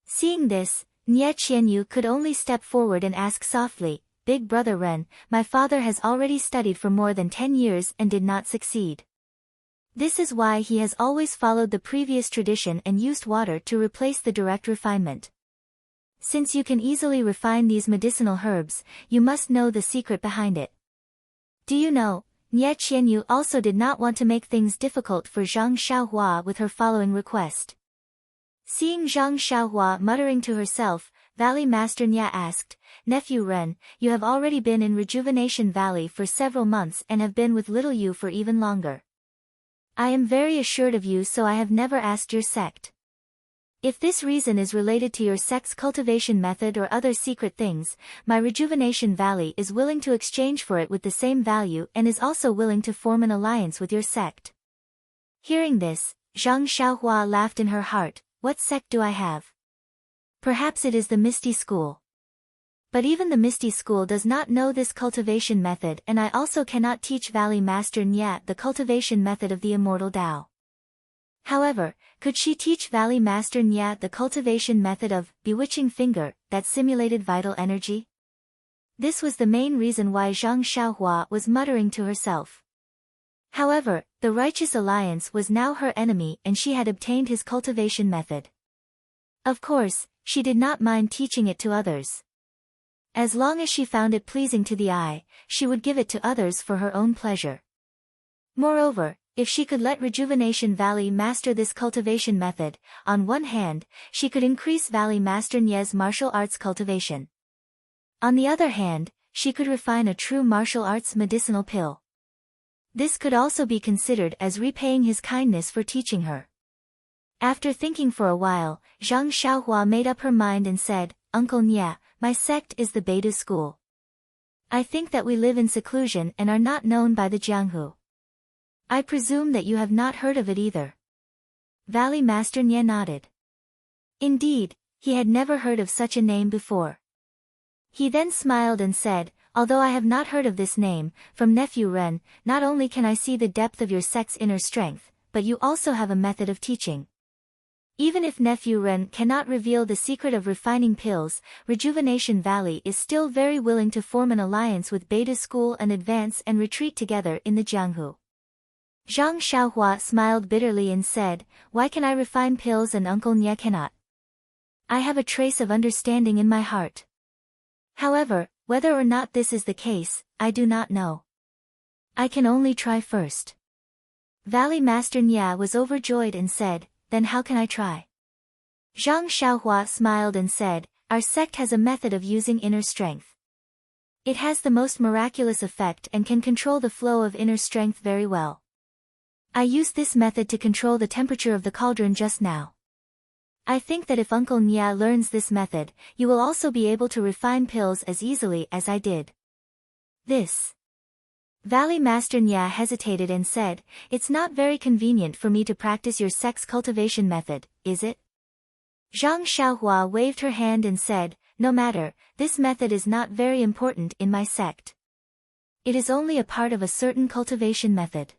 Seeing this, Nye Qianyu could only step forward and ask softly, "Big brother Ren, my father has already studied for more than 10 years and did not succeed. This is why he has always followed the previous tradition and used water to replace the direct refinement. Since you can easily refine these medicinal herbs, you must know the secret behind it." Do you know, Nye Qianyu also did not want to make things difficult for Zhang Xiaohua with her following request. Seeing Zhang Xiaohua muttering to herself, Valley Master Nye asked, "Nephew Ren, you have already been in Rejuvenation Valley for several months and have been with little you for even longer. I am very assured of you, so I have never asked your sect. If this reason is related to your sect's cultivation method or other secret things, my Rejuvenation Valley is willing to exchange for it with the same value and is also willing to form an alliance with your sect." Hearing this, Zhang Xiaohua laughed in her heart, "What sect do I have? Perhaps it is the Misty School." But even the Misty School does not know this cultivation method, and I also cannot teach Valley Master Nyat the cultivation method of the immortal Tao. However, could she teach Valley Master Nyat the cultivation method of bewitching finger, that simulated vital energy? This was the main reason why Zhang Xiaohua was muttering to herself. However, the Righteous Alliance was now her enemy and she had obtained his cultivation method. Of course, she did not mind teaching it to others. As long as she found it pleasing to the eye, she would give it to others for her own pleasure. Moreover, if she could let Rejuvenation Valley master this cultivation method, on one hand, she could increase Valley Master Nye's martial arts cultivation. On the other hand, she could refine a true martial arts medicinal pill. This could also be considered as repaying his kindness for teaching her. After thinking for a while, Zhang Xiaohua made up her mind and said, "Uncle Nye, my sect is the Beidou school. I think that we live in seclusion and are not known by the Jianghu. I presume that you have not heard of it either." Valley Master Nye nodded. Indeed, he had never heard of such a name before. He then smiled and said, "Although I have not heard of this name, from Nephew Ren, not only can I see the depth of your sect's inner strength, but you also have a method of teaching. Even if Nephew Ren cannot reveal the secret of refining pills, Rejuvenation Valley is still very willing to form an alliance with Beidou School and advance and retreat together in the Jianghu." Zhang Xiaohua smiled bitterly and said, "Why can I refine pills and Uncle Nye cannot? I have a trace of understanding in my heart. However, whether or not this is the case, I do not know. I can only try first." Valley Master Nye was overjoyed and said, "Then how can I try?" Zhang Xiaohua smiled and said, "Our sect has a method of using inner strength. It has the most miraculous effect and can control the flow of inner strength very well. I used this method to control the temperature of the cauldron just now. I think that if Uncle Nye learns this method, you will also be able to refine pills as easily as I did." This. Valley Master Nye hesitated and said, "It's not very convenient for me to practice your sect's cultivation method, is it?" Zhang Xiaohua waved her hand and said, "No matter, this method is not very important in my sect. It is only a part of a certain cultivation method.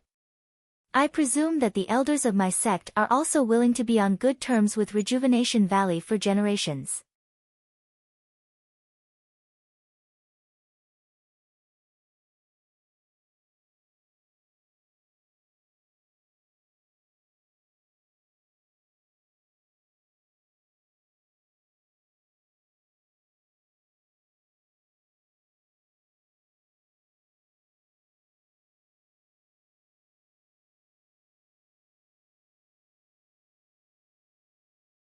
I presume that the elders of my sect are also willing to be on good terms with Rejuvenation Valley for generations.